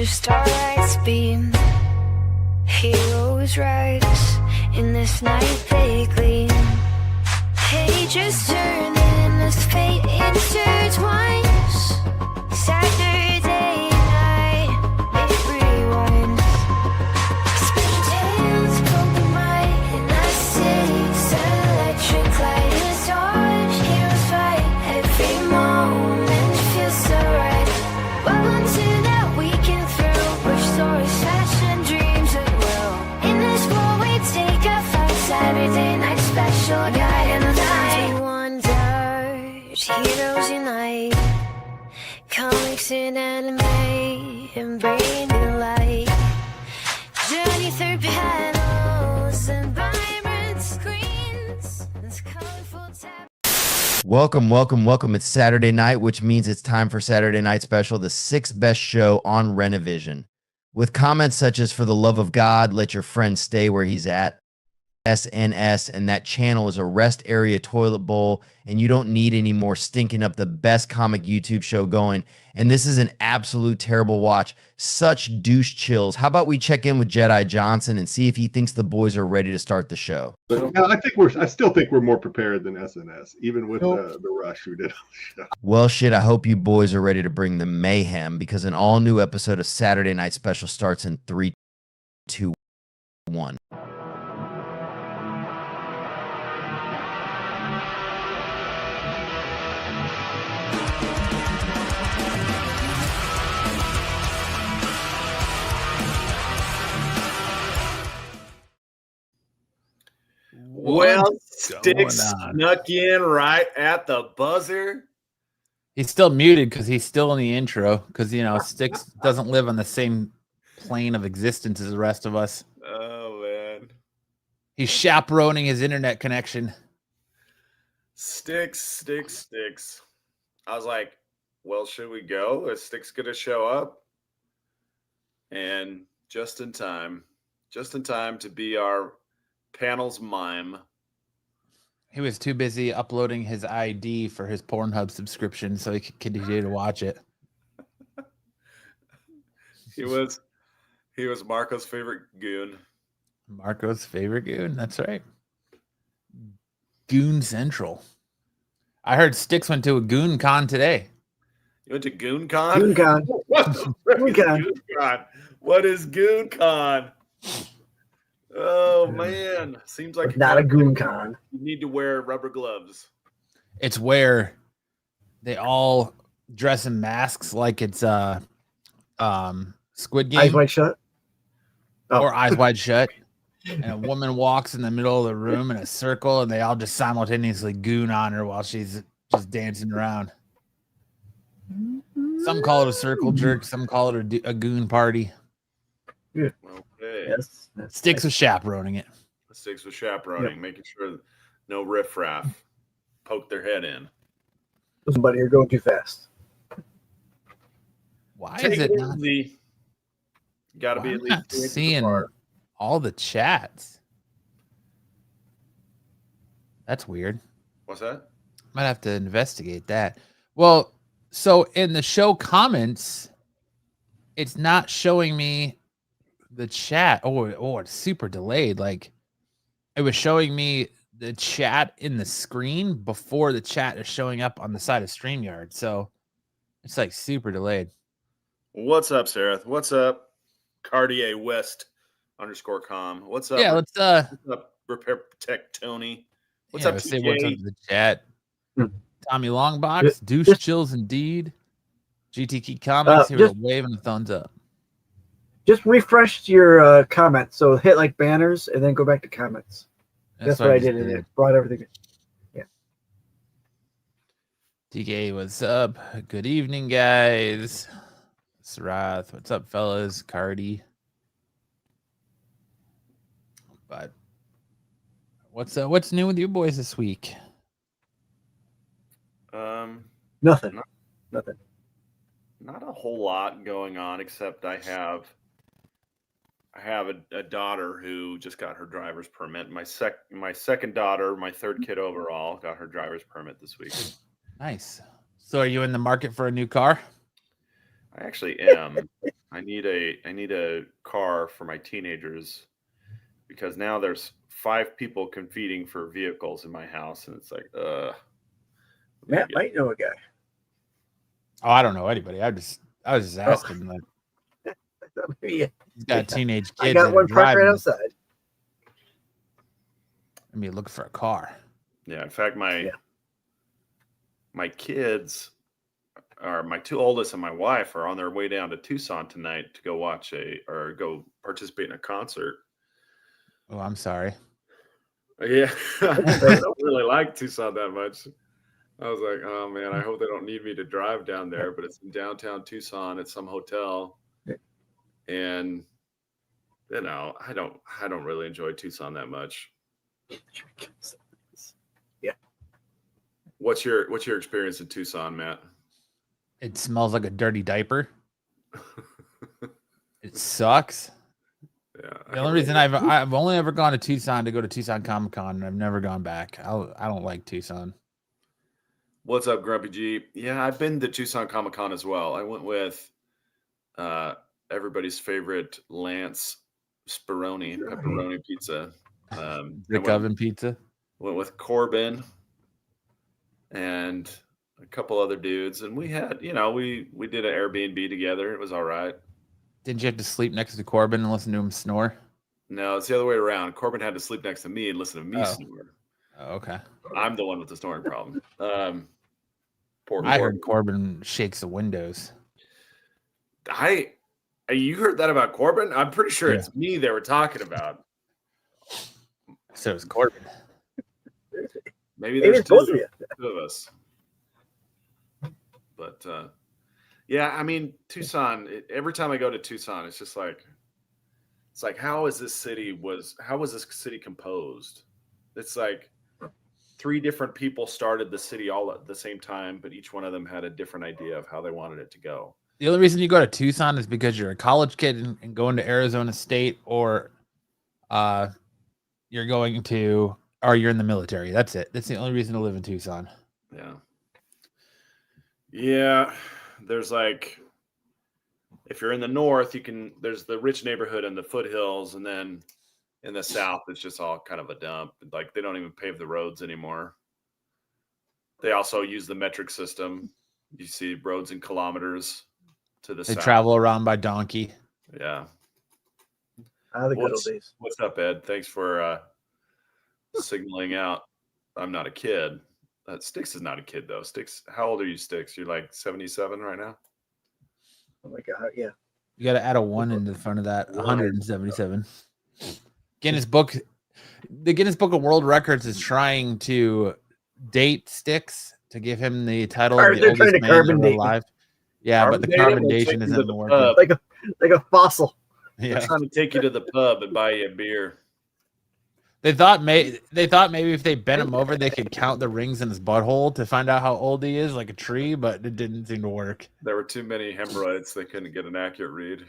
your starlight's beam. Heroes rise in this night they gleam. Pages turn and this fate intertwines. Saturday night, it rewinds. Spin tales poke the mind in the city's electric light. It's hard, heroes fight, every moment feels so right. Welcome to that weekend thrill, where stories, fashion, dreams at will. In this world we take a flight, Saturday night special, guide in the night. Wonders, heroes unite. Comics and anime and brain new light. Journey through panels and vibrant screens. It's colorful tab. Welcome. It's Saturday night, which means it's time for Saturday Night Special, the 6th best show on Renovision. With comments such as, "For the love of God, let your friend stay where he's at," SNS, and "that channel is a rest area toilet bowl, and you don't need any more stinking up the best comic YouTube show going. And this is an absolute terrible watch. Such douche chills. How about we check in with Jedi Johnson and see if he thinks the boys are ready to start the show?" No, I still think we're more prepared than SNS, even with the rush we did on the show. Well, shit, I hope you boys are ready to bring the mayhem, because an all-new episode of Saturday Night Special starts in 3, 2, 1. Well, Sticks snuck in right at the buzzer. He's still muted because he's still in the intro, because, Sticks doesn't live on the same plane of existence as the rest of us. Oh, man. He's chaperoning his internet connection. Sticks. I was like, well, should we go? Is Sticks going to show up? And just in time to be our panel's mime. He was too busy uploading his ID for his Pornhub subscription so he could continue to watch it. He was Marco's favorite goon. Marco's favorite goon. That's right. Goon Central. I heard Sticks went to a Goon Con today. You went to Goon Con? Goon Con. What the frick is Goon Con? What is Goon Con? Oh, man. Seems like not a Goon Con. You need to wear rubber gloves. It's where they all dress in masks like it's Squid Game. Eyes Wide Shut? Or Eyes Wide Shut. And a woman walks in the middle of the room in a circle, and they all just simultaneously goon on her while she's just dancing around. Some call it a circle jerk. Some call it a goon party. Yeah. Okay. Yes. Sticks with chaperoning it. Sticks with chaperoning, making sure no riffraff poke their head in. Somebody, you're going too fast. Why is it not? Got to be at least not seeing all the chats. That's weird. What's that? Might have to investigate that. Well, so in the show comments, it's not showing me the chat. Oh, it's super delayed. Like, it was showing me the chat in the screen before the chat is showing up on the side of StreamYard. So it's like super delayed. What's up, Sarah? What's up, Cartier West _com? What's up? Yeah, what's up, Repair Protect Tony? What's up, say what's up to the chat. Hmm. Tommy Longbox, douche chills indeed. GTK Comics, here with a wave and a thumbs up. Just refresh your comments. So hit like banners and then go back to comments. That's what I did. And it brought everything. Yeah. TK, what's up? Good evening, guys. Sarath, what's up, fellas? Cardi. But what's new with you boys this week? Nothing. Nothing. Not a whole lot going on, except I have a daughter who just got her driver's permit. My second daughter, my third kid overall, got her driver's permit this week. Nice. So are you in the market for a new car? I actually am. I need a car for my teenagers because now there's 5 people competing for vehicles in my house, and it's like, Matt might know a guy. Oh, I don't know anybody. I was just asking. Like, I thought maybe he's got teenage kids. I got that one are parked right driving. outside. I mean, looking for a car. Yeah, in fact, my kids are my 2 oldest and my wife are on their way down to Tucson tonight to go go participate in a concert. Oh, I'm sorry. Yeah, I don't really like Tucson that much. I was like, oh man, I hope they don't need me to drive down there, but it's in downtown Tucson at some hotel. And you know, I don't really enjoy Tucson that much. Yeah. What's your experience in Tucson, Matt? It smells like a dirty diaper. It sucks. Yeah. The only reason I've only ever gone to Tucson to go to Tucson Comic-Con, and I've never gone back. I don't like Tucson. What's up, Grumpy G? Yeah, I've been to Tucson Comic-Con as well. I went with everybody's favorite Lance pepperoni pizza. Brick oven pizza. Went with Corbin and a couple other dudes, and we had, we did an Airbnb together. It was all right. Didn't you have to sleep next to Corbin and listen to him snore? No, it's the other way around. Corbin had to sleep next to me and listen to me snore. Oh, okay. I'm the one with the snoring problem. I heard Corbin shakes the windows. You heard that about Corbin? I'm pretty sure it's me they were talking about. So it's Corbin. Maybe there's two of us. But yeah, I mean, Tucson, every time I go to Tucson, it's just like, how was this city composed? It's like 3 different people started the city all at the same time, but each one of them had a different idea of how they wanted it to go. The only reason you go to Tucson is because you're a college kid and going to Arizona State, or you're you're in the military. That's it. That's the only reason to live in Tucson. Yeah. Yeah. There's like, if you're in the north, there's the rich neighborhood in the foothills, and then in the south, it's just all kind of a dump. Like, they don't even pave the roads anymore. They also use the metric system. You see roads in kilometers to the south. They travel around by donkey. Yeah. The good old days. What's up, Ed? Thanks for signaling out. I'm not a kid. Sticks is not a kid, though. Sticks, how old are you, Sticks? You're like 77 right now? Oh, my God, yeah. You got to add a 1 into the front of that. 177. The Guinness Book of World Records is trying to date Sticks to give him the title of the oldest man ever alive. Yeah, but the carbon dating isn't working. Like a fossil. Yeah. They're trying to take you to the pub and buy you a beer. They thought maybe if they bent him over, they could count the rings in his butthole to find out how old he is, like a tree, but it didn't seem to work. There were too many hemorrhoids; they couldn't get an accurate read.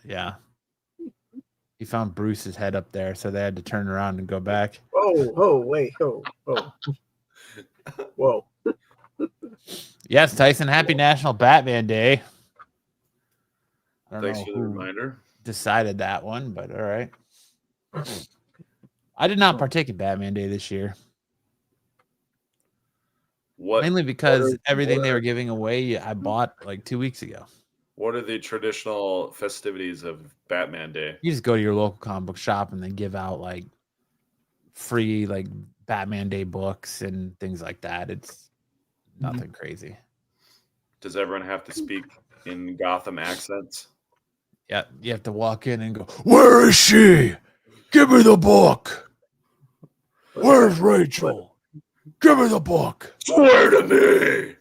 Yeah. He found Bruce's head up there, so they had to turn around and go back. Whoa. Yes, Tyson, happy National Batman Day. Thanks for the reminder. Decided that one, but all right. I did not partake in Batman Day this year. Mainly because everything they were giving away, I bought like 2 weeks ago. What are the traditional festivities of Batman Day? You just go to your local comic book shop and then give out like free like Batman Day books and things like that. It's nothing crazy. Does everyone have to speak in Gotham accents? Yeah, you have to walk in and go, "Where is she? Give me the book. Where's Rachel? Give me the book. Swear to me."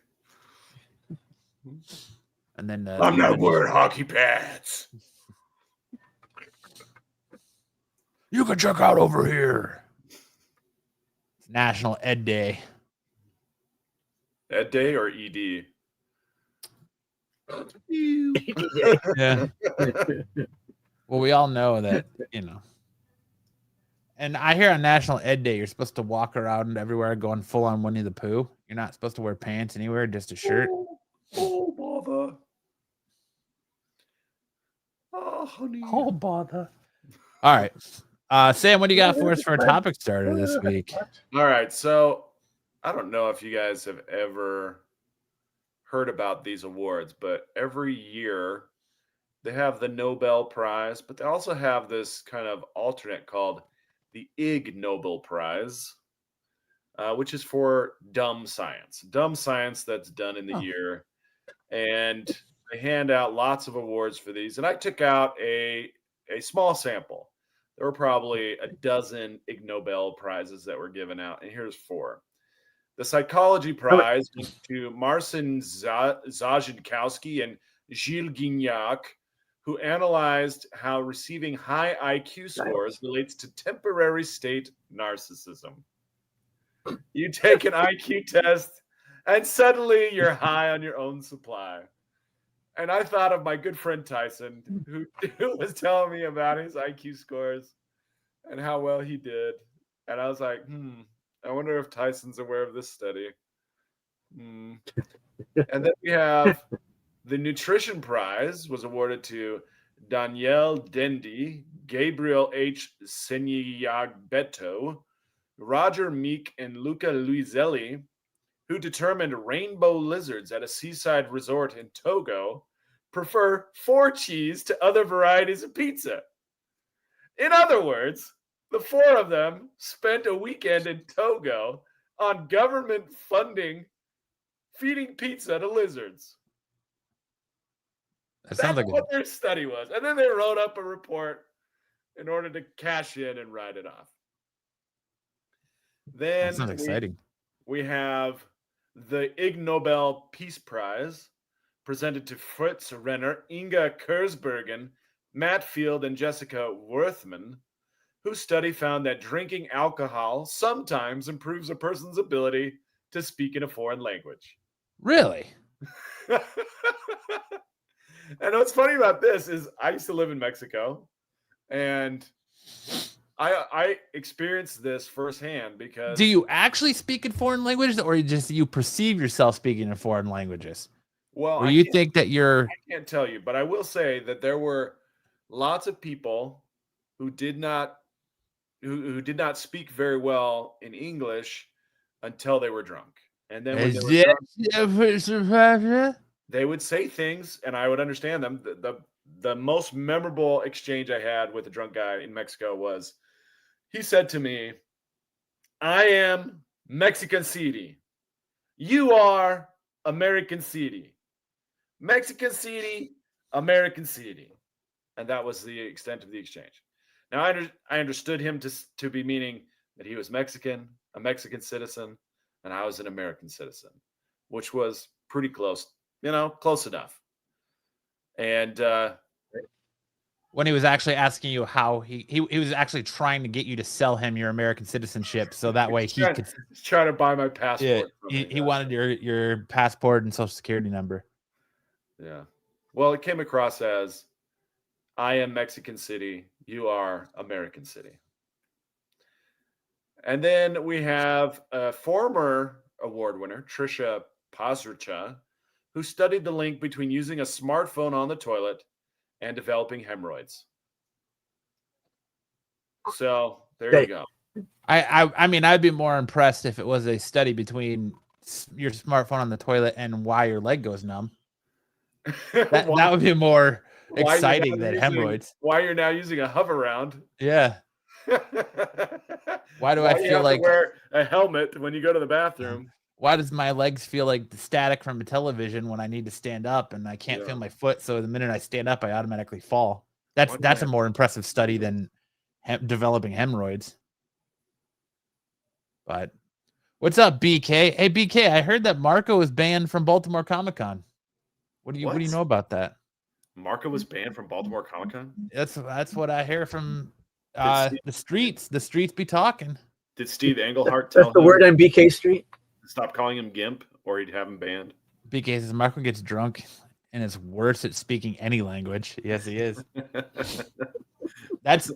And then I'm not wearing hockey pads. You can check out over here. It's National Ed Day. Ed Day or ED? Yeah. Well, we all know that, And I hear on National Ed Day, you're supposed to walk around everywhere going full on Winnie the Pooh. You're not supposed to wear pants anywhere, just a shirt. Oh, bother. Oh, honey. Oh, bother. All right. Sam, what do you got for us for a topic starter this week? All right. So I don't know if you guys have ever heard about these awards, but every year they have the Nobel Prize, but they also have this kind of alternate called the Ig Nobel Prize, which is for dumb science that's done in the year. And they hand out lots of awards for these. And I took out a small sample. There were probably a dozen Ig Nobel Prizes that were given out. And here's 4. The Psychology Prize went to Marcin Zajankowski and Gilles Guignac, who analyzed how receiving high IQ scores relates to temporary state narcissism. You take an IQ test, and suddenly you're high on your own supply. And I thought of my good friend Tyson, who was telling me about his IQ scores and how well he did. And I was like, I wonder if Tyson's aware of this study. And then we have the Nutrition Prize was awarded to Danielle Dendy, Gabriel H. Senyabeto, Roger Meek, and Luca Luiselli, who determined rainbow lizards at a seaside resort in Togo prefer 4 cheese to other varieties of pizza. In other words, the 4 of them spent a weekend in Togo on government funding feeding pizza to lizards. That's what their study was. And then they wrote up a report in order to cash in and write it off. Then that sounds exciting. We have the Ig Nobel Peace Prize presented to Fritz Renner, Inga Kurzbergen, Matt Field, and Jessica Worthman, whose study found that drinking alcohol sometimes improves a person's ability to speak in a foreign language. Really? And what's funny about this is I used to live in Mexico, and I experienced this firsthand because... Do you actually speak in foreign languages, or you perceive yourself speaking in foreign languages? Well, or you think that you're... I can't tell you, but I will say that there were lots of people who did not speak very well in English until they were drunk. And then when they were drunk, they would say things and I would understand them. The most memorable exchange I had with a drunk guy in Mexico was, he said to me, "I am Mexican City. You are American City. Mexican City, American City." And that was the extent of the exchange. Now, I understood him to be meaning that he was Mexican, a Mexican citizen, and I was an American citizen, which was pretty close, close enough. And when he was actually asking you how he was actually trying to get you to sell him your American citizenship, so that way he could try to buy my passport. Yeah, he wanted your passport and social security number. Yeah. Well, it came across as, "I am Mexican City. You are American City." And then we have a former award winner, Trisha Pazurcha, who studied the link between using a smartphone on the toilet and developing hemorrhoids. So there you go. I mean, I'd be more impressed if it was a study between your smartphone on the toilet and why your leg goes numb. That would be more exciting than hemorrhoids. Why you're now using a hover round? Yeah. Why do I feel like wear a helmet when you go to the bathroom? Why does my legs feel like the static from a television when I need to stand up and I can't feel my foot? So the minute I stand up, I automatically fall. That's a more impressive study than developing hemorrhoids. But what's up, BK? Hey, BK, I heard that Marco was banned from Baltimore Comic-Con. What do you know about that? Marco was banned from Baltimore Comic-Con? That's what I hear from the streets. The streets be talking. Did Steve Englehart tell the word on BK Street? Stop calling him Gimp, or he'd have him banned? BK says Marco gets drunk and is worse at speaking any language. Yes, he is. That's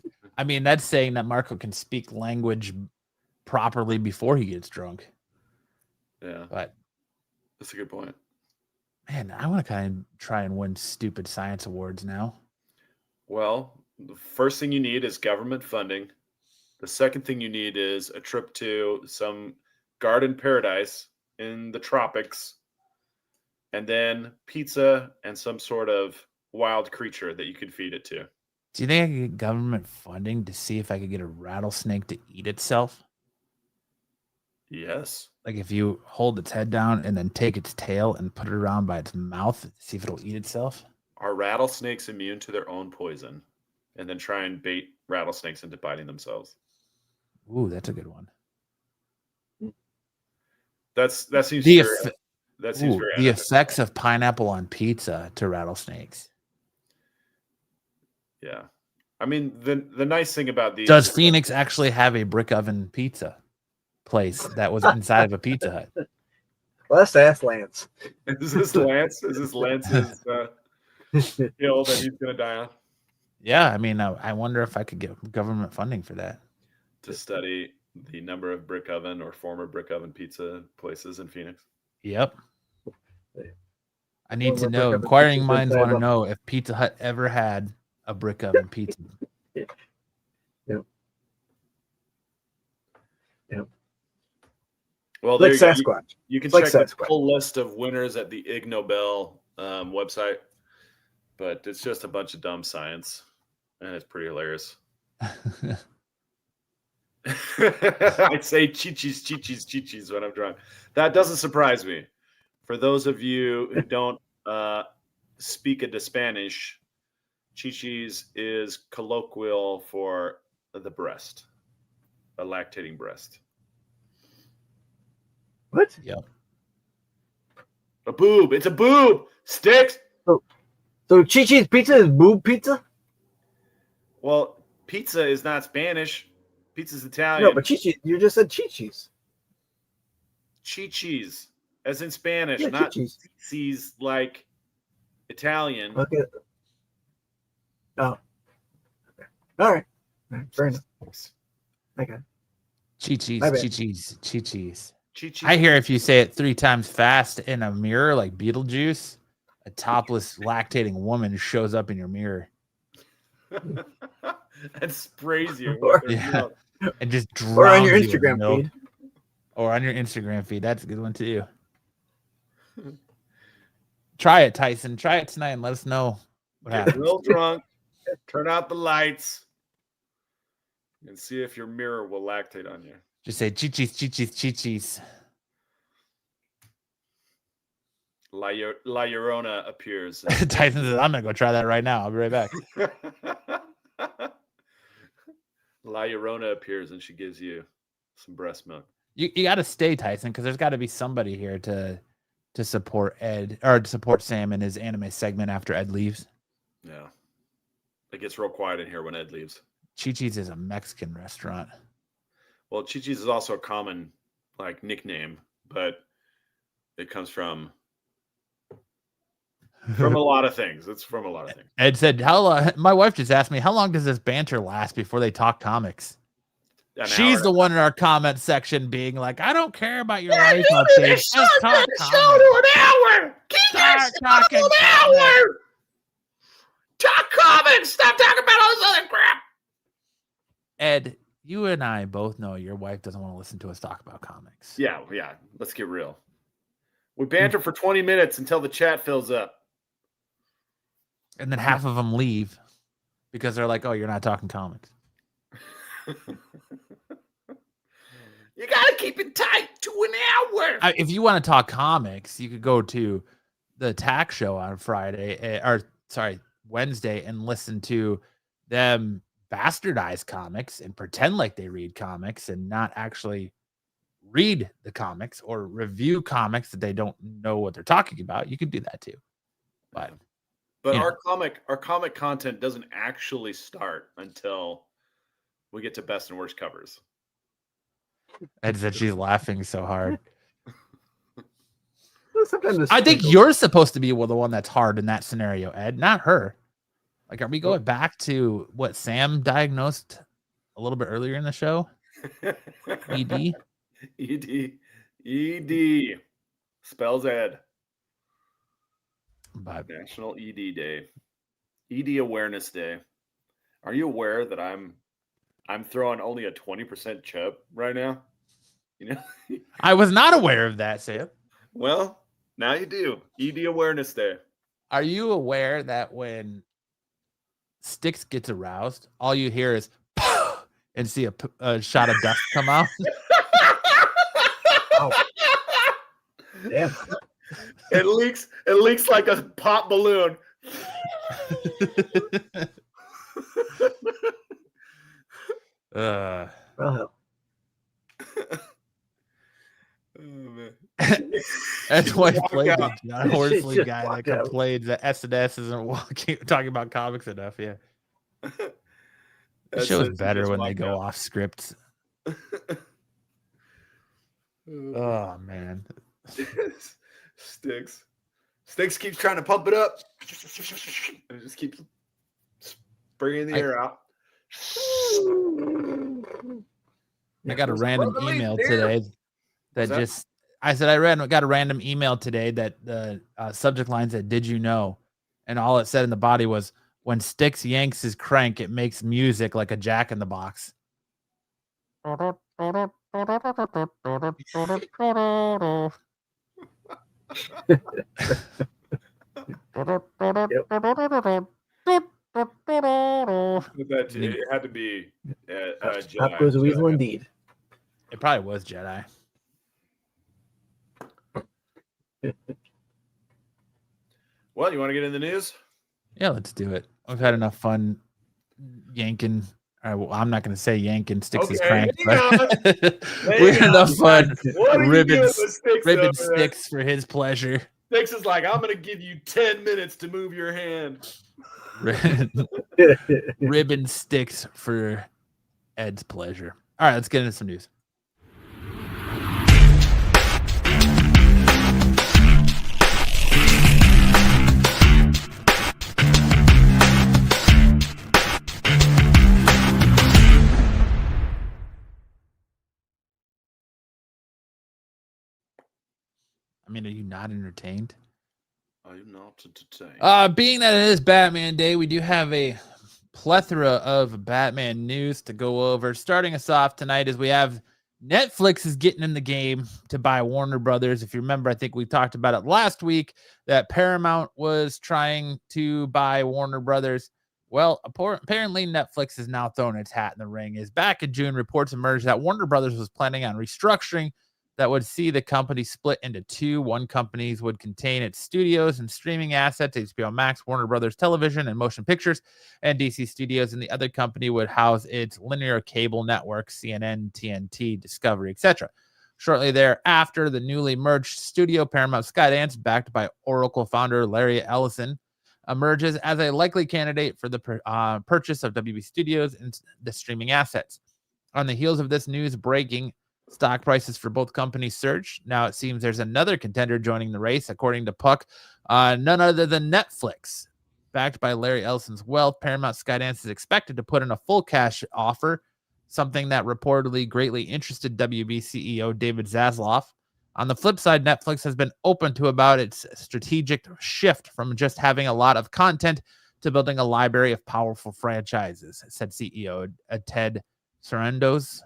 saying that Marco can speak language properly before he gets drunk. Yeah. But that's a good point. Man, I want to kind of try and win stupid science awards now. Well, the first thing you need is government funding. The second thing you need is a trip to some garden paradise in the tropics, and then pizza and some sort of wild creature that you could feed it to. Do you think I could get government funding to see if I could get a rattlesnake to eat itself? Yes. Like if you hold its head down and then take its tail and put it around by its mouth, see if it'll eat itself. Are rattlesnakes immune to their own poison? And then try and bait rattlesnakes into biting themselves. Ooh, that's a good one. That seems The, very, eff- that seems ooh, very the unethical. effects of pineapple on pizza to rattlesnakes. Yeah. I mean, the nice thing about these Does Phoenix actually have a brick oven pizza place that was inside of a Pizza Hut? Well, let's ask Lance. is this Lance? Is this Lance's hill that he's gonna die on? Yeah, I mean, I wonder if I could get government funding for that. To study the number of brick oven or former brick oven pizza places in Phoenix. Yep. I need to Former know. brick oven Inquiring pizzas minds inside want to of- know if Pizza Hut ever had a brick oven pizza. Yep. Well, Like there you go. Sasquatch. You can Like check the Sasquatch. full list of winners at the Ig Nobel website, but it's just a bunch of dumb science, and it's pretty hilarious. I say chi-chis when I'm drunk. That doesn't surprise me. For those of you who don't speak a Spanish, chichis is colloquial for the breast, a lactating breast. What? Yep. A boob. It's a boob. Sticks. So Chi-Chi's pizza is boob pizza? Well, pizza is not Spanish. Pizza's Italian. No, but Chi-Chi, you just said Chi-Chi's. Chi-chis, as in Spanish, Yeah, not Chi-Chi's. C's like Italian. Okay. Oh. Okay. All right. Fair enough. Okay. Chi-chis, My bad. chi-chis, chi-chis. Chi-chis. I hear if you say it 3 times fast in a mirror like Beetlejuice, a topless lactating woman shows up in your mirror. And sprays you. Or- with her milk. And just drowns Or on your you in Instagram milk. feed. Or on your Instagram feed. That's a good one too. Try it, Tyson. Try it tonight and let us know what Get happens. real drunk. Turn out the lights. And see if your mirror will lactate on you. Just say chi-chis, chi-chis, chi-chis. La Llorona appears. Tyson says, I'm going to go try that right now. I'll be right back. La Llorona appears and she gives you some breast milk. You got to stay, Tyson, because there's got to be somebody here to support Ed or to support Sam in his anime segment after Ed leaves. Yeah. It gets real quiet in here when Ed leaves. Chi-Chi's is a Mexican restaurant. Well, Chi-Chi's is also a common nickname, but it comes from a lot of things. It's from a lot of things. Ed said, my wife just asked me, how long does this banter last before they talk comics? She's the one in our comment section being like, I don't care about your life updates. Just talk comics. an hour. Start talking comics. Talk comics. Stop talking about all this other crap. Ed, you and I both know your wife doesn't want to listen to us talk about comics. Yeah. Let's get real. We banter for 20 minutes until the chat fills up. And then half of them leave because they're like, oh, you're not talking comics. You got to keep it tight to an hour. If you want to talk comics, you could go to the Tack Show on Wednesday and listen to them bastardize comics and pretend like they read comics and not actually read the comics or review comics that they don't know what they're talking about. You could do that too. But our comic content doesn't actually start until we get to best and worst covers. Ed said she's laughing so hard. Sometimes I think you're supposed to be the one that's hard in that scenario, Ed, not her. Like, are we going back to what Sam diagnosed a little bit earlier in the show? ED? ED. Spells Ed. But National ED Day. ED Awareness Day. Are you aware that I'm throwing only a 20% chub right now? You know? I was not aware of that, Sam. Well, now you do. ED Awareness Day. Are you aware that when Styx gets aroused, all you hear is and see a shot of dust come out? Oh. Damn. It leaks like a pop balloon. Well, hell. Oh, man. That's why he Walk played out. the John Horsley Just guy that walk out. complains that SNS isn't talking about comics enough. Yeah, the That show is says he better just when they walked go out. off scripts. Oh man, Sticks keeps trying to pump it up, and it just keeps bringing the air out. I got a random Brother Lee, email dear. today What's that that? just. I said got a random email today that the subject line said, "Did you know?" And all it said in the body was, "When Styx yanks his crank, it makes music like a Jack in the Box." It had to be Pop goes a weasel Jedi. indeed. It probably was Jedi. Well, you want to get in the news? Yeah, let's do it. We've had enough fun yanking. Well, I'm not going to say yanking Styx's Okay, crank, hang but Hang we had enough fun What are you doing with Sticks ribbon over there? Styx for his pleasure. Sticks is like, I'm going to give you 10 minutes to move your hand. Ribbon Styx for Ed's pleasure. All right, let's get into some news. I mean, are you not entertained? I'm not entertained. Being that it is Batman Day, we do have a plethora of Batman news to go over. Starting us off tonight is we have Netflix is getting in the game to buy Warner Brothers. If you remember, I think we talked about it last week that Paramount was trying to buy Warner Brothers. Well, apparently Netflix has now thrown its hat in the ring. As back in June, reports emerged that Warner Brothers was planning on restructuring that would see the company split into two. One company would contain its studios and streaming assets, HBO Max, Warner Brothers Television, and Motion Pictures, and DC Studios, and the other company would house its linear cable networks, CNN, TNT, Discovery, etc. Shortly thereafter, the newly merged studio, Paramount Skydance, backed by Oracle founder Larry Ellison, emerges as a likely candidate for the purchase of WB Studios and the streaming assets. On the heels of this news breaking, stock prices for both companies surged. Now it seems there's another contender joining the race, according to Puck, none other than Netflix. Backed by Larry Ellison's wealth, Paramount Skydance is expected to put in a full cash offer, something that reportedly greatly interested WB CEO David Zaslav. On the flip side, Netflix has been open to about its strategic shift from just having a lot of content to building a library of powerful franchises, said CEO Ted Sarandos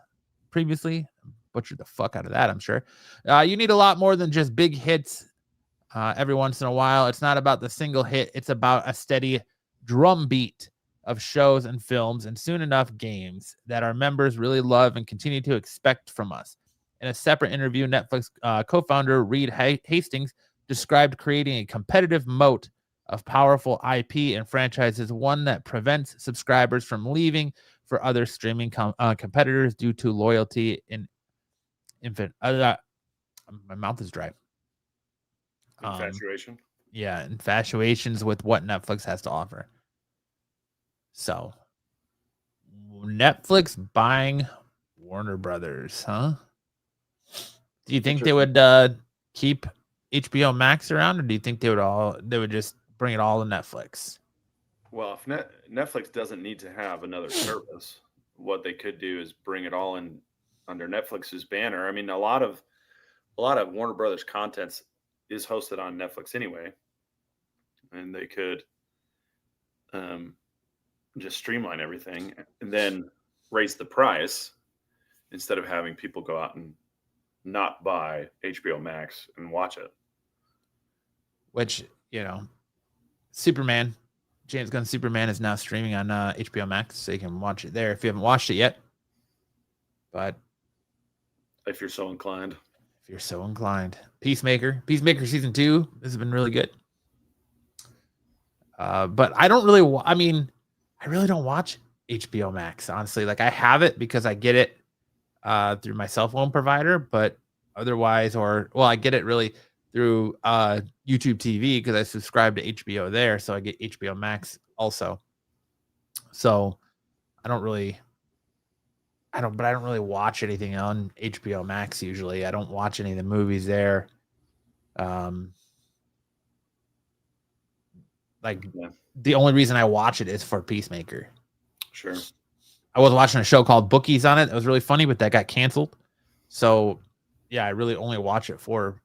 previously. Butchered the fuck out of that, I'm sure. You need a lot more than just big hits every once in a while. It's not about the single hit. It's about a steady drumbeat of shows and films and soon enough games that our members really love and continue to expect from us. In a separate interview, Netflix co-founder Reed Hastings described creating a competitive moat of powerful IP and franchises, one that prevents subscribers from leaving for other streaming competitors due to loyalty and my mouth is dry. Infatuation. Yeah, infatuations with what Netflix has to offer. So, Netflix buying Warner Brothers, huh? Do you think they would keep HBO Max around, or do you think they would just bring it all to Netflix? Well, if Netflix doesn't need to have another service, what they could do is bring it all in under Netflix's banner. I mean, a lot of Warner Brothers content is hosted on Netflix anyway, and they could just streamline everything, and then raise the price instead of having people go out and not buy HBO Max and watch it. Which, you know, Superman, James Gunn's Superman is now streaming on HBO Max, so you can watch it there if you haven't watched it yet. But if you're so inclined. Peacemaker season 2 has been really good. But I don't really, I really don't watch HBO Max, honestly. Like, I have it because I get it through my cell phone provider, but otherwise, I get it really through YouTube TV because I subscribe to HBO there, so I get HBO Max also. So I don't really watch anything on HBO Max usually. I don't watch any of the movies there. The only reason I watch it is for Peacemaker. Sure. I was watching a show called Bookies on it. It was really funny, but that got canceled. So yeah, I really only watch it for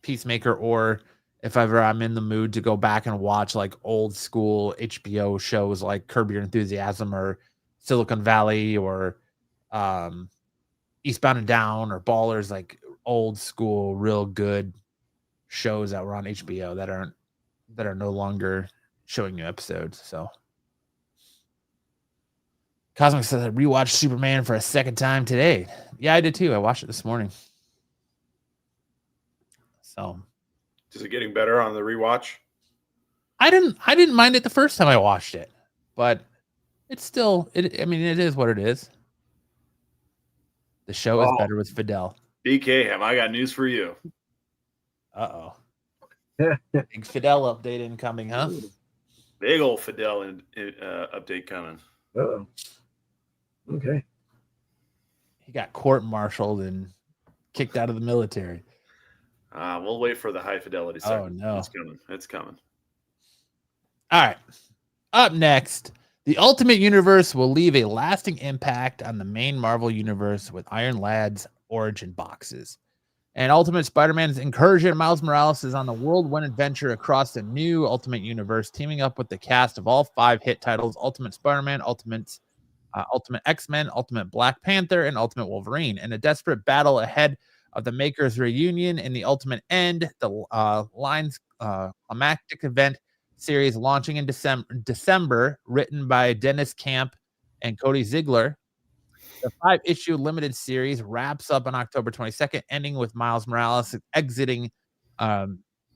Peacemaker, or if ever I'm in the mood to go back and watch like old school HBO shows like Curb Your Enthusiasm or Silicon Valley or Eastbound and Down or Ballers, like old school, real good shows that were on HBO that are no longer showing new episodes. So Cosmic says I rewatched Superman for a second time today. Yeah, I did too. I watched it this morning. So is it getting better on the rewatch? I didn't mind it the first time I watched it, but it's still it is what it is. The show is better with Fidel. BK, have I got news for you? Uh-oh. Big Fidel update incoming, huh? Big old Fidel update coming. Uh-oh. Okay. He got court-martialed and kicked out of the military. We'll wait for the high fidelity segment. Oh, no. It's coming. All right. Up next, the Ultimate Universe will leave a lasting impact on the main Marvel Universe with Iron Lad's origin boxes. And Ultimate Spider-Man's incursion, Miles Morales is on the whirlwind adventure across the new Ultimate Universe, teaming up with the cast of all 5 hit titles, Ultimate Spider-Man, Ultimate X-Men, Ultimate Black Panther, and Ultimate Wolverine. In a desperate battle ahead of the Makers' reunion in the Ultimate End, the Line's climactic event series launching in December, written by Dennis Camp and Cody Ziegler. The 5-issue limited series wraps up on October 22nd, ending with Miles Morales exiting,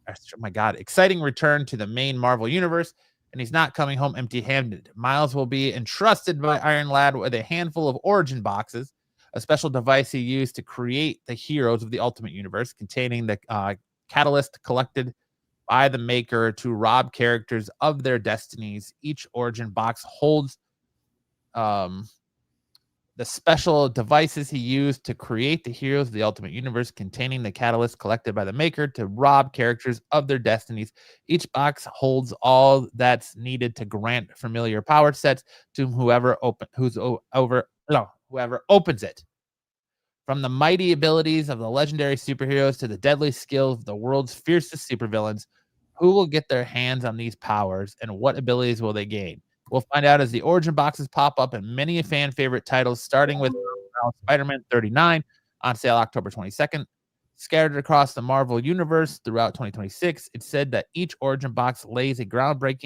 exciting return to the main Marvel Universe, and he's not coming home empty-handed. Miles will be entrusted by Iron Lad with a handful of origin boxes, a special device he used to create the heroes of the Ultimate Universe, containing the catalyst collected by the Maker to rob characters of their destinies. Each origin box holds the special devices he used to create the heroes of the Ultimate Universe, containing the catalyst collected by the Maker to rob characters of their destinies. Each box holds all that's needed to grant familiar power sets to whoever opens it. From the mighty abilities of the legendary superheroes to the deadly skills of the world's fiercest supervillains, who will get their hands on these powers and what abilities will they gain? We'll find out as the origin boxes pop up in many fan favorite titles, starting with Spider-Man 39 on sale October 22nd. Scattered across the Marvel Universe throughout 2026, it's said that each origin box lays the groundwork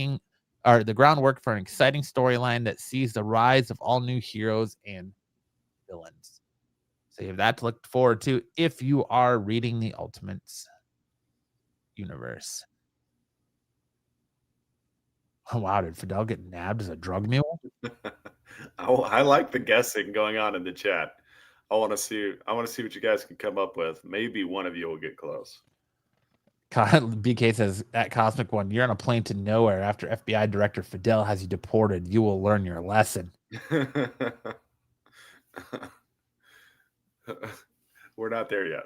for an exciting storyline that sees the rise of all new heroes and villains. So you have that to look forward to if you are reading the Ultimates Universe. Oh, wow, did Fidel get nabbed as a drug mule? I like the guessing going on in the chat. I want to see what you guys can come up with. Maybe one of you will get close. BK says at Cosmic One, you're on a plane to nowhere after FBI Director Fidel has you deported. You will learn your lesson. We're not there yet.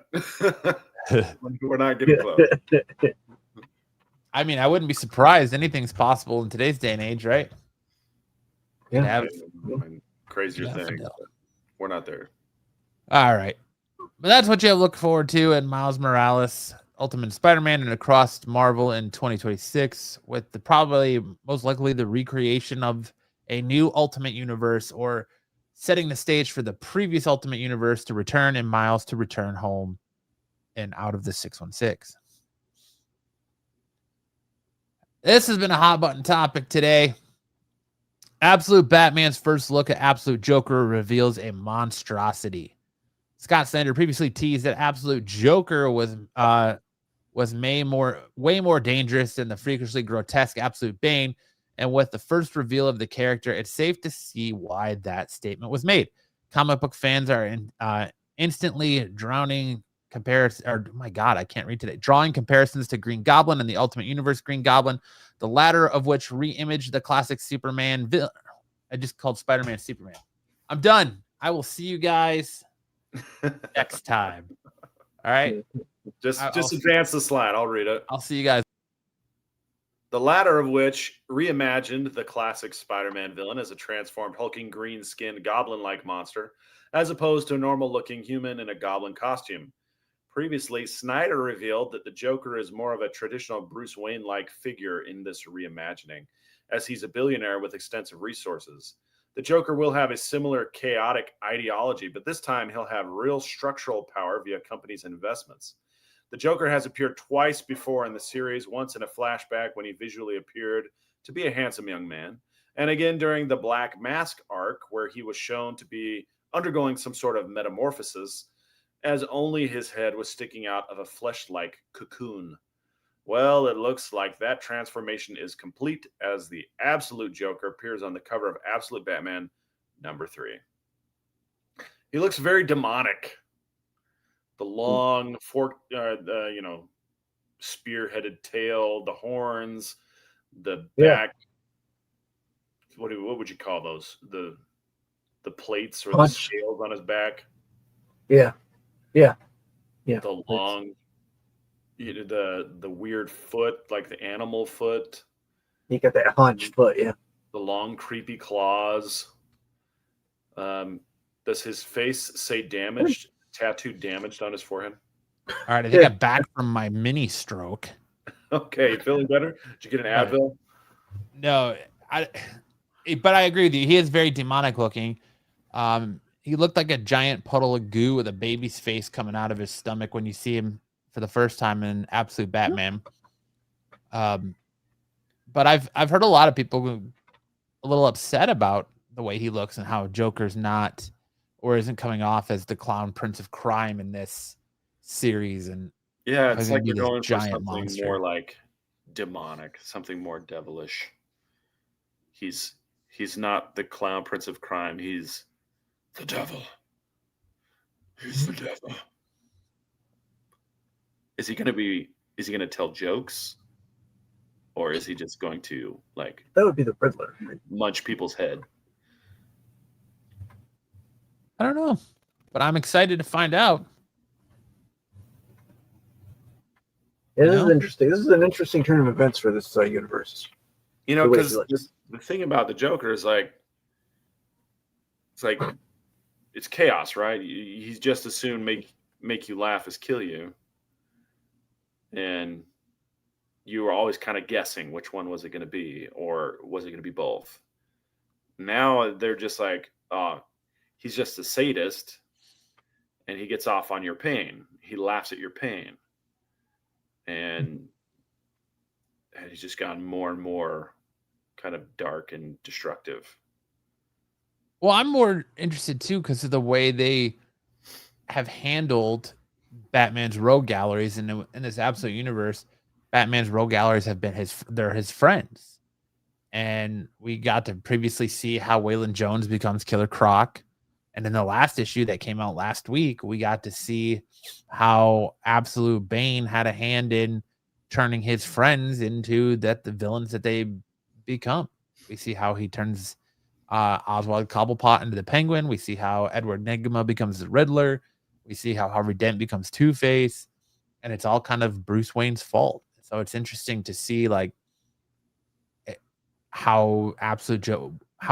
We're not getting close. I mean, I wouldn't be surprised. Anything's possible in today's day and age, right? Yeah. Crazier things. We're not there. All right. But that's what you have to look forward to in Miles Morales, Ultimate Spider-Man, and across Marvel in 2026, with probably most likely the recreation of a new Ultimate Universe or setting the stage for the previous Ultimate Universe to return and Miles to return home and out of the 616. This has been a hot button topic today. Absolute Batman's first look at Absolute Joker reveals a monstrosity. Scott Snyder previously teased that Absolute Joker was way more dangerous than the freakishly grotesque Absolute Bane. And with the first reveal of the character, it's safe to see why that statement was made. Comic book fans are instantly drawing comparisons to Green Goblin and the Ultimate Universe Green Goblin, the latter of which re-imaged the classic Superman villain. I just called Spider-Man Superman. I'm done. I will see you guys next time. All right. Just advance the slide. I'll read it. I'll see you guys. The latter of which reimagined the classic Spider-Man villain as a transformed, hulking, green-skinned, goblin-like monster, as opposed to a normal-looking human in a goblin costume. Previously, Snyder revealed that the Joker is more of a traditional Bruce Wayne-like figure in this reimagining, as he's a billionaire with extensive resources. The Joker will have a similar chaotic ideology, but this time he'll have real structural power via companies' investments. The Joker has appeared twice before in the series, once in a flashback when he visually appeared to be a handsome young man, and again during the Black Mask arc where he was shown to be undergoing some sort of metamorphosis, as only his head was sticking out of a flesh-like cocoon. Well, it looks like that transformation is complete as the Absolute Joker appears on the cover of Absolute Batman #3. He looks very demonic. The long spear-headed tail, the horns, the back. What would you call those? The plates or the scales on his back. Yeah. The long, the weird foot, like the animal foot. You got that hunch foot, yeah. The long, creepy claws. Does his face say damaged? Tattoo damaged on his forehead? All right, I think I'm back from my mini stroke. Okay, you feeling better? Did you get an Advil? No, but I agree with you. He is very demonic looking. He looked like a giant puddle of goo with a baby's face coming out of his stomach when you see him for the first time in Absolute Batman. But I've heard a lot of people a little upset about the way he looks and how Joker's not or isn't coming off as the clown prince of crime in this series. And yeah, it's like they're going for giant something monster. more like demonic, something more devilish. He's not the clown prince of crime. He's the devil. He's the devil. Is he going to tell jokes? Or is he just going to that would be the Riddler. munch people's head? I don't know, but I'm excited to find out. Yeah, this is interesting. This is an interesting turn of events for this universe. Because the thing about the Joker is it's chaos, right? He's just as soon make you laugh as kill you. And you were always kind of guessing which one was it going to be, or was it going to be both? Now they're just like, he's just a sadist, and he gets off on your pain. He laughs at your pain. And he's just gotten more and more kind of dark and destructive. Well, I'm more interested too because of the way they have handled Batman's rogue galleries in this Absolute Universe. Batman's rogue galleries have been his friends, and we got to previously see how Waylon Jones becomes Killer Croc, and in the last issue that came out last week, we got to see how Absolute Bane had a hand in turning his friends into the villains that they become. We see how he turns Oswald Cobblepot into the Penguin. We see how Edward Nygma becomes the Riddler. We see how Harvey Dent becomes Two-Face, and it's all kind of Bruce Wayne's fault. So it's interesting to see how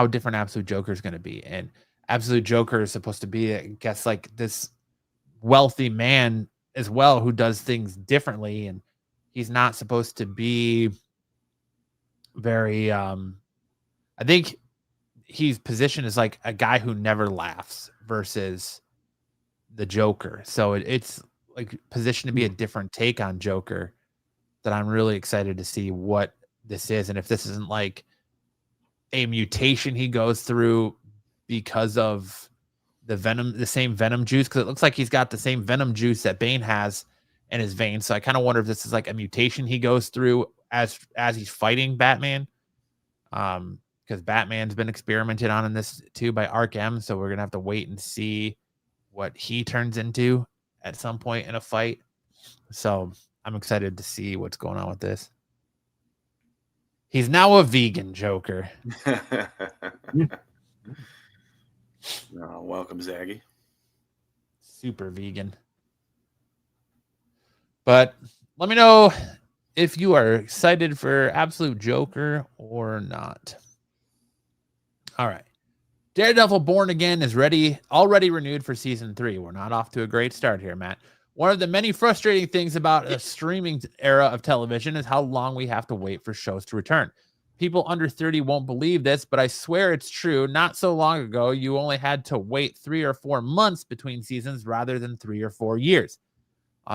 different Absolute Joker is going to be. And Absolute Joker is supposed to be, I guess, like this wealthy man as well who does things differently, and he's not supposed to be very I think he's positioned as like a guy who never laughs versus the Joker. So it's like positioned to be a different take on Joker that I'm really excited to see what this is. And if this isn't like a mutation he goes through because of the same venom juice, because it looks like he's got the same venom juice that Bane has in his veins. So I kind of wonder if this is like a mutation he goes through as he's fighting Batman. Because Batman's been experimented on in this too by Arkham, so we're gonna have to wait and see what he turns into at some point in a fight. So I'm excited to see what's going on with this. He's now a vegan Joker. Welcome, Zaggy. Super vegan. But let me know if you are excited for Absolute Joker or not. All right. Daredevil Born Again is already renewed for season 3. We're not off to a great start here, Matt. One of the many frustrating things about a streaming era of television is how long we have to wait for shows to return. People under 30 won't believe this, but I swear it's true. Not so long ago, you only had to wait 3 or 4 months between seasons rather than 3 or 4 years.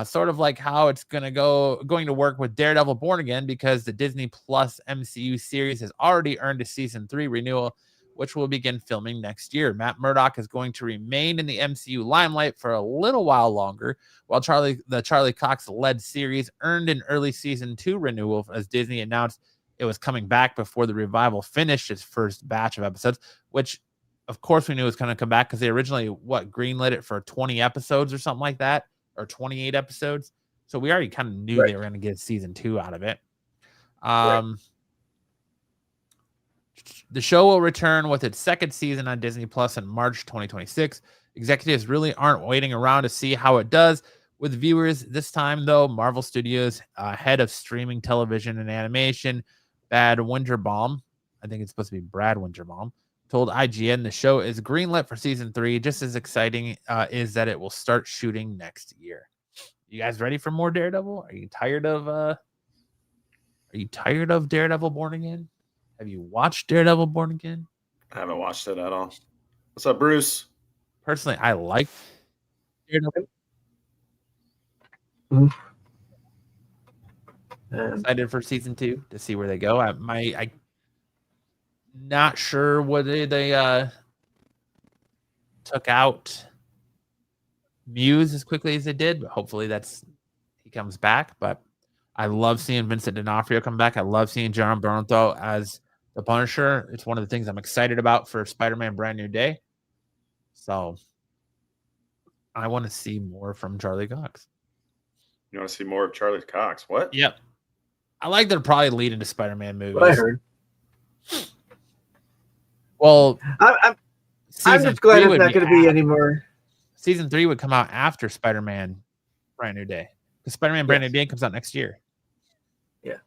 Sort of like how it's going to work with Daredevil Born Again, because the Disney Plus MCU series has already earned a season 3 renewal, which will begin filming next year. Matt Murdock is going to remain in the MCU limelight for a little while longer, while the Charlie Cox-led series earned an early season 2 renewal as Disney announced it was coming back before the revival finished its first batch of episodes, which of course we knew was going to come back because they originally greenlit it for 20 episodes or something like that, or 28 episodes. So we already kind of knew they were going to get season 2 out of it. The show will return with its second season on Disney Plus in March 2026. Executives really aren't waiting around to see how it does with viewers. This time, though, Marvel Studios head of streaming television and animation, Brad Winterbaum, I think it's supposed to be Brad Winterbaum, told IGN the show is greenlit for season 3. Just as exciting is that it will start shooting next year. You guys ready for more Daredevil? Are you tired of Daredevil Born Again? Have you watched Daredevil Born Again? I haven't watched it at all. What's up, Bruce? Personally, I like Daredevil. Excited for season 2 to see where they go. I not sure what they took out Muse as quickly as they did, but hopefully he comes back. But I love seeing Vincent D'Onofrio come back. I love seeing John Bernthal as the Punisher. It's one of the things I'm excited about for Spider-Man Brand New Day. So I want to see more from Charlie Cox. You want to see more of Charlie Cox? What? Yep. I like that it'll probably lead into Spider-Man movies. What I heard. Well, I'm just glad it's not going to be anymore. Season 3 would come out after Spider-Man Brand New Day. Because Spider-Man Brand New Day comes out next year. Yeah.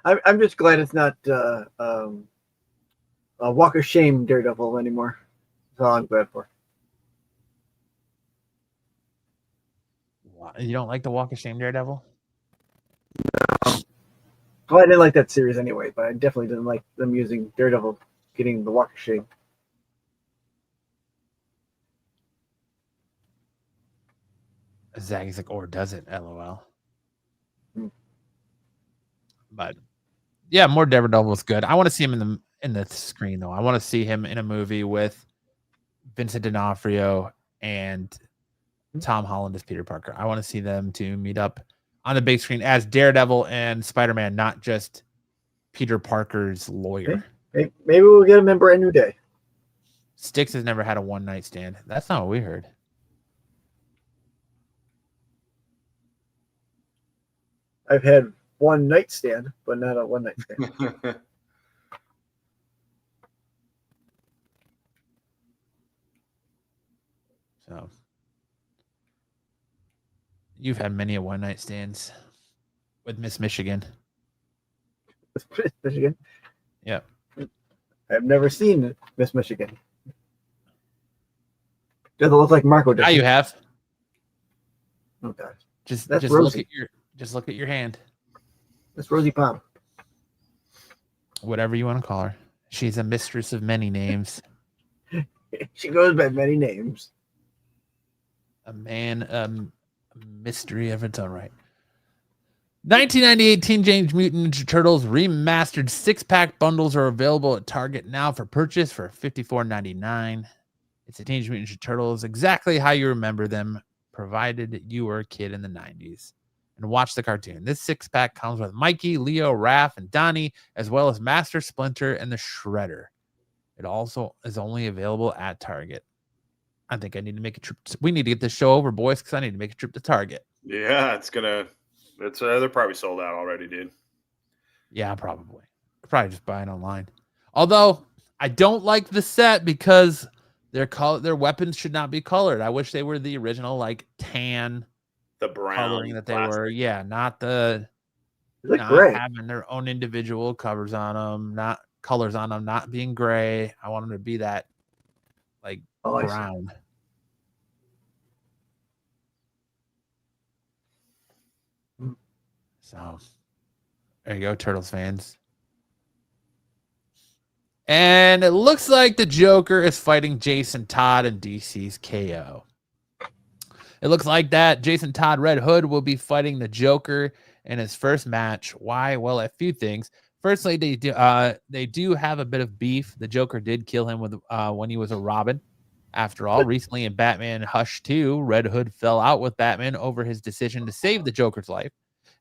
I'm just glad it's not a Walk of Shame Daredevil anymore. That's all I'm glad for. You don't like the Walk of Shame Daredevil? Well, I didn't like that series anyway, but I definitely didn't like them using Daredevil getting the Walk of Shame. Zaggy's like, or does it? LOL. But yeah, more Daredevil is good. I want to see him in the screen though. I want to see him in a movie with Vincent D'Onofrio and Tom Holland as Peter Parker. I want to see them to meet up on the big screen as Daredevil and Spider-Man, not just Peter Parker's lawyer. Maybe we'll get him in Brand New Day. Styx has never had a one-night stand. That's not what we heard. I've had one night stand, but not a one night stand. So you've had many a one night stands with Miss Michigan. Michigan? Yeah. I've never seen Miss Michigan. Doesn't look like Marco does. Now you have. Oh gosh. Just Rosie. look at your hand. That's Rosie Palm. Whatever you want to call her. She's a mistress of many names. She goes by many names. A mystery of its own right. 1998 Teenage Mutant Ninja Turtles remastered 6-pack bundles are available at Target now for purchase for $54.99. It's the Teenage Mutant Ninja Turtles exactly how you remember them, provided you were a kid in the 90s and watch the cartoon. This 6-pack comes with Mikey, Leo, Raph, and Donnie, as well as Master Splinter and the Shredder. It also is only available at Target. I think I need to make a trip. We need to get this show over, boys, because I need to make a trip to Target. Yeah, they're probably sold out already, dude. Yeah, probably. Probably just buy it online. Although I don't like the set because their weapons should not be colored. I wish they were the original, like tan, the brown coloring that they plastic. were. Yeah, not the not gray. Having their own individual covers on them, not colors on them, not being gray. I want them to be that like brown. So there you go, Turtles fans. And it looks like the Joker is fighting Jason Todd in DC's KO. It looks like that Jason Todd Red Hood will be fighting the Joker in his first match. Why? Well, a few things. Firstly, they do have a bit of beef. The Joker did kill him with when he was a Robin. After all, recently in Batman Hush 2, Red Hood fell out with Batman over his decision to save the Joker's life,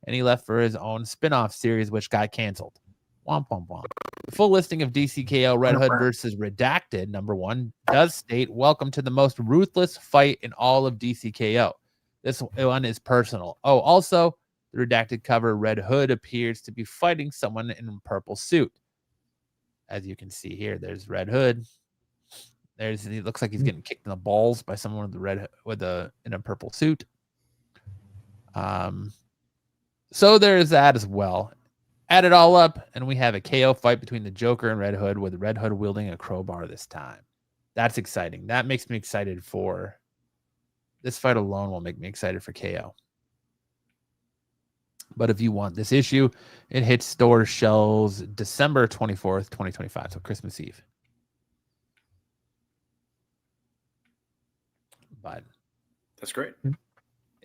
and he left for his own spin-off series, which got canceled. Womp, womp, womp. The full listing of DCKO Red Hood versus Redacted, #1, does state, welcome to the most ruthless fight in all of DCKO. This one is personal. Oh, also, the Redacted cover, Red Hood appears to be fighting someone in a purple suit. As you can see here, there's Red Hood. He looks like he's getting kicked in the balls by someone in a purple suit. So there's that as well. Add it all up, and we have a KO fight between the Joker and Red Hood, with Red Hood wielding a crowbar this time. That's exciting. That makes me excited for this fight alone. Will make me excited for KO. But if you want this issue, it hits store shelves December 24th, 2025, so Christmas Eve. But that's great. It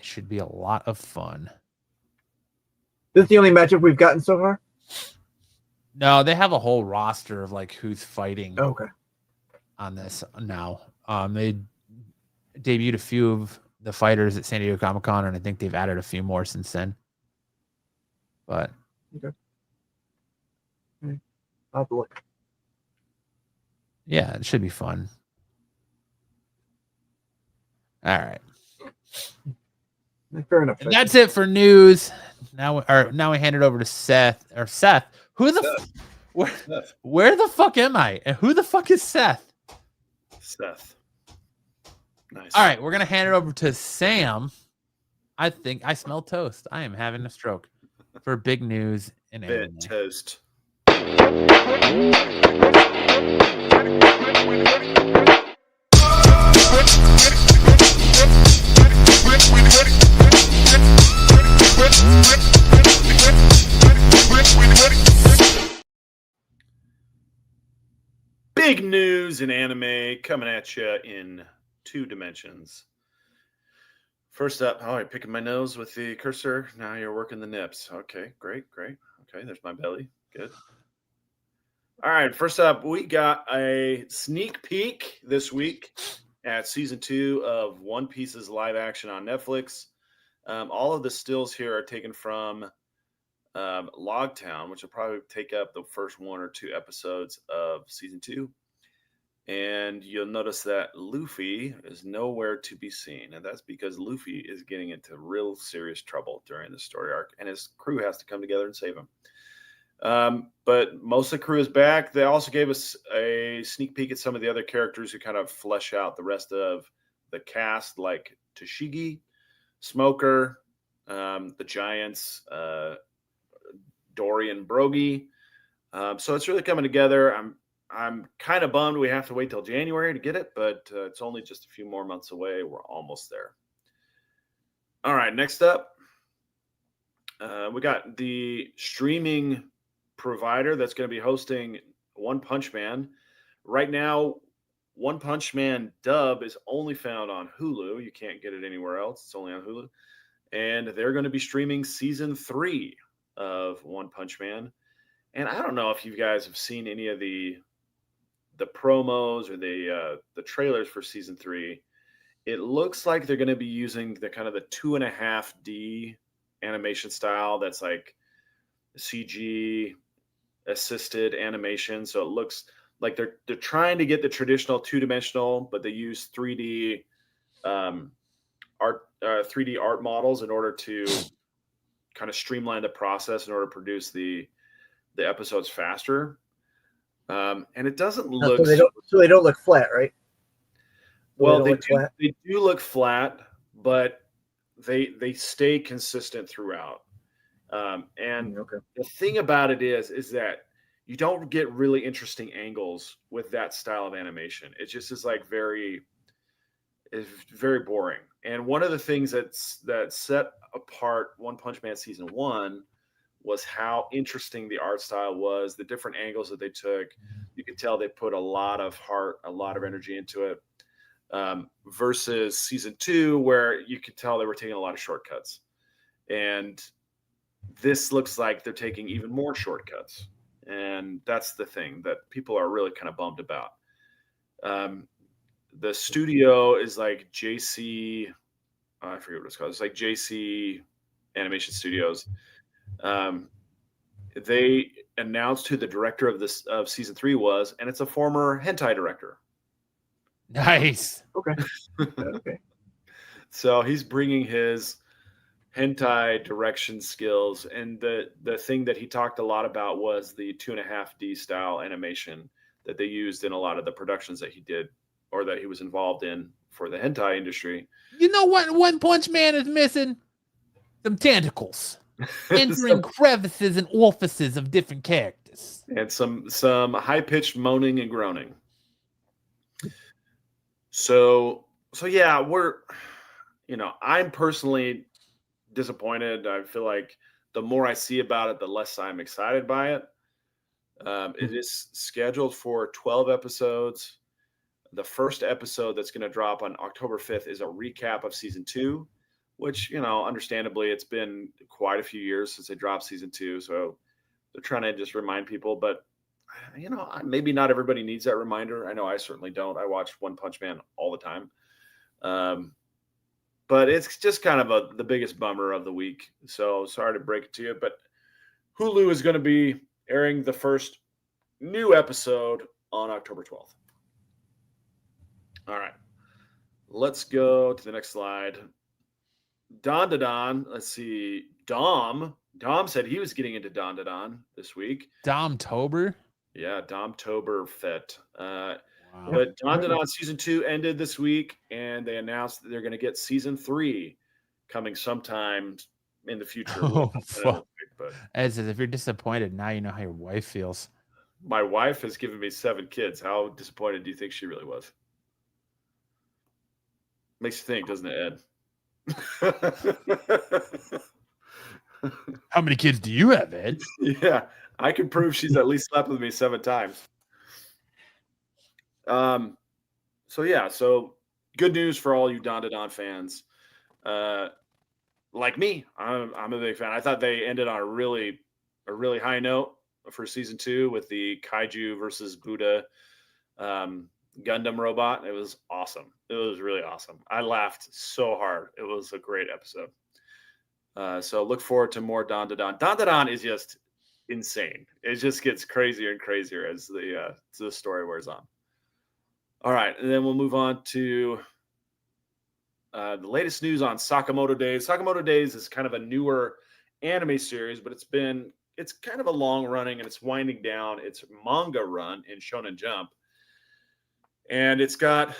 should be a lot of fun. This is the only matchup we've gotten so far? No, they have a whole roster of like who's fighting on this now. They debuted a few of the fighters at San Diego Comic-Con, and I think they've added a few more since then. But I'll have to look. Yeah, it should be fun. All right. Fair enough. And that's it for news. Now we hand it over to Seth. Who the where the fuck am I? And who the fuck is Seth? Seth. Nice. All right, we're gonna hand it over to Sam. I think I smell toast. I am having a stroke for big news in anime. Toast. Big news in anime coming at you in 2 dimensions. First up, all right, picking my nose with the cursor. Now you're working the nips. Okay, great. Okay, there's my belly. Good. All right, first up, we got a sneak peek this week at season 2 of One Piece's live action on Netflix. All of the stills here are taken from Logtown, which will probably take up the first 1 or 2 episodes of season 2. And you'll notice that Luffy is nowhere to be seen. And that's because Luffy is getting into real serious trouble during the story arc, and his crew has to come together and save him. But most of the crew is back. They also gave us a sneak peek at some of the other characters who kind of flesh out the rest of the cast, like Tashigi, Smoker, the Giants, Dory and Brogy. So it's really coming together. I'm kind of bummed we have to wait till January to get it, but it's only just a few more months away. We're almost there. All right, next up, we got the streaming provider that's going to be hosting One Punch Man. Right now, One Punch Man dub is only found on Hulu. You can't get it anywhere else. It's only on Hulu. And they're going to be streaming season 3 of One Punch Man. And I don't know if you guys have seen any of the promos or the trailers for season 3. It looks like they're going to be using the kind of the 2.5D animation style that's like CG assisted animation. So it looks like they're trying to get the traditional 2-dimensional, but they use 3D art models in order to kind of streamline the process in order to produce the episodes faster. And it doesn't look so they don't look flat, right? Well, they do look flat, but they stay consistent throughout. And the thing about it is that you don't get really interesting angles with that style of animation. It just is like very boring. And one of the things that set apart One Punch Man season 1 was how interesting the art style was, the different angles that they took. You could tell they put a lot of heart, a lot of energy into it. Versus season 2, where you could tell they were taking a lot of shortcuts. And this looks like they're taking even more shortcuts. And that's the thing that people are really kind of bummed about. The studio is like JC, I forget what it's called. It's like JC Animation Studios. They announced who the director of season 3 was, and it's a former hentai director. Nice. Okay. So he's bringing his hentai direction skills, and the thing that he talked a lot about was the 2.5D style animation that they used in a lot of the productions that he did or that he was involved in for the hentai industry. You know what One Punch Man is missing? Some tentacles entering crevices and orifices of different characters, and some high-pitched moaning and groaning. So yeah, I'm personally disappointed. I feel like the more I see about it, the less I'm excited by it. It is scheduled for 12 episodes. The first episode that's going to drop on October 5th is a recap of season 2, which, understandably, it's been quite a few years since they dropped season 2. So they're trying to just remind people, but maybe not everybody needs that reminder. I know I certainly don't. I watch One Punch Man all the time. But it's just kind of the biggest bummer of the week. So sorry to break it to you, but Hulu is going to be airing the first new episode on October 12th. All right. Let's go to the next slide. Don. Let's see. Dom said he was getting into Don this week. Domtober? Yeah, Domtoberfest. But Don season 2 ended this week, and they announced that they're going to get season 3 coming sometime in the future. Oh, fuck. As if you're disappointed, now you know how your wife feels. My wife has given me 7 kids. How disappointed do you think she really was? Makes you think, doesn't it, Ed? How many kids do you have, Ed? Yeah, I can prove she's at least slept with me 7 times. So good news for all you Don fans. Like me, I'm a big fan. I thought they ended on a really high note for season 2 with the Kaiju versus Buddha Gundam robot. It was awesome. It was really awesome. I laughed so hard. It was a great episode. So look forward to more Don. Don is just insane. It just gets crazier and crazier as the story wears on. All right, and then we'll move on to the latest news on Sakamoto Days. Sakamoto Days is kind of a newer anime series, but it's kind of a long running, and it's winding down its manga run in Shonen Jump, and it's got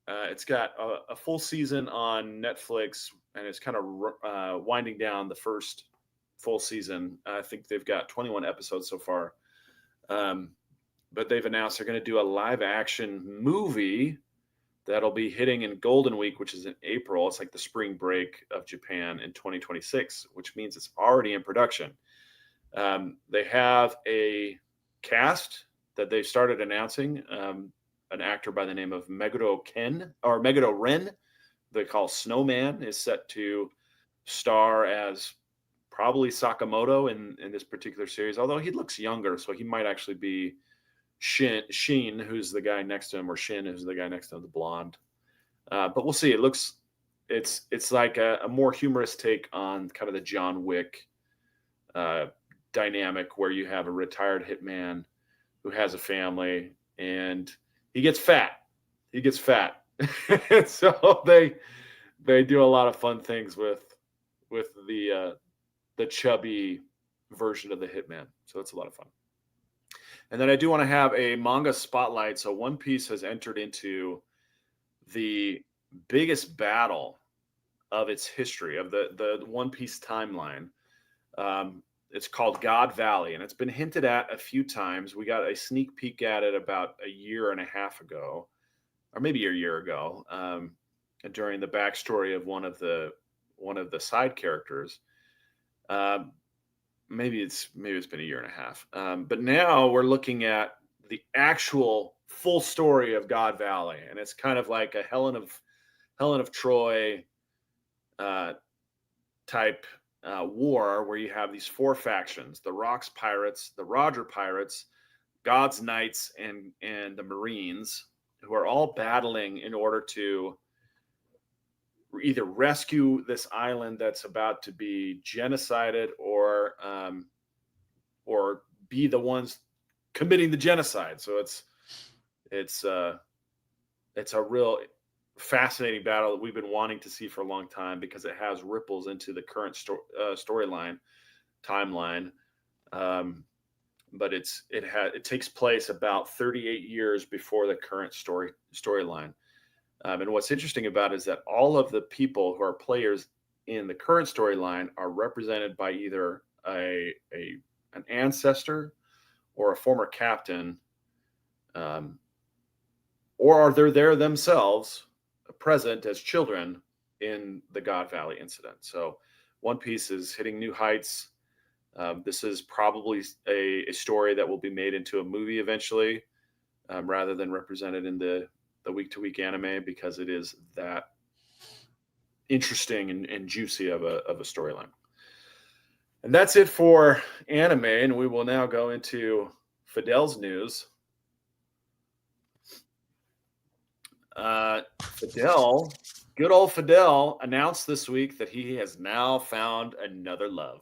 a full season on Netflix, and it's kind of winding down the first full season. I think they've got 21 episodes so far. But they've announced they're going to do a live action movie that'll be hitting in Golden Week, which is in April. It's like the spring break of Japan in 2026, which means it's already in production. They have a cast that they started announcing. An actor by the name of Meguro Ren, they call Snowman, is set to star as probably Sakamoto in this particular series, although he looks younger, so he might actually be Shin, who's the guy next to him, or Shin, who's the guy next to him, the blonde. But we'll see. It's like a more humorous take on kind of the John Wick dynamic, where you have a retired hitman who has a family and he gets fat. And so they do a lot of fun things with the chubby version of the hitman. So it's a lot of fun. And then I do want to have a manga spotlight. So One Piece has entered into the biggest battle of its history, of the One Piece timeline. It's called God Valley, and it's been hinted at a few times. We got a sneak peek at it about a year and a half ago, or maybe a year ago, during the backstory of one of the side characters. Maybe it's been a year and a half. But now we're looking at the actual full story of God Valley, and it's kind of like a Helen of Troy type war, where you have these four factions: the Rocks Pirates, the Roger Pirates, God's Knights, and the Marines, who are all battling in order to either rescue this island that's about to be genocided, or be the ones committing the genocide. So it's a real fascinating battle that we've been wanting to see for a long time, because it has ripples into the current storyline timeline. But it takes place about 38 years before the current storyline. And what's interesting about it is that all of the people who are players in the current storyline are represented by either an ancestor or a former captain, or are they there themselves, present as children in the God Valley incident. So One Piece is hitting new heights. This is probably a story that will be made into a movie eventually, rather than represented in the week-to-week anime, because it is that interesting and juicy of a storyline. And that's it for anime, and we will now go into Fidel's news. Good old Fidel, announced this week that he has now found another love.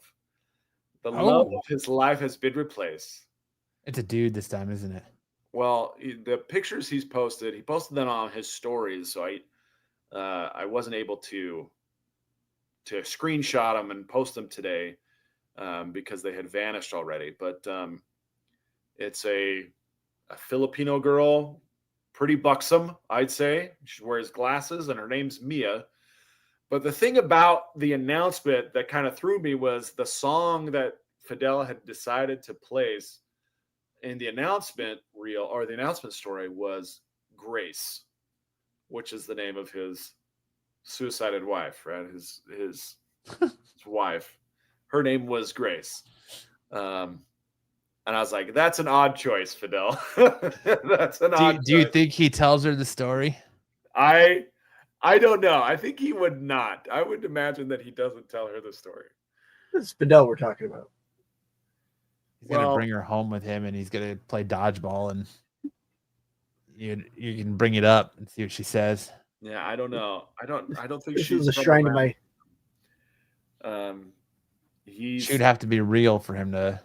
The love of his life has been replaced. It's a dude this time, isn't it? Well, the pictures he posted them on his stories, so I wasn't able to screenshot them and post them today, because they had vanished already. But it's a Filipino girl, pretty buxom, I'd say. She wears glasses, and her name's Mia. But the thing about the announcement that kind of threw me was the song that Fidel had decided to place in the announcement reel, or the announcement story, was Grace, which is the name of his suicided wife, right? His wife. Her name was Grace. And I was like, that's an odd choice, Fidel. That's an odd choice. Do you think he tells her the story? I don't know. I think he would not. I would imagine that he doesn't tell her the story. This is Fidel we're talking about. He's gonna bring her home with him, and he's gonna play dodgeball, and you can bring it up and see what she says. Yeah, I don't know. I don't think This she's is a shrine to my. She would have to be real for him to.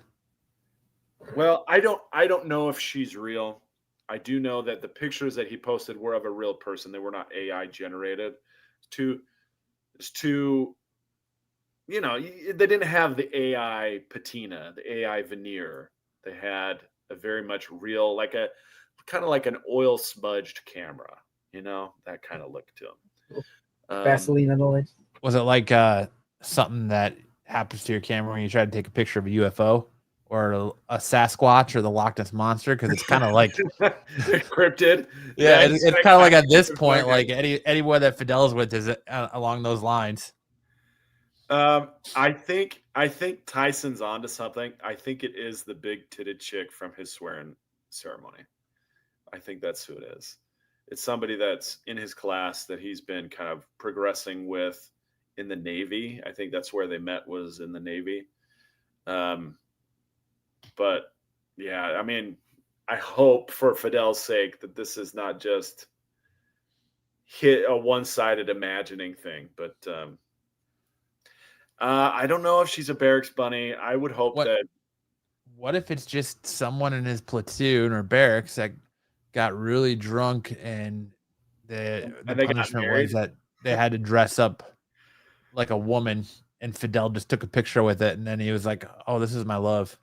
Well, I don't know if she's real. I do know that the pictures that he posted were of a real person. They were not AI generated. It's too, they didn't have the AI patina, the AI veneer. They had a very much real, kind of like an oil smudged camera, that kind of look to him. Vaseline on the lens. Was it like something that happens to your camera when you try to take a picture of a UFO? Or a Sasquatch or the Loch Ness Monster, because it's kind of like cryptid. Yeah, it's kind of like at this point, like anyone that Fidel's with is along those lines. I think Tyson's onto something. I think it is the big titted chick from his swearing ceremony. I think that's who it is. It's somebody that's in his class that he's been kind of progressing with in the Navy. I think that's where they met, was in the Navy. But yeah, I mean, I hope for Fidel's sake that this is not just hit a one-sided imagining thing. But I don't know if she's a barracks bunny. I would hope that. What if it's just someone in his platoon or barracks that got really drunk and the punishment was that they had to dress up like a woman, and Fidel just took a picture with it, and then he was like, "Oh, this is my love."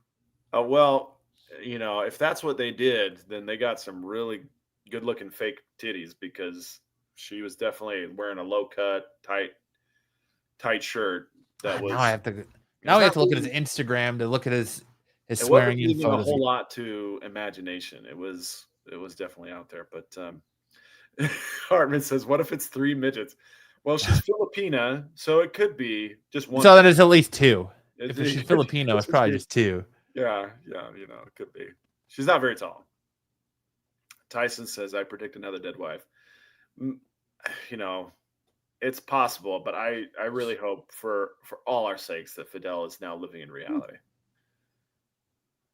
Well, you know, if that's what they did, then they got some really good-looking fake titties, because she was definitely wearing a low-cut, tight shirt. That was. Now I have to. Now we have to look at his Instagram to look at his swearing in photos. A whole lot to imagination. It was definitely out there. But Hartman says, "What if it's 3 midgets?" Well, she's Filipina, so it could be just one. So then it's at least 2. If she's Filipino, it's probably just 2. Yeah, you know, it could be. She's not very tall. Tyson says, "I predict another dead wife." You know, it's possible, but I really hope for all our sakes that Fidel is now living in reality.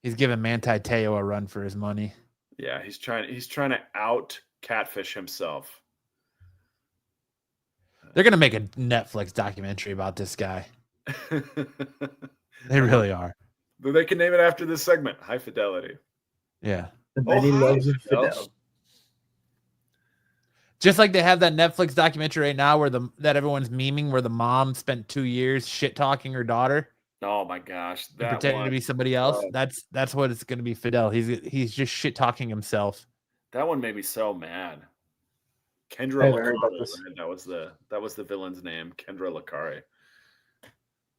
He's giving Manti Te'o a run for his money. Yeah, he's trying to out catfish himself. They're gonna make a Netflix documentary about this guy. They really are. But they can name it after this segment, High Fidelity. Yeah. The many loves of Fidel. Just like they have that Netflix documentary right now that everyone's memeing, where the mom spent 2 years shit talking her daughter. Oh my gosh, pretending to be somebody else. That's what it's going to be. Fidel. He's just shit talking himself. That one made me so mad. Kendra Lacari. That was the villain's name, Kendra Lacari.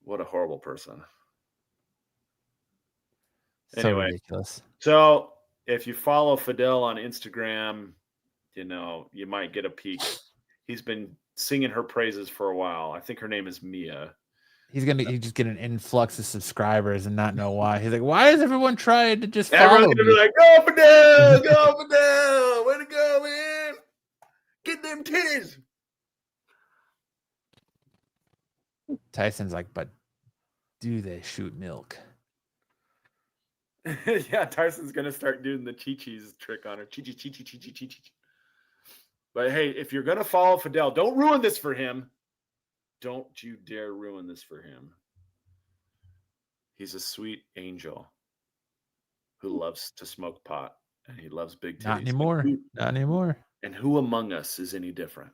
What a horrible person. Anyway, ridiculous. So if you follow Fidel on Instagram, you know, you might get a peek. He's been singing her praises for a while. I think her name is Mia. He's just get an influx of subscribers and not know why. He's like, why is everyone trying to just follow Everyone's gonna be like, "Go Fidel, go Fidel, way to go, man! Get them titties." Tyson's like, but do they shoot milk? Yeah, Tyson's gonna start doing the chi-chi's trick on her. Chi-chi. But hey, if you're gonna follow Fidel, don't ruin this for him. Don't you dare ruin this for him. He's a sweet angel who loves to smoke pot, and he loves big titties. Not anymore. Not anymore. And who among us is any different?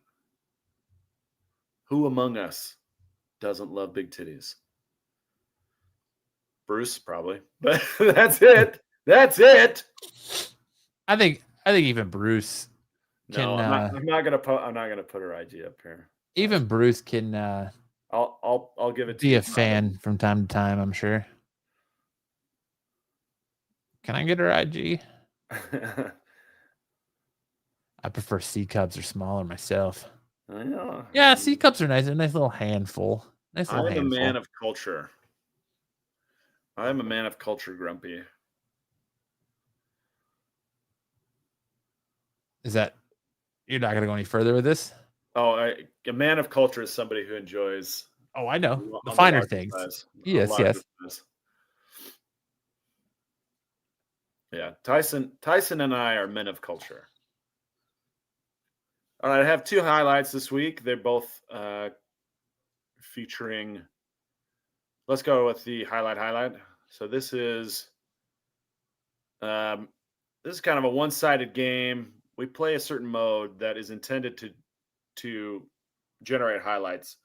Who among us doesn't love big titties? Bruce, probably. But that's it. That's it. I think even Bruce can. No, I'm not gonna put her IG up here. Even Bruce can. I'll give it to be you. A fan from time to time, I'm sure. Can I get her IG? I prefer C cups or smaller myself. Yeah, C cups are nice. A nice little handful. I'm a man of culture. I'm a man of culture, Grumpy. Is that you're not gonna go any further with this? Oh, a man of culture is somebody who enjoys. Oh, I know the finer things. Yes. Yeah, Tyson and I are men of culture. All right, I have 2 highlights this week. They're both featuring. Let's go with the highlight. So this is kind of a one-sided game. We play a certain mode that is intended to generate highlights,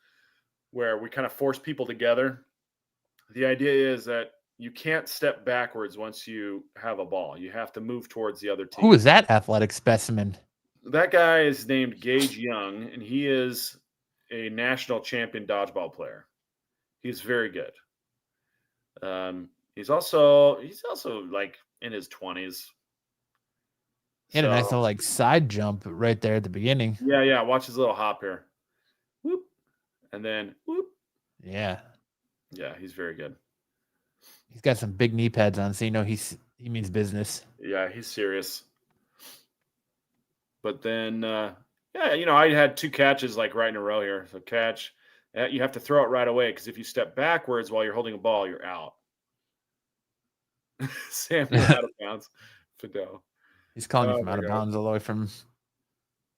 where we kind of force people together. The idea is that you can't step backwards once you have a ball. You have to move towards the other team. Who is that athletic specimen? That guy is named Gage Young, and he is a national champion dodgeball player. He's very good. He's also like in his 20s. He had a nice little like side jump right there at the beginning. Yeah. Watch his little hop here. Whoop. And then whoop. Yeah, he's very good. He's got some big knee pads on, so you know he's He means business. Yeah, he's serious. But then, yeah, I had 2 catches like right in a row here. So catch, you have to throw it right away because if you step backwards while you're holding a ball, you're out. Sam, you're out of bounds. Fidel. He's calling you Oh from my out of God. bounds all the way from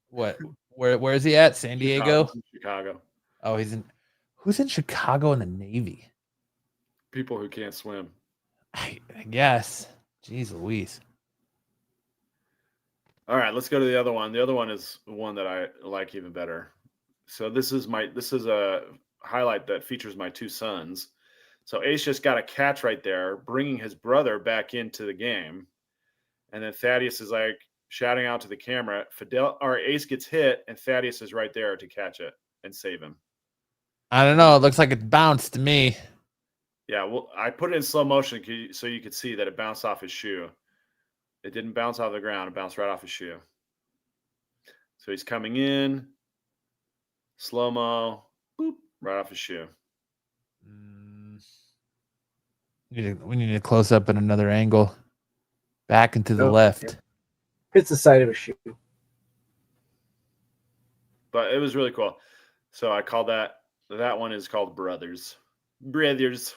what? Where is he at? San Diego? Chicago. Oh, who's in Chicago in the Navy? People who can't swim. I guess. Jeez Louise. All right, let's go to the other one. The other one is one that I like even better. So this is a highlight that features my 2 sons. So Ace just got a catch right there, bringing his brother back into the game. And then Thaddeus is like shouting out to the camera. Ace gets hit, and Thaddeus is right there to catch it and save him. I don't know. It looks like it bounced to me. Yeah, well, I put it in slow motion so you could see that it bounced off his shoe. It didn't bounce off the ground. It bounced right off his shoe. So he's coming in, slow-mo, boop, right off his shoe. We need to close up at another angle. Back and to the left. Yeah. Hits the side of a shoe. But it was really cool. So I called that one is called Brothers. Brothers.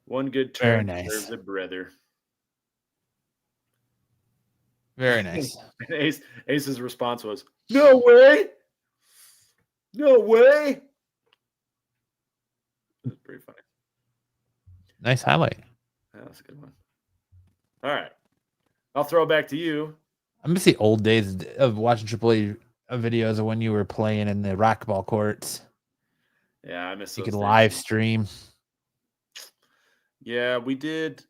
One good turn deserves a brother. Very nice. And Ace's response was, "No way! No way!" It was pretty funny. Nice highlight. Yeah, that's a good one. All right. I'll throw it back to you. I miss the old days of watching AAA videos of when you were playing in the racquetball courts. Yeah, I miss you those could days. live stream. Yeah, we did.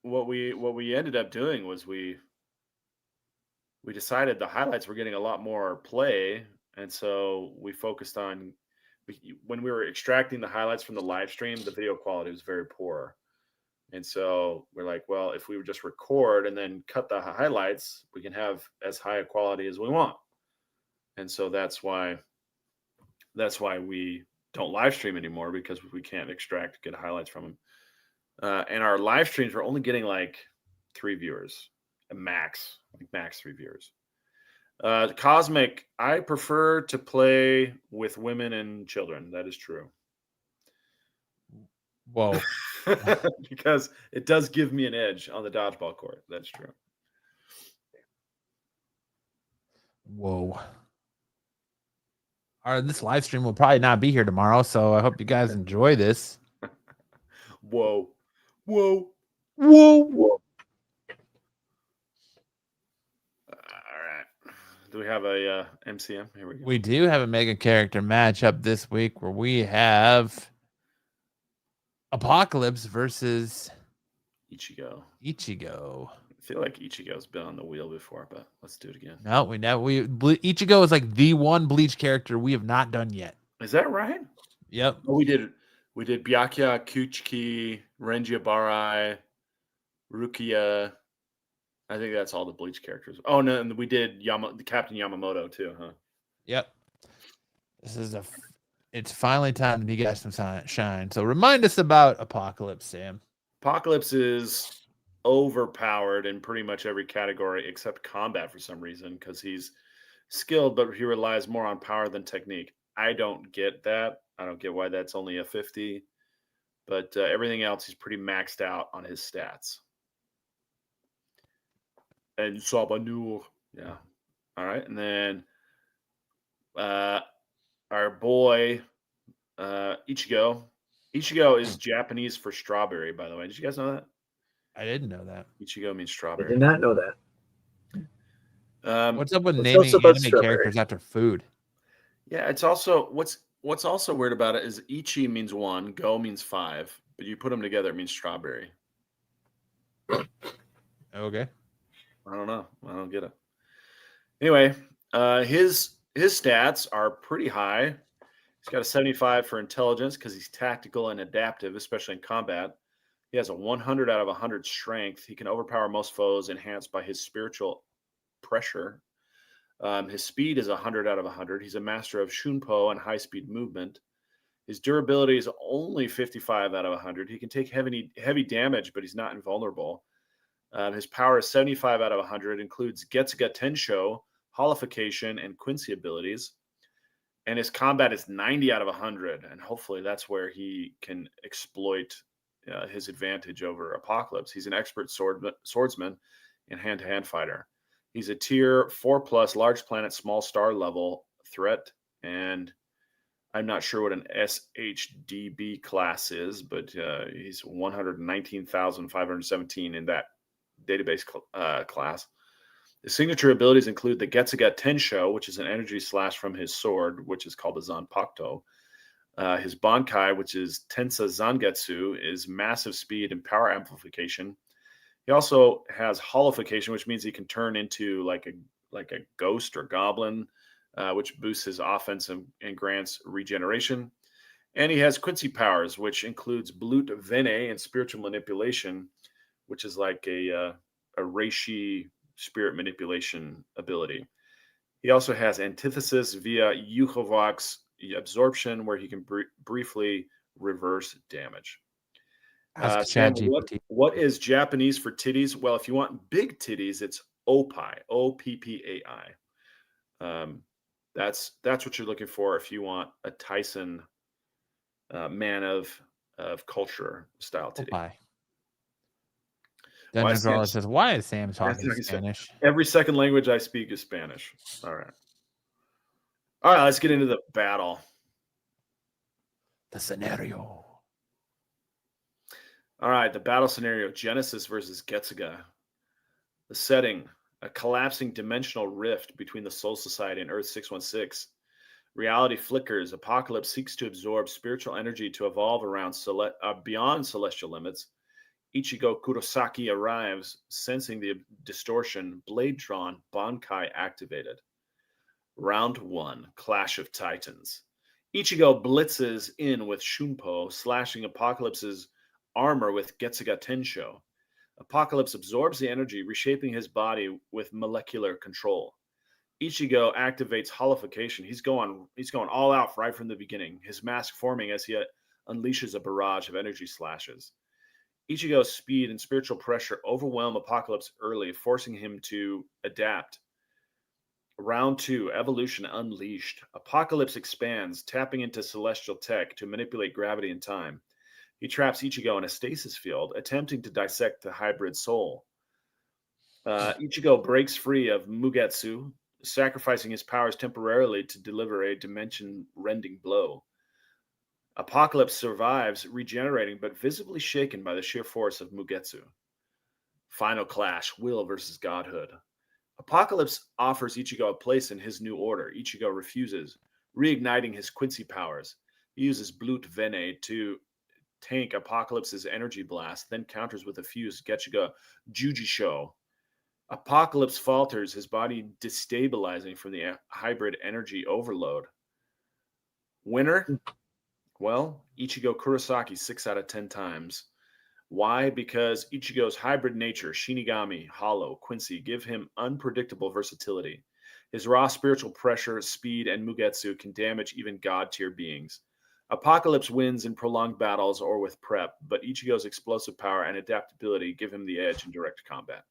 What we ended up doing was we decided the highlights were getting a lot more play, and so we focused on when we were extracting the highlights from the live stream, the video quality was very poor. And so we're like, well, if we would just record and then cut the highlights, we can have as high a quality as we want. And so that's why we don't live stream anymore, because we can't extract good highlights from them. And our live streams were only getting like 3 viewers, max 3 viewers. Cosmic, I prefer to play with women and children. That is true. Whoa. Because it does give me an edge on the dodgeball court. That's true. Whoa. All right, this live stream will probably not be here tomorrow, so I hope you guys enjoy this. Whoa. Whoa. Whoa. Whoa. All right. Do we have a MCM? Here we go. We do have a mega character matchup this week where we have Apocalypse versus Ichigo. I feel like Ichigo's been on the wheel before, but let's do it again. No, Ichigo is like the one Bleach character we have not done yet. Is that right? Yep. Oh, we did Byakuya, Kuchiki, Renjibarai, Rukia. I think that's all the Bleach characters. Oh no, and we did Captain Yamamoto too, huh? Yep. It's finally time to give guys some shine. So remind us about Apocalypse, Sam. Apocalypse is overpowered in pretty much every category except combat for some reason, because he's skilled, but he relies more on power than technique. I don't get that. I don't get why that's only a 50, but everything else, he's pretty maxed out on his stats. And Sabanur, yeah. All right, and then our boy Ichigo. Ichigo is Japanese for strawberry, by the way. Did you guys know that? I didn't know that. Ichigo means I strawberry. did not know that. What's up with What's naming also about anime strawberry? characters after food? Yeah, it's also what's also weird about it is Ichi means 1, Go means 5, but you put them together, it means strawberry. Okay. I don't know. I don't get it. Anyway, his stats are pretty high. He's got a 75 for intelligence because he's tactical and adaptive, especially in combat. He has a 100 out of 100 strength. He can overpower most foes, enhanced by his spiritual pressure. His speed is 100 out of 100. He's a master of Shunpo and high-speed movement. His durability is only 55 out of 100. He can take heavy damage, but he's not invulnerable. His power is 75 out of 100, includes Getsuga Tensho, Holification, and Quincy abilities. And his combat is 90 out of 100. And hopefully that's where he can exploit his advantage over Apocalypse. He's an expert swordsman and hand-to-hand fighter. He's a tier 4+ large planet, small star level threat. And I'm not sure what an SHDB class is, but he's 119,517 in that database class. The signature abilities include the Getsuga Tensho, which is an energy slash from his sword, which is called the Zanpakuto. His Bankai, which is Tensa Zangetsu, is massive speed and power amplification. He also has holification, which means he can turn into like a ghost or goblin, which boosts his offense and grants regeneration. And he has Quincy powers, which includes Blut Vene and spiritual manipulation, which is like a reishi spirit manipulation ability. He also has antithesis via Yuhovox absorption, where he can briefly reverse damage. Sam, what is Japanese for titties? Well, if you want big titties, it's OPPAI, OPPAI. That's what you're looking for if you want a Tyson man of culture style titty. OPPAI. Then says, why is Sam talking Spanish? Every second language I speak is Spanish. All right, let's get into the battle. The scenario. All right, the battle scenario, Genesis versus Getsuga. The setting, a collapsing dimensional rift between the Soul Society and Earth 616. Reality flickers. Apocalypse seeks to absorb spiritual energy to evolve around beyond celestial limits. Ichigo Kurosaki arrives, sensing the distortion, blade drawn, Bankai activated. Round 1, Clash of Titans. Ichigo blitzes in with Shunpo, slashing Apocalypse's armor with Getsuga Tensho. Apocalypse absorbs the energy, reshaping his body with molecular control. Ichigo activates holification. He's going all out right from the beginning, his mask forming as he unleashes a barrage of energy slashes. Ichigo's speed and spiritual pressure overwhelm Apocalypse early, forcing him to adapt. Round 2, Evolution Unleashed. Apocalypse expands, tapping into celestial tech to manipulate gravity and time. He traps Ichigo in a stasis field, attempting to dissect the hybrid soul. Ichigo breaks free of Mugetsu, sacrificing his powers temporarily to deliver a dimension-rending blow. Apocalypse survives, regenerating, but visibly shaken by the sheer force of Mugetsu. Final clash, Will versus Godhood. Apocalypse offers Ichigo a place in his new order. Ichigo refuses, reigniting his Quincy powers. He uses Blut Vene to tank Apocalypse's energy blast, then counters with a fused Getsuga Jujisho. Apocalypse falters, his body destabilizing from the hybrid energy overload. Winner? Well, Ichigo Kurosaki 6 out of 10 times. Why? Because Ichigo's hybrid nature, Shinigami, Hollow, Quincy, give him unpredictable versatility. His raw spiritual pressure, speed, and Mugetsu can damage even god-tier beings. Apocalypse wins in prolonged battles or with prep, but Ichigo's explosive power and adaptability give him the edge in direct combat.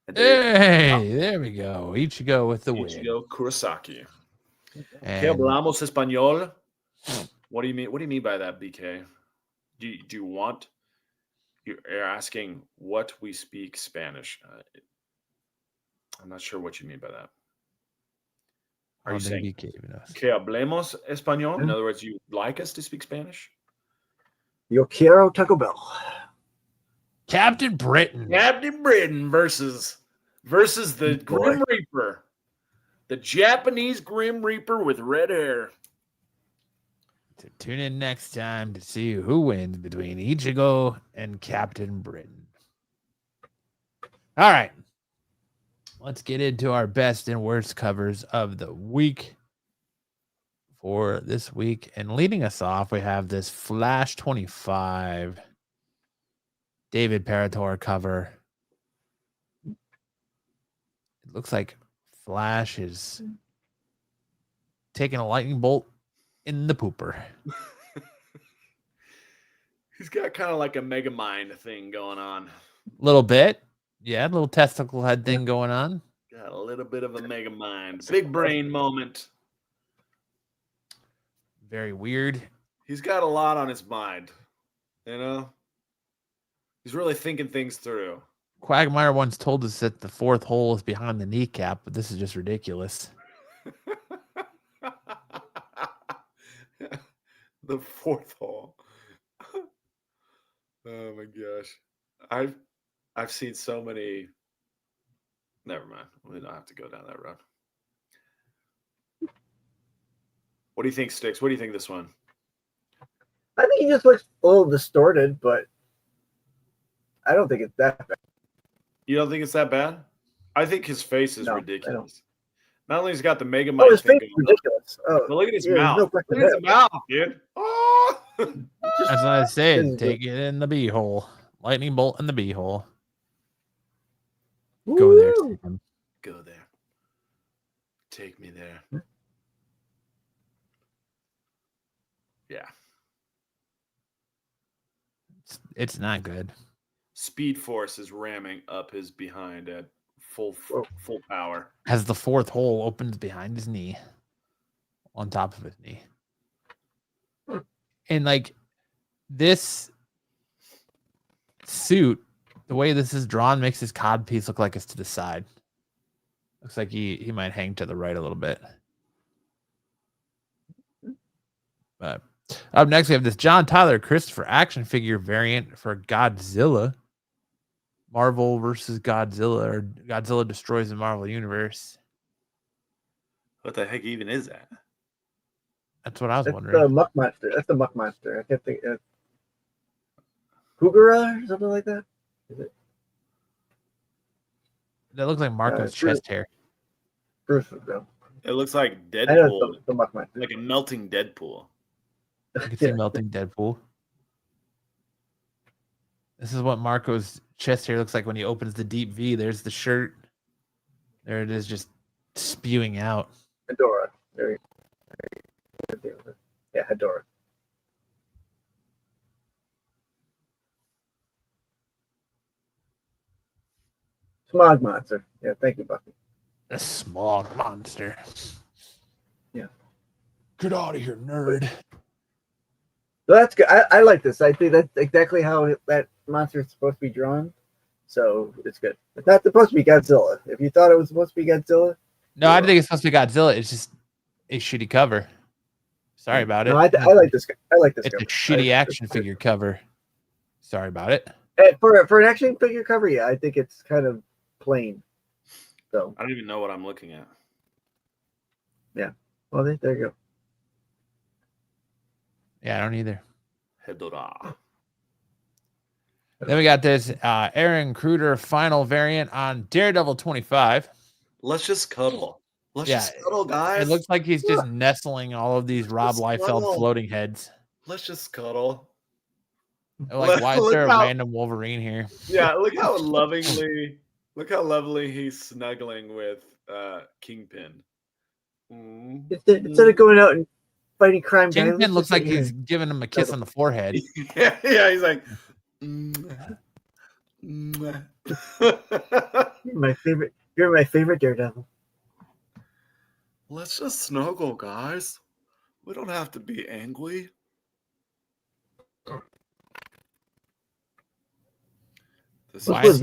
There we go. Ichigo with the win. Ichigo Kurosaki. And ¿Qué hablamos español? What do you mean? What do you mean by that, BK? Do you want? You're asking what we speak Spanish. I'm not sure what you mean by that. Are you saying que hablemos español? In other words, you like us to speak Spanish? Yo quiero Taco Bell. Captain Britain. Captain Britain versus the Grim Reaper. The Japanese Grim Reaper with red hair. So tune in next time to see who wins between Ichigo and Captain Britain. All right. Let's get into our best and worst covers of the week for this week. And leading us off, we have this Flash 25 David Parator cover. It looks like Flash is taking a lightning bolt in the pooper. He's got kind of like a mega mind thing going on. Little bit. Yeah, a little testicle head thing going on. Got a little bit of a mega mind. Big brain moment. Very weird. He's got a lot on his mind. You know? He's really thinking things through. Quagmire once told us that the fourth hole is behind the kneecap, but this is just ridiculous. The fourth hole. Oh my gosh. I've seen so many. Never mind. We don't have to go down that road. What do you think, Sticks? What do you think of this one? I think he just looks a little distorted, but I don't think it's that bad. You don't think it's that bad? I think his face is No, I ridiculous. Not only has he got the mega Oh, mind his thing face is going on, ridiculous. Oh, but look at his yeah, mouth. no Look question at his about mouth, dude. Oh! That's what I said. This is Take it in the beehole. Lightning bolt in the beehole. it. Go there. Woo! Sam. Go there. Take me there. Yeah. It's not good. Speed Force is ramming up his behind at full power. As the fourth hole opens behind his knee, on top of his knee. And like this suit, the way this is drawn makes his cod piece look like it's to the side. Looks like he might hang to the right a little bit. But up next, we have this John Tyler Christopher action figure variant for Godzilla. Marvel versus Godzilla, or Godzilla destroys the Marvel universe. What the heck even is that? That's what I was That's wondering. the Muck Monster. That's the Muck Monster. I can't think. Kugura or something like that. Is it That looks like Marco's Bruce. chest hair. Bruce would know. It looks like I know Deadpool, it's the Muck Monster. like a melting Deadpool. You can see Yeah. melting Deadpool. This is what Marco's chest hair looks like when he opens the deep V. There's the shirt. There it is, just spewing out. Hedora. There you go. Yeah, Hedora. Smog Monster. Yeah, thank you, Bucky. A small monster. Yeah. Get out of here, nerd. So that's good. I like this. I think that's exactly how that monster is supposed to be drawn. So it's good. It's not supposed to be Godzilla. If you thought it was supposed to be Godzilla, No, I don't think it's supposed to be Godzilla. It's just a shitty cover. Sorry about it. no, I like this guy. I like this It's cover. a shitty action figure cover. Sorry about it. For an action figure cover, yeah, I think it's kind of plain. So, I don't even know what I'm looking at. well, there you go. Yeah, I don't either. Hedora. Then we got this Aaron Kruger final variant on Daredevil 25. Let's just cuddle. Let's Yeah, just cuddle, guys. It looks like he's just nestling all of these Rob Just Liefeld cuddle. floating heads. Let's just cuddle. Like, why is Look there a how- random Wolverine here? Yeah, look how lovely he's snuggling with Kingpin. Mm. Instead of going out and fighting crime, guys, Kingpin let's looks just like sit here. he's giving him a kiss on the forehead. yeah, he's like. "Mwah, mwah." You're my favorite Daredevil. Let's just snuggle, guys. We don't have to be angry. This What Why was is,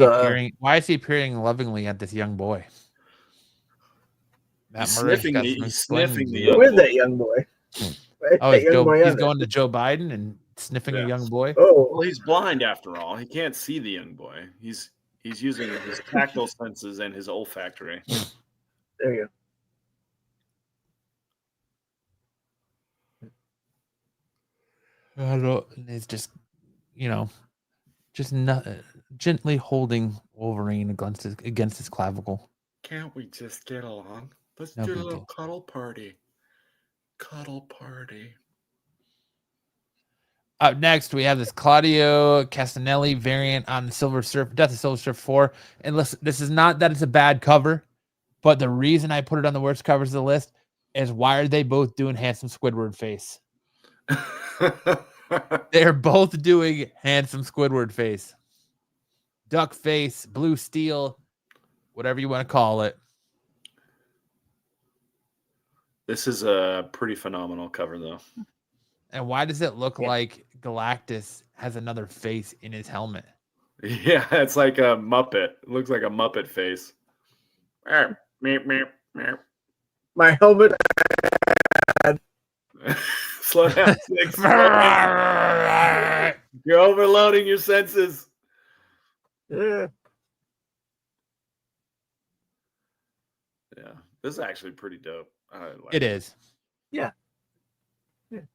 he the- peering lovingly at this young boy? Matt He's Murray's sniffing got the- some he's explaining sniffing to the do. young Where's boy. that young boy? Where's Oh, that he's, young boy he's on there? going to Joe Biden and sniffing a Yes. young boy. Oh, Well, he's blind after all. He can't see the young boy. He's using his tactile senses and his olfactory. there you And it's just, gently holding Wolverine against his clavicle. Can't we just get along? Let's No do a big little deal. cuddle party. Cuddle party. Up next, we have this Claudio Castanelli variant on Silver Surfer, Death of Silver Surfer 4. And listen, this is not that it's a bad cover, but the reason I put it on the worst covers of the list, is why are they both doing handsome Squidward face? They're both doing handsome Squidward face. Duck face, blue steel, whatever you want to call it. This is a pretty phenomenal cover, though. And why does it look like Galactus has another face in his helmet? Yeah, it's like a Muppet. It looks like a Muppet face. Meep, meep, meep. My helmet. Slow down, Six. You're overloading your senses. Yeah. Yeah, this is actually pretty dope. I like It is. Yeah.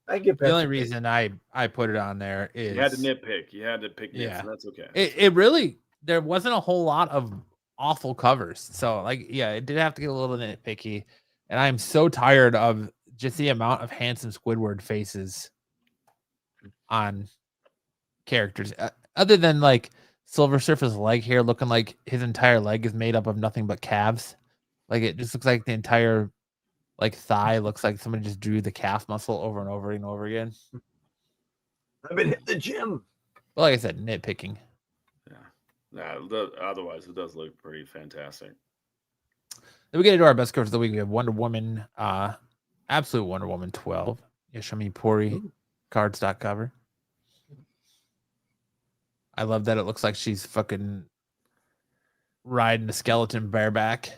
I get The only reason I put it on there is You had to nitpick. You had to pick nits, Yeah. and that's okay. It really, there wasn't a whole lot of awful covers. So, like, yeah, it did have to get a little nitpicky. And I'm so tired of just the amount of handsome Squidward faces on characters. Other than, like, Silver Surfer's leg here looking like his entire leg is made up of nothing but calves. Like, it just looks like the entire, like, thigh looks like somebody just drew the calf muscle over and over and over again. I've been hitting the gym. But like I said, nitpicking. Otherwise, it does look pretty fantastic. Then we get into our best covers of the week. We have Wonder Woman, Absolute Wonder Woman 12. Yoshimi Pori cardstock cover. I love that it looks like she's fucking riding a skeleton bareback.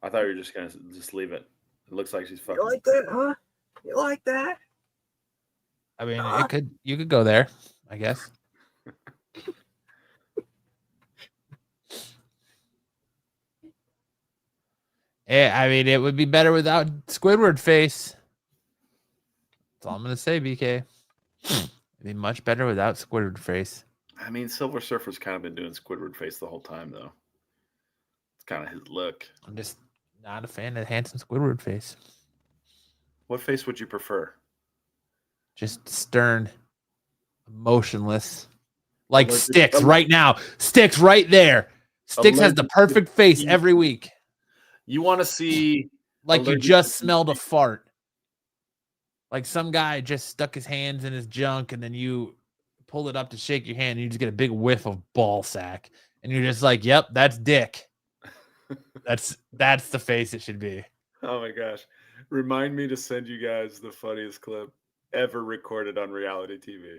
I thought you were just gonna just leave it. It looks like she's fucking. You like that, huh? You like that? I mean, you could go there, I guess. Yeah, I mean, it would be better without Squidward face. That's all I'm gonna say, BK. It'd be much better without Squidward face. I mean, Silver Surfer's kind of been doing Squidward face the whole time, though. It's kind of his look. I'm just not a fan of handsome Squidward face. What face would you prefer? Just stern, emotionless, like Allergic- Sticks right now. Sticks right there. Sticks has the Allergic perfect to face heat. every week. You want to see Like you allergic just to smelled a heat. fart. Like some guy just stuck his hands in his junk and then you pull it up to shake your hand and you just get a big whiff of ball sack. And you're just like, yep, that's Dick. That's the face it should be. Oh my gosh. Remind me to send you guys the funniest clip ever recorded on reality TV.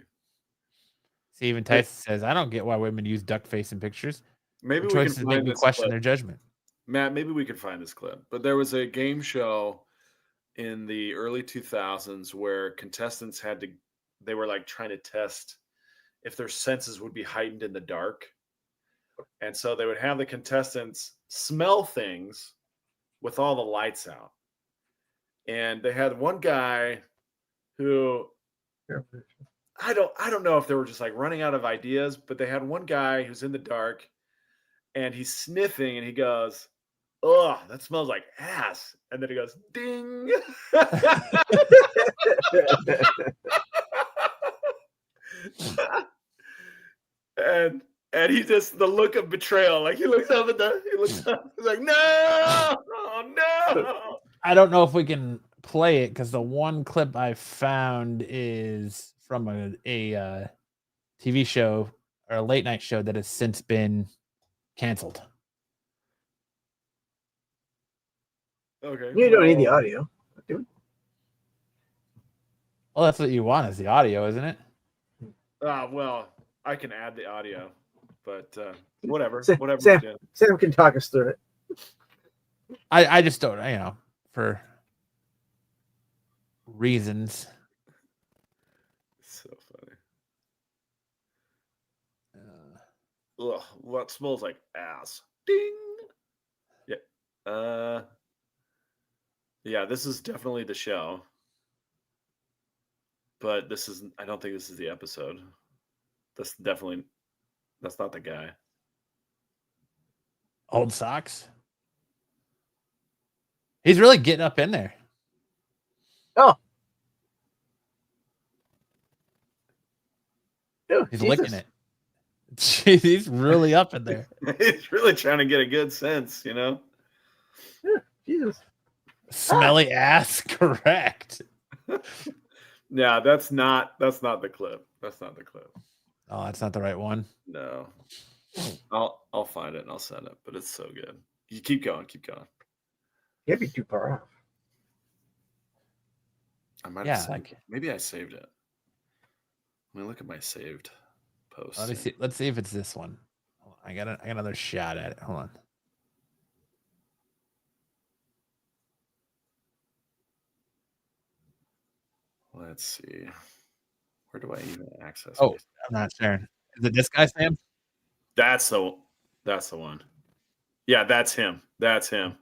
Steven Tyson says, I don't get why women use duck face in pictures. Maybe The we choices can make find me this question clip. their judgment. Matt, maybe we could find this clip. But there was a game show in the early 2000s where contestants they were like trying to test if their senses would be heightened in the dark. And so they would have the contestants smell things with all the lights out. And they had one guy who I don't know if they were just like running out of ideas, but they had one guy who's in the dark and he's sniffing and he goes, "Oh, that smells like ass." And then he goes, "Ding." and he just, the look of betrayal, like he looks up, he's like, "No, oh, no." I don't know if we can play it because the one clip I found is from a TV show or a late night show that has since been canceled. Okay. You don't need the audio. Well, that's what you want is the audio, isn't it? Well, I can add the audio, but whatever. Sam, Whatever. Sam, Jen. Sam can talk us through it. I just don't, for reasons. So funny. Ugh, what smells like ass? Ding. Yeah. Yeah, this is definitely the show. But I don't think this is the episode. That's not the guy. Old socks. He's really getting up in there. Oh. Dude, He's Jesus. licking it. Jeez, he's really up in there. He's really trying to get a good sense, Yeah, Jesus. Smelly ass, correct. Yeah, that's not the clip. That's not the clip. Oh, that's not the right one. No. I'll find it and I'll send it, but it's so good. You keep going. Can't be too far off. I might Yeah, have like maybe I saved it. Let me look at my saved posts. let me see. Let's see if it's this one. I got another shot at it. Hold on. Let's see. Where do I even access? Oh, I'm not sure. Is it this guy, Sam? That's the one. Yeah, that's him. That's him.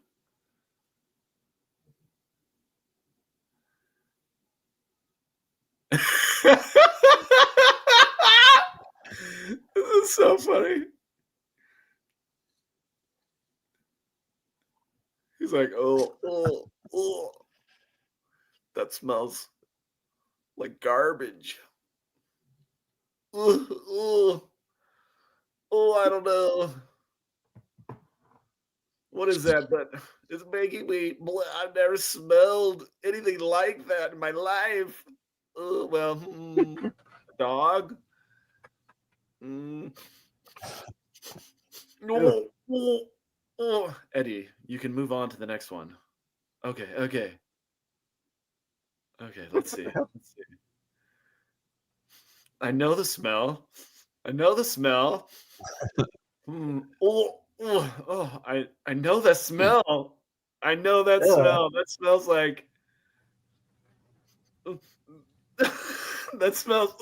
This is so funny. He's like, oh, that smells like garbage. Oh, I don't know. What is that? But it's making me. I've never smelled anything like that in my life. Well, dog. No. Eddie, you can move on to the next one. Okay. Let's see. I know the smell. I know the smell. I know that smell. I know that smell. That smells like. That smells.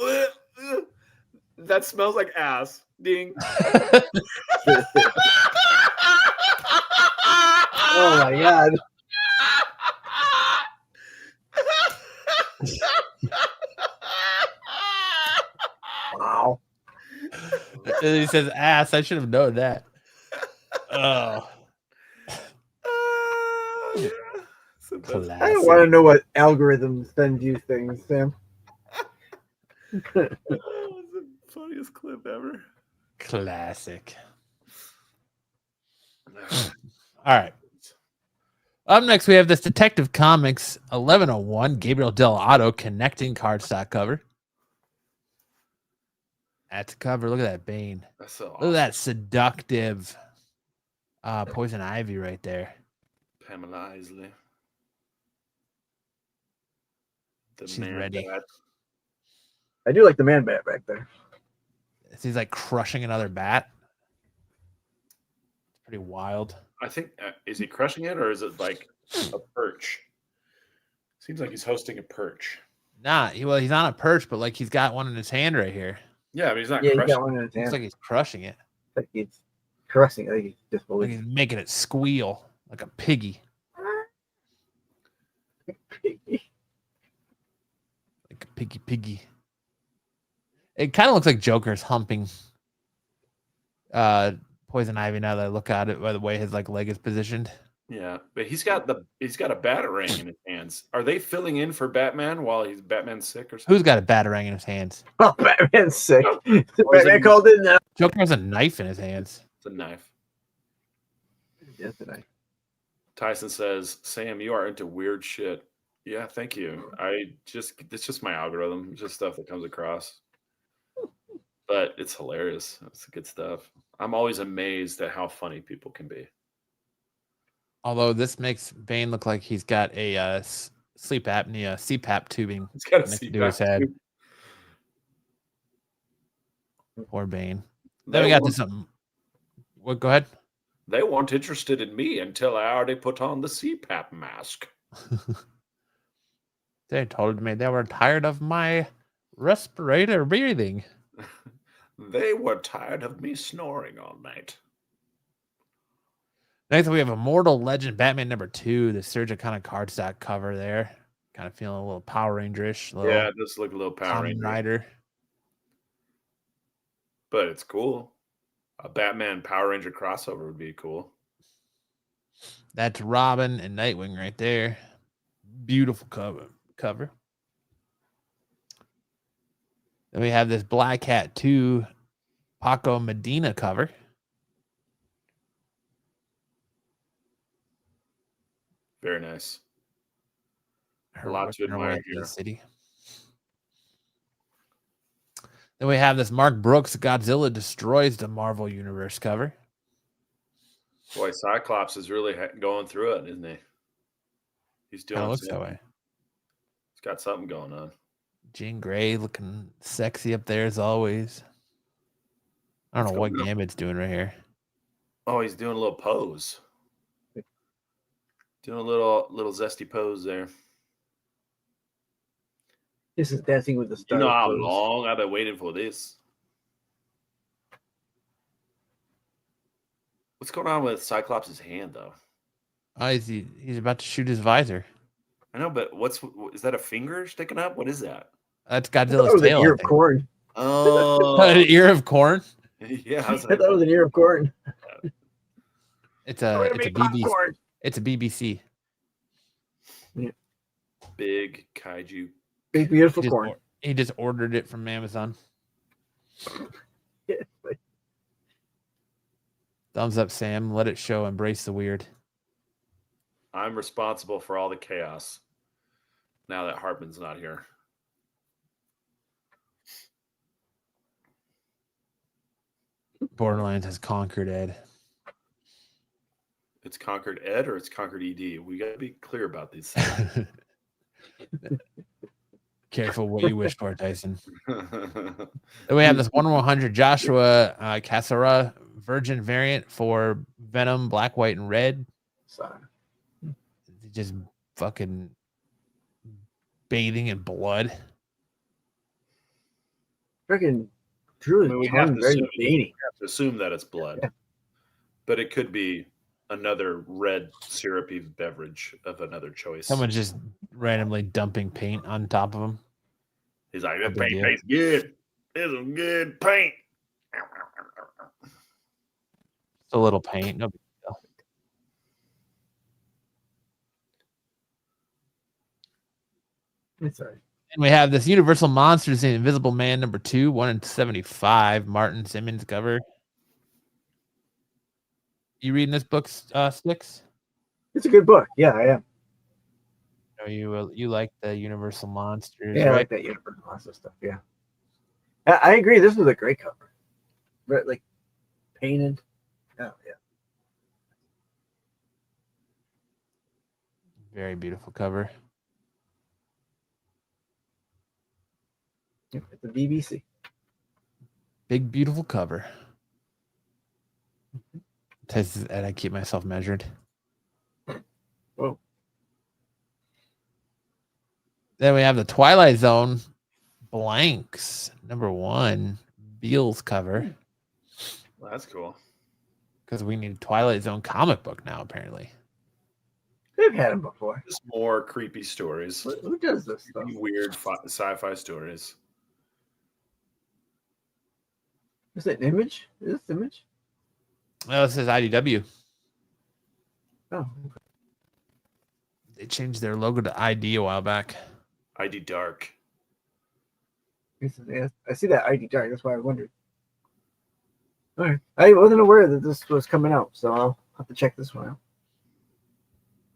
That smells like ass. Ding. Oh my god. Wow. He says ass. I should have known that. Oh. Yeah. Classic. I don't want to know what algorithm sends you things, Sam. It's the funniest clip ever. Classic. All right. Up next, we have this Detective Comics 1101 Gabriel Del Otto connecting cardstock cover. That's a cover. Look at that Bane. That's so awesome. Look at that seductive Poison Ivy right there. Pamela Isley. She's ready. Bat. I do like the man bat back there. He's like crushing another bat. It's pretty wild. I think, is he crushing it or is it like a perch? Seems like he's hosting a perch. Nah, he's on a perch, but like he's got one in his hand right here. Yeah, but he's not Yeah, he crushing got one in his hand. Looks like he's crushing it. Like he's caressing it. Like he's just Like he's making it squeal like a piggy. Like a piggy. It kind of looks like Joker's humping Poison Ivy now that I look at it by the way his like leg is positioned. Yeah, but he's got a batarang in his hands. Are they filling in for Batman while Batman's sick or something? Who's got a batarang in his hands? Oh, Batman's sick. Or is Batman it- called in now. Joker has a knife in his hands. It's a knife. Yesterday. Tyson says, Sam, you are into weird shit. Yeah, thank you. It's just my algorithm, just stuff that comes across. But it's hilarious. It's good stuff. I'm always amazed at how funny people can be. Although this makes Bane look like he's got a sleep apnea CPAP tubing He's got a next to CPAP his head. tube. Poor Bane. Then we got to something. What? Go ahead. They weren't interested in me until I already put on the CPAP mask. They told me they were tired of my respirator breathing. They were tired of me snoring all night. Next, we have Immortal Legend Batman #2, the Surge kind of cardstock cover there. Kind of feeling a little Power Ranger-ish. Yeah, it does look a little Power Kamen Ranger. Rider. But it's cool. A Batman Power Ranger crossover would be cool. That's Robin and Nightwing right there. Beautiful cover. Then we have this Black Hat 2 Paco Medina cover. Very nice. her lot to working her way admire into here. the city. Then we have this Mark Brooks Godzilla Destroys the Marvel Universe cover. Boy, Cyclops is really going through it, isn't he? He's Kind doing of looks that something. way. He's got something going on. Jean Grey looking sexy up there as always. I don't What's know what going on? Gambit's doing right here. Oh, he's doing a little pose. Doing a little zesty pose there. This is Dancing with the You Stars. know how pose. long I've been waiting for this. What's going on with Cyclops' hand, though? Oh, he's about to shoot his visor. I know, but is that a finger sticking up? What is that? That's I thought it Godzilla's was an tail. ear I of think. corn. Oh, An ear of corn. yeah. I thought it was an ear of corn. It's I'm a gonna it's a make BBC. popcorn. It's a BBC. Big kaiju. Big beautiful corn. He just ordered it from Amazon. Yeah, but Thumbs up, Sam. Let it show. Embrace the weird. I'm responsible for all the chaos now that Hartman's not here. Borderlands has conquered Ed. It's conquered Ed or it's conquered ED. We got to be clear about these things. Careful what you wish for, Tyson. Then we have this 1/100 Joshua Cassara Virgin variant for Venom, Black, White, and Red. sorry. Just fucking bathing in blood. Freaking Drew I mean, we is have tongue to very assume- veiny. to assume that it's blood, Yeah. but it could be another red syrupy beverage of another choice. Someone just randomly dumping paint on top of him. He's like, No that big paint deal. tastes good. It's some good paint. Just a little paint. No big deal. It's all right. And we have this Universal Monsters and Invisible Man #2, 1/75, Martin Simmons cover. You reading this book, Sticks? It's a good book. Yeah, I am. Or you like the Universal Monsters, Yeah, I right? like that Universal Monster stuff. Yeah, I agree. This was a great cover. Right, like painted. Oh yeah. Very beautiful cover. Yep, it's a BBC. Big beautiful cover. And I keep myself measured. Whoa. Then we have the Twilight Zone blanks #1 Beals cover, Well, that's cool. because we need a Twilight Zone comic book now. Apparently, They've had them before. Just more creepy stories. Who does this stuff? Weird sci-fi stories. Is it Image? Is this Image? well, this is IDW. Oh, They changed their logo to ID a while back. ID Dark. yeah, I see that ID Dark. That's why I wondered. All right, I wasn't aware that this was coming out, so I'll have to check this one out.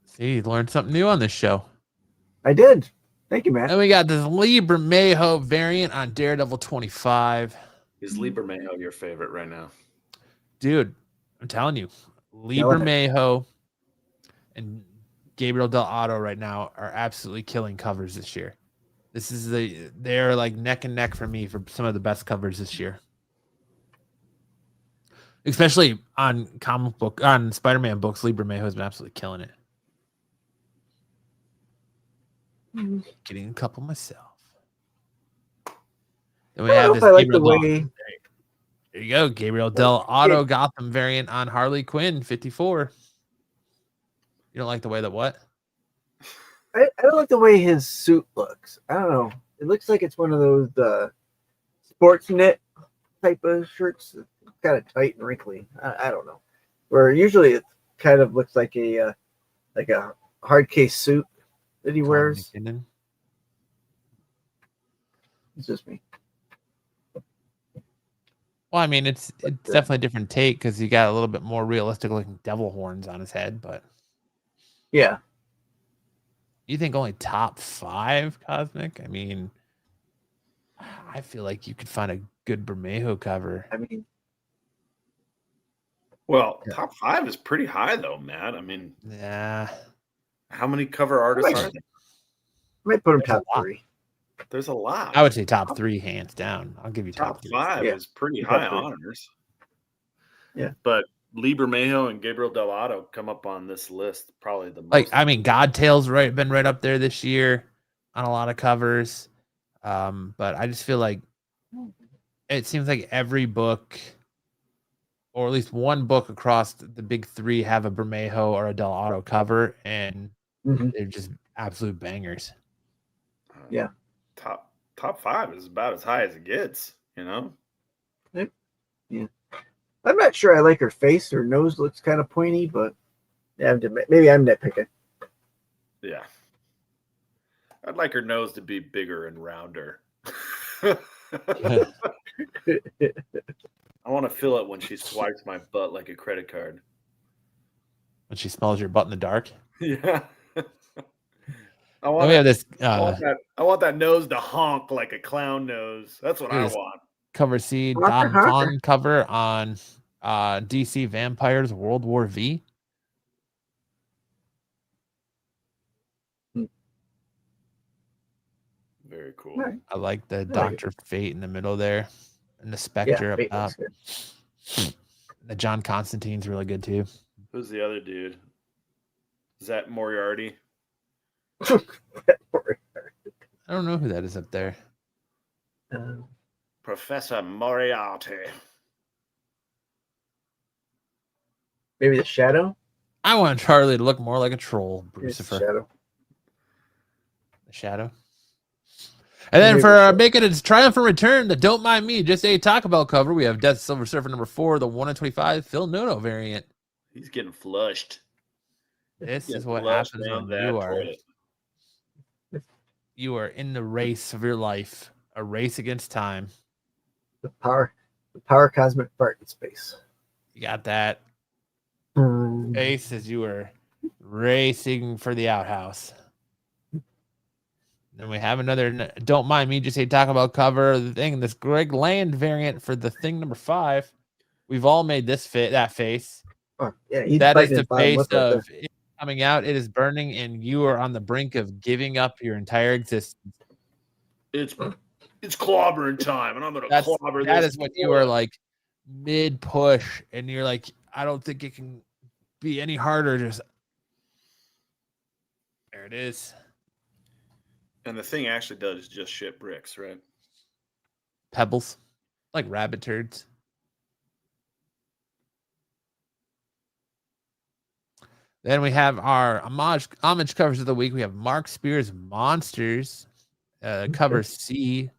See, you learned something new on this show. I did. Thank you, man. Then we got this Liber Mayho variant on Daredevil 25. Is Liber Mayo your favorite right now? Dude, I'm telling you, Go Liber ahead. Mayho and Gabriel Del Otto right now are absolutely killing covers this year. They're like neck and neck for me for some of the best covers this year. Especially on Spider-Man books, Liber Mayho has been absolutely killing it. Getting a couple myself. Then we I have don't this know if I like the Gabriel way. There you go, Gabriel Del Otto Gotham variant on Harley Quinn 54. You don't like the way that what? I don't like the way his suit looks. I don't know. It looks like it's one of those sports knit type of shirts. It's kind of tight and wrinkly. I don't know. Where usually it kind of looks like a hard case suit that he wears. McKinnon. It's just me. Well, I mean, it's definitely a different take because you got a little bit more realistic looking devil horns on his head, but Yeah. You think only top 5 cosmic? I mean, I feel like you could find a good Bermejo cover. I mean, Well, Yeah. top 5 is pretty high though, Matt. I mean, Yeah. how many cover artists are there? I might put him There's a top lot. 3. There's a lot. I would say top 3 hands down. I'll give you top top 3. 5 Yeah. is pretty Top high 3. honors. Yeah. But Lee Bermejo and Gabriel Delato come up on this list probably the most. Like, I mean, Godtail's been right up there this year on a lot of covers. But I just feel like it seems like every book, or at least one book across the big 3, have a Bermejo or a Delato cover, and Mhm. they're just absolute bangers. Yeah. Top 5 is about as high as it gets, you know? Yeah. I'm not sure I like her face. Her nose looks kind of pointy, but yeah, maybe I'm nitpicking. Yeah. I'd like her nose to be bigger and rounder. I want to feel it when she swipes my butt like a credit card. When she smells your butt in the dark. Yeah. I Then we have this I want that nose to honk like a clown nose. That's what I Yes. want. cover C Honker, Don honker. Vaughn cover on DC Vampires World War V. Very cool. Right. I like the like it. Dr. Fate in the middle there, and the Spectre up Fate top. looks good. The John Constantine's really good too. Who's the other dude? Is that Moriarty? I don't know who that is up there. Professor Moriarty. Maybe the Shadow. I want Charlie to look more like a troll, Here's the Brucifer. Shadow. The Shadow. And then Maybe for the Shadow. making its triumphant return, the Don't Mind Me, just a Taco Bell cover, we have Death Silver Surfer number 4, the 1 in 25 Phil Noto variant. He's getting flushed. This Getting is what flushed happens down when that toilet. you are in the race of your life, a race against time. The power cosmic fart in space. You got that Mm. face as you were racing for the outhouse. Then we have another Don't Mind Me, just a Taco Bell cover of the thing. This Greg Land variant for the thing number 5. We've all made that face. Oh, yeah, he's That is biting the his bottom face lip right of it coming out. It is burning, and you are on the brink of giving up your entire existence. It's clobbering time, and I'm gonna clobber this. That is what you are like mid push, and you're like, I don't think it can be any harder. Just there it is. And the thing actually does just shit bricks, right? Pebbles, like rabbit turds. Then we have our homage covers of the week. We have Mark Spears Monsters, cover C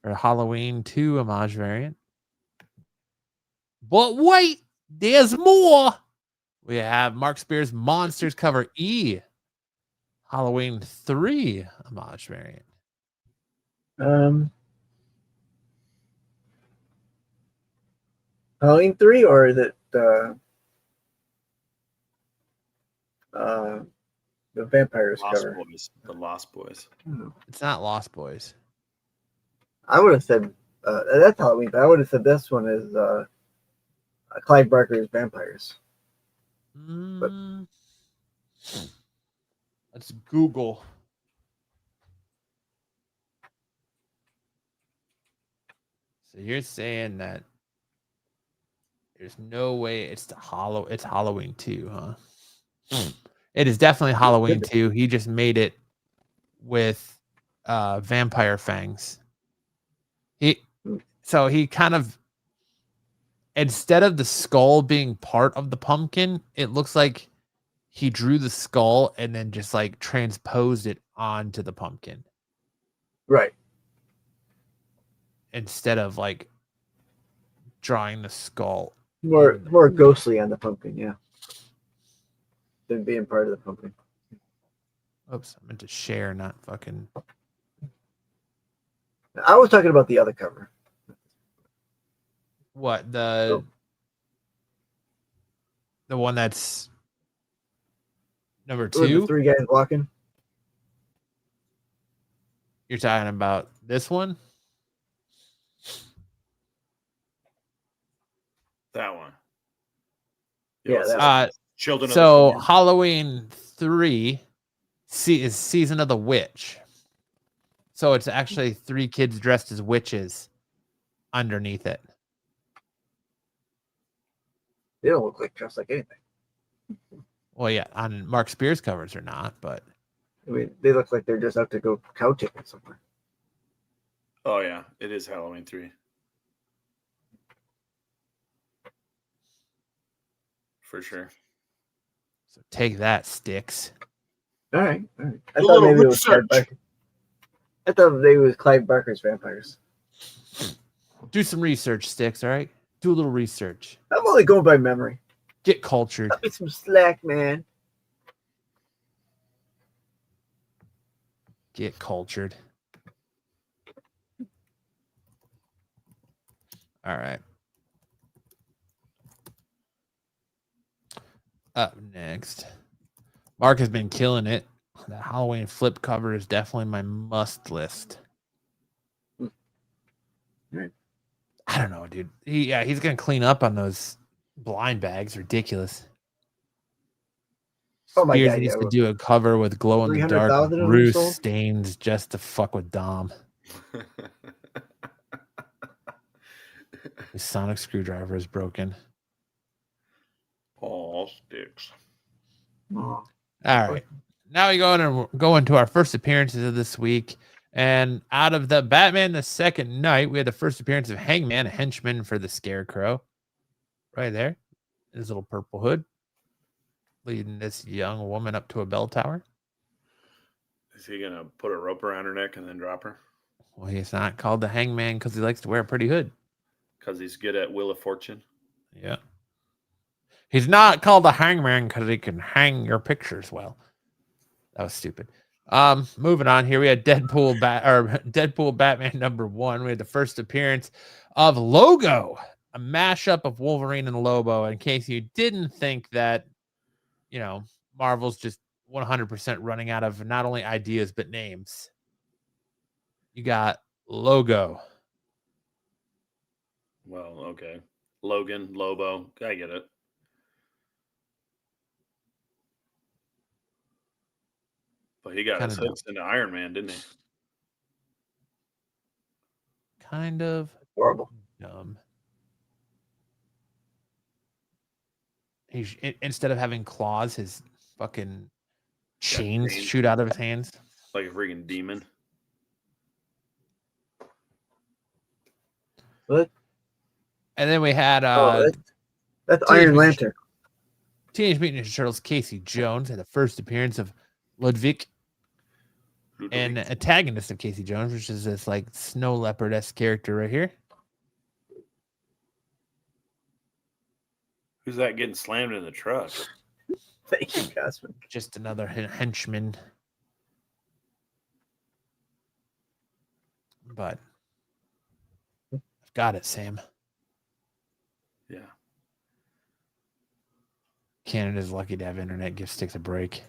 for Halloween 2 homage variant. But wait, there's more. We have Mark Spears Monsters cover E, Halloween 3 homage variant. Halloween 3, or is it the Vampires Lost cover? Boys. The Lost Boys. It's not Lost Boys. I would have said that's Halloween, but I would have said this one is Clive Barker's Vampires. Let's Google. So you're saying that there's no way it's Halloween 2, huh? It is definitely Halloween 2. He just made it with vampire fangs. He kind of, instead of the skull being part of the pumpkin, it looks like he drew the skull and then just like transposed it onto the pumpkin. Right. Instead of like drawing the skull. More ghostly on the pumpkin, yeah. Than being part of the pumpkin. Oops, I meant to share, not fucking. I was talking about the other cover. What, the one that's number 2? The 3 guys walking. You're talking about this one? That one. Yeah, what's that this? Uh, Children of the so Corn. Halloween 3 is Season of the Witch. So it's actually 3 kids dressed as witches underneath it. They don't look like dressed like anything. Well, yeah, on Mark Spears covers or not, but I mean, they look like they're just out to go cow tipping somewhere. Oh yeah, it is Halloween 3. For sure. so take that, Sticks. All right. I Do thought a little maybe it was Clive research. Barker. I thought maybe it was Clive Barker's vampires. Do some research, Sticks, all right? Do a little research. I'm only going by memory. Get cultured. Cut me some slack, man. Get cultured. All right. Up next, Mark has been killing it. That Halloween flip cover is definitely my must list. Right. I don't know, dude. He's gonna clean up on those blind bags. Ridiculous. Oh my Spears God, needs yeah. to do a cover with glow in the dark 300,000 of them Bruce sold? stains just to fuck with Dom. His sonic screwdriver is broken. All Sticks. Oh. All right. Now we go into our first appearances of this week. And out of the Batman the Second Night, we had the first appearance of Hangman, a henchman for the Scarecrow. Right there. His little purple hood. Leading this young woman up to a bell tower. Is he gonna put a rope around her neck and then drop her? Well, he's not called the Hangman because he likes to wear a pretty hood. Because he's good at Wheel of Fortune. Yeah. He's not called the Hangman because he can hang your pictures well. That was stupid. Moving on here, we had Deadpool Batman #1. We had the first appearance of Logo, a mashup of Wolverine and Lobo. In case you didn't think that, Marvel's just 100% running out of not only ideas but names. You got Logo. Well, okay. Logan, Lobo. I get it. But he got his hooks into Iron Man, didn't he? Kind of Horrible. dumb. Instead of having claws, his fucking chains shoot out of his hands. Like a freaking demon. What? And then we had that's Iron Lantern. Teenage Mutant Ninja Turtles Casey Jones had the first appearance of Ludwig, an antagonist of Casey Jones, which is this like snow leopard-esque character right here. Who's that getting slammed in the truck? Thank you, Cosman. Just another henchman. But I've got it, Sam. Yeah. Canada's lucky to have internet. Give Sticks a break.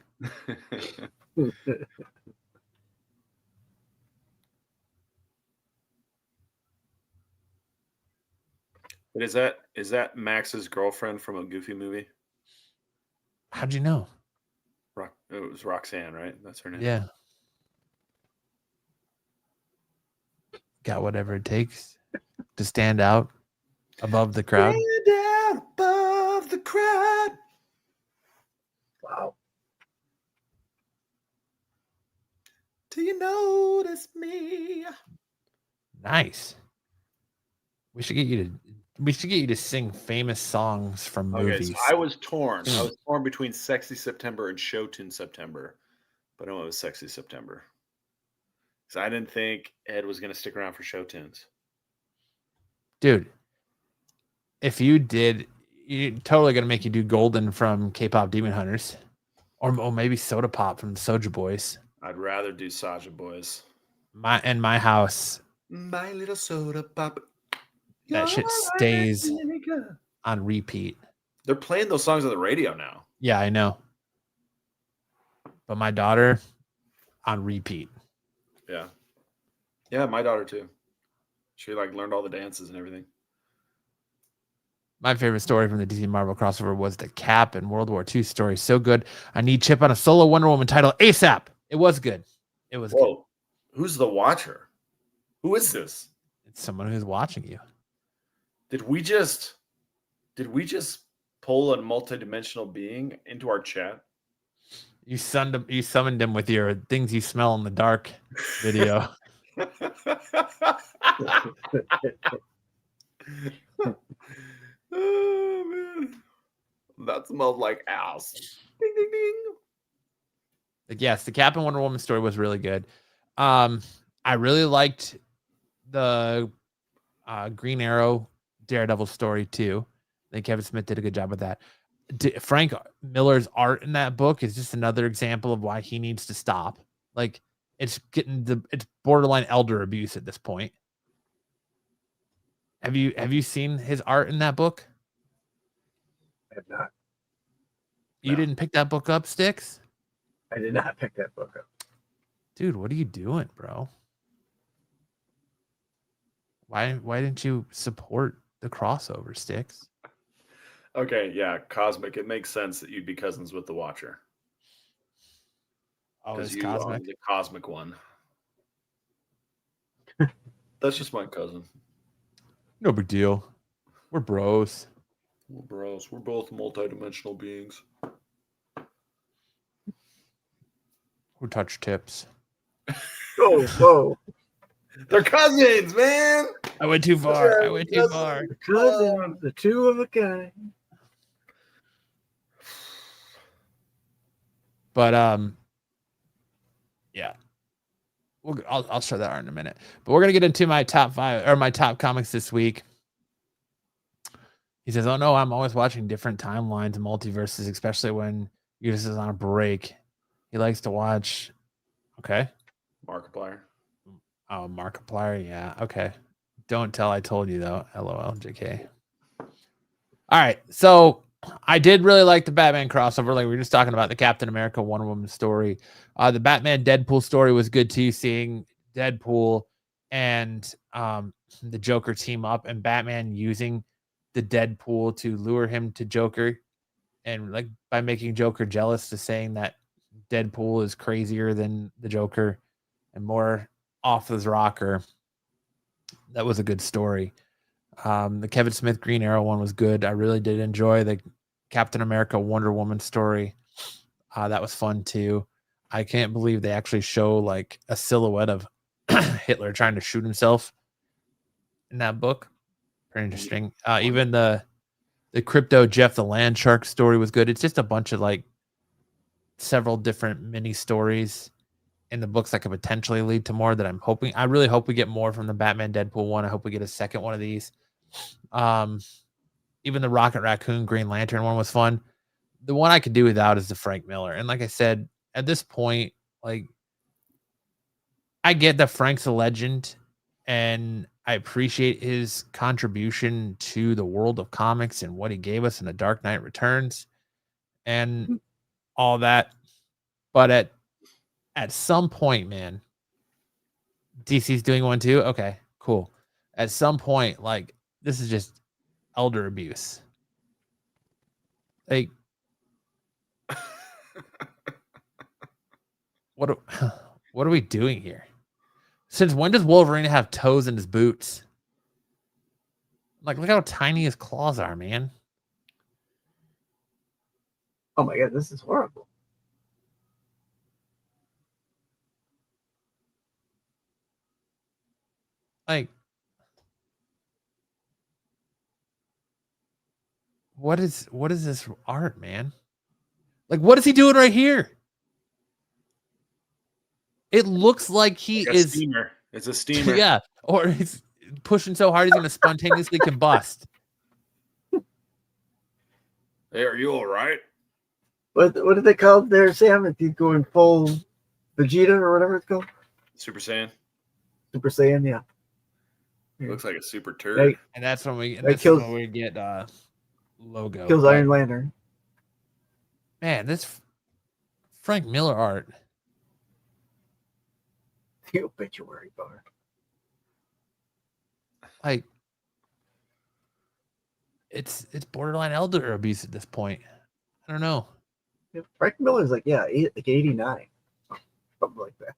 But is that Max's girlfriend from a Goofy movie? How'd you know? It was Roxanne, right? That's her name. Yeah. Got whatever it takes to stand out above the crowd. Stand out above the crowd. Wow. Do you notice me? Nice. We should get you to sing famous songs from movies. So I was torn. I was torn between Sexy September and Show Tune September, but I went with Sexy September. Because I didn't think Ed was going to stick around for Show Tunes. Dude, if you did, you're totally going to make you do Golden from K-Pop Demon Hunters. Or maybe Soda Pop from the Soulja Boys. I'd rather do Soulja Boys. My house. My little soda pop. That shit stays on repeat. They're playing those songs on the radio now. Yeah, I know. But my daughter, on repeat. Yeah. Yeah, my daughter too. She like learned all the dances and everything. My favorite story from the DC Marvel crossover was the Cap and World War II story. So good. I need Chip on a solo Wonder Woman title ASAP. It was good. It was good. Whoa, who's the Watcher? Who is this? It's someone who's watching you. Did we just pull a multidimensional being into our chat? You summoned him with your things you smell in the dark video. Oh man, that smelled like ass. Ding ding ding. But yes, the Cap and Wonder Woman story was really good. I really liked the Green Arrow Daredevil story too. I think Kevin Smith did a good job with that. Frank Miller's art in that book is just another example of why he needs to stop. Like it's borderline elder abuse at this point. Have you seen his art in that book? I have not. You didn't pick that book up, Sticks? I did not pick that book up. Dude, what are you doing, bro? Why didn't you support the crossover, Sticks? Okay, yeah, Cosmic. It makes sense that you'd be cousins with the Watcher. Oh, Because it's you Cosmic. are the Cosmic one. That's just my cousin. No big deal. We're bros. We're bros. We're both multidimensional beings. Who touch tips? Oh, whoa. They're cousins, man. I went too far. I went too far. The cousins, the two of a kind. But yeah. I'll show that art in a minute. But we're gonna get into my top 5 or my top comics this week. He says, "Oh no, I'm always watching different timelines and multiverses, especially when Unis is on a break. He likes to watch." Okay. Markiplier. Oh, Markiplier. Yeah. Okay. Don't tell I told you though. LOL. JK. All right. So I did really like the Batman crossover. Like we were just talking about the Captain America Wonder Woman story. The Batman Deadpool story was good too. Seeing Deadpool and the Joker team up, and Batman using the Deadpool to lure him to Joker, and like by making Joker jealous, to saying that Deadpool is crazier than the Joker and more off his rocker. That was a good story. The Kevin Smith Green Arrow one was good. I really did enjoy the Captain America Wonder Woman story. That was fun too. I can't believe they actually show like a silhouette of Hitler trying to shoot himself in that book. Pretty interesting. Even the Crypto Jeff the Land Shark story was good. It's just a bunch of like several different mini stories in the books that could potentially lead to more that I'm hoping. I really hope we get more from the Batman Deadpool one. I hope we get a second one of these. Even the Rocket Raccoon Green Lantern one was fun. The one I could do without is the Frank Miller. And like I said, at this point, like I get that Frank's a legend and I appreciate his contribution to the world of comics and what he gave us in The Dark Knight Returns and all that. But at some point, man, DC's doing one too. Okay, cool. At some point, like this is just elder abuse. Like, what are we doing here? Since when does Wolverine have toes in his boots? Like, look how tiny his claws are, man. Oh my god, this is horrible. Like, what is this art, man? Like, what is he doing right here? It looks like he Like a is steamer. It's a steamer. yeah, or he's pushing so hard he's gonna spontaneously combust. Hey, are you all right? What did they call it there, Sam? If you go in full Vegeta or whatever it's called? Super Saiyan. Super Saiyan, yeah. Looks like a super turd. Right. And that's when we get logo. Kills But, Iron Lantern. man, this Frank Miller art. The obituary bar. Like, it's borderline elder abuse at this point. I don't know. Frank Miller's like 89, something like that.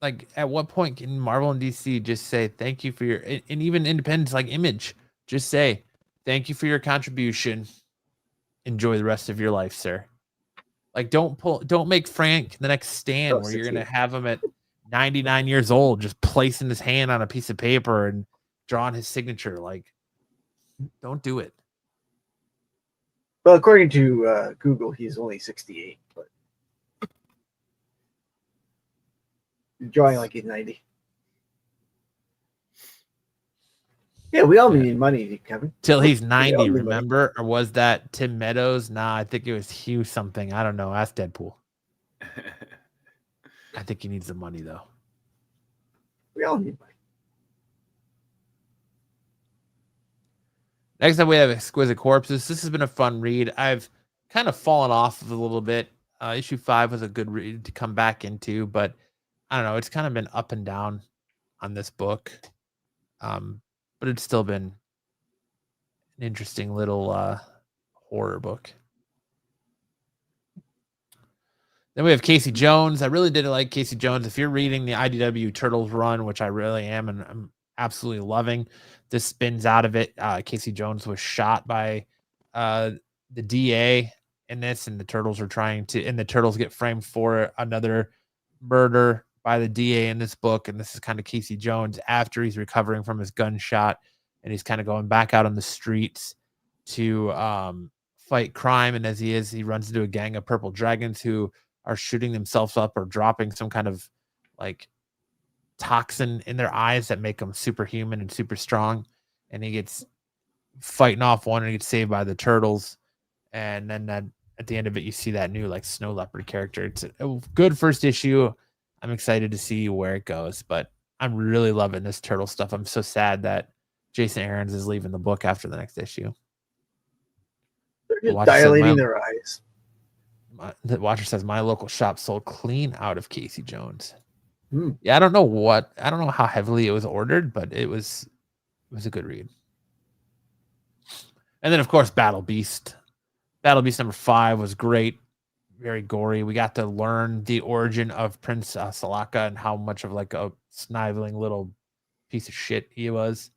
Like, at what point can Marvel and DC just say thank you for your, and even Independence, like Image, just say thank you for your contribution. Enjoy the rest of your life, sir. Like, don't make Frank the next Stan where you're gonna have him at 99 years old just placing his hand on a piece of paper and drawing his signature. Like, don't do it. Well, according to Google, he's only 68, but he's drawing like he's 90. Yeah, we all need money, Kevin. Till he's 90, remember? Or was that Tim Meadows? Nah, I think it was Hugh something. I don't know. Ask Deadpool. I think he needs the money, though. We all need money. Next up, we have Exquisite Corpses. This has been a fun read. I've kind of fallen off of a little bit. Issue 5 was a good read to come back into, but I don't know. It's kind of been up and down on this book. But it's still been an interesting little horror book. Then we have Casey Jones. I really did like Casey Jones. If you're reading the IDW Turtles run, which I really am, and I'm absolutely loving, this spins out of it. Casey Jones was shot by the DA in this, and the Turtles are and the Turtles get framed for another murder by the DA in this book. And this is kind of Casey Jones after he's recovering from his gunshot, and he's kind of going back out on the streets to fight crime. And as he runs into a gang of purple dragons who are shooting themselves up or dropping some kind of like toxin in their eyes that make them superhuman and super strong. And he gets fighting off one and he gets saved by the Turtles. And then at the end of it, you see that new like snow leopard character. It's a good first issue. I'm excited to see where it goes, but I'm really loving this turtle stuff. I'm so sad that Jason Aaron's is leaving the book after the next issue. They're just dilating their eyes. The Watcher says my local shop sold clean out of Casey Jones. Yeah, I don't know how heavily it was ordered, but it was a good read. And then of course Battle Beast. Battle Beast number 5 was great. Very gory. We got to learn the origin of Prince Salaka and how much of like a sniveling little piece of shit he was.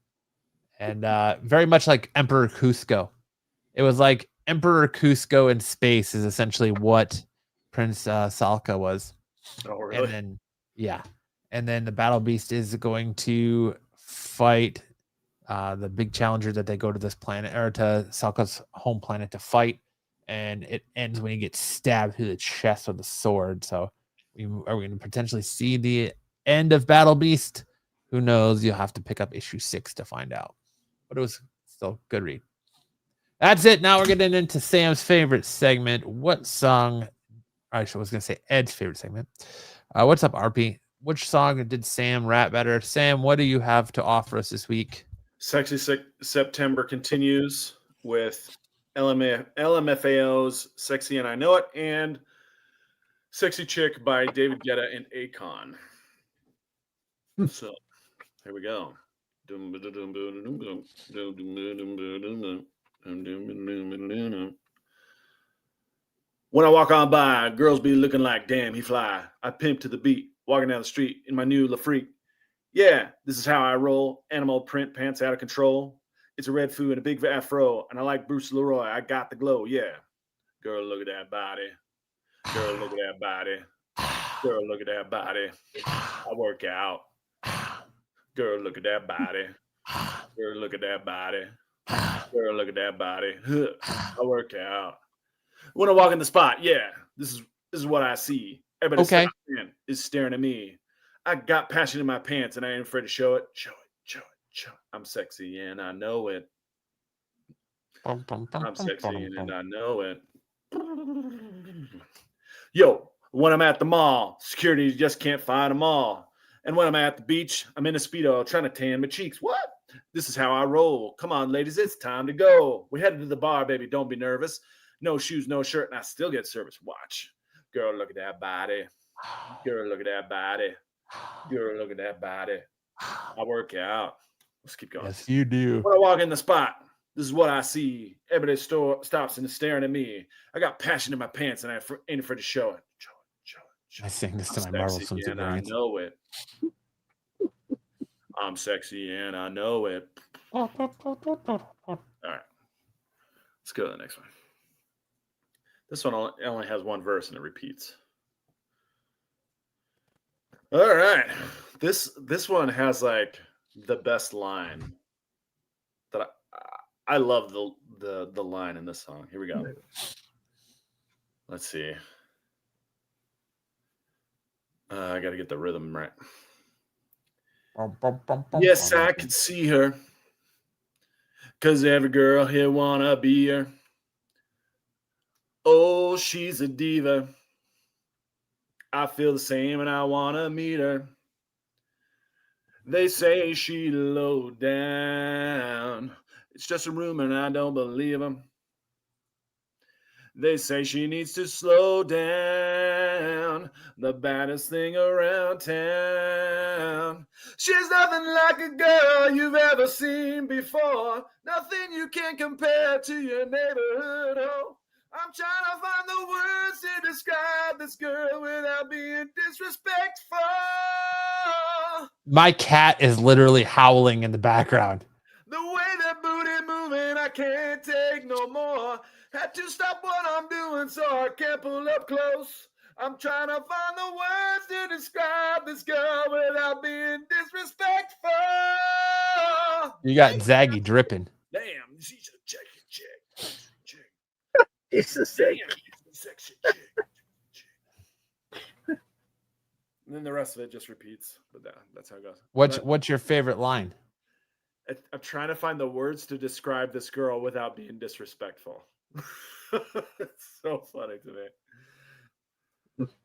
And very much like Emperor Cusco. It was like Emperor Cusco in space is essentially what Prince Salaka was. Oh, really? And then the Battle Beast is going to fight the big challenger that they go to this planet or to Salka's home planet to fight. And it ends when he gets stabbed through the chest with a sword. So are we going to potentially see the end of Battle Beast? Who knows? You'll have to pick up issue 6 to find out. But it was still a good read. That's it. Now we're getting into Sam's favorite segment. What song? I was going to say Ed's favorite segment. What's up, RP? Which song did Sam rap better? Sam, what do you have to offer us this week? Sexy September continues with LMFAO's Sexy and I Know It and Sexy Chick by David Guetta and Akon. So here we go. When I walk on by, girls be looking like, damn, he fly. I pimp to the beat, walking down the street in my new La Freak. Yeah, this is how I roll. Animal print pants out of control. It's a red foo and a big afro, and I like Bruce Leroy. I got the glow, yeah. Girl, look at that body. Girl, look at that body. Girl, look at that body. I work out. Girl, look at that body. Girl, look at that body. Girl, look at that body. I work out. When I walk in the spot, yeah, this is what I see. Everybody is staring at me. I got passion in my pants, and I ain't afraid to show it. Show it. I'm sexy, and I know it. I'm sexy, and I know it. Yo, when I'm at the mall, security just can't find them all. And when I'm at the beach, I'm in a Speedo trying to tan my cheeks. What? This is how I roll. Come on, ladies, it's time to go. We're headed to the bar, baby. Don't be nervous. No shoes, no shirt, and I still get service. Watch. Girl, look at that body. Girl, look at that body. Girl, look at that body. I work out. Let's keep going. Yes, you do. When I walk in the spot, this is what I see. Everybody stops and is staring at me. I got passion in my pants, and I ain't afraid to show it. I sing this to I'm my Marvel sexy, swimsuit and I variants. know it. I'm sexy, and I know it. All right. Let's go to the next one. This one only has one verse, and it repeats. All right. This one has like the best line that I love the line in this song. Here we go. Let's see. I got to get the rhythm right. Yes, I could see her, 'cause every girl here wanna be her. Oh, she's a diva. I feel the same and I wanna meet her. They say she low down. It's just a rumor and I don't believe them. They say she needs to slow down. The baddest thing around town. She's nothing like a girl you've ever seen before. Nothing you can compare to your neighborhood. Oh, I'm trying to find the words to describe this girl without being disrespectful. My cat is literally howling in the background. The way that booty moving, I can't take no more. Had to stop what I'm doing so I can't pull up close. I'm trying to find the words to describe this girl without being disrespectful. You got Zaggy dripping. Damn, she's a chick. It's the Damn, same. she's a sexy chick. And then the rest of it just repeats. But that's how it goes. What's your favorite line? I'm trying to find the words to describe this girl without being disrespectful. It's so funny to me.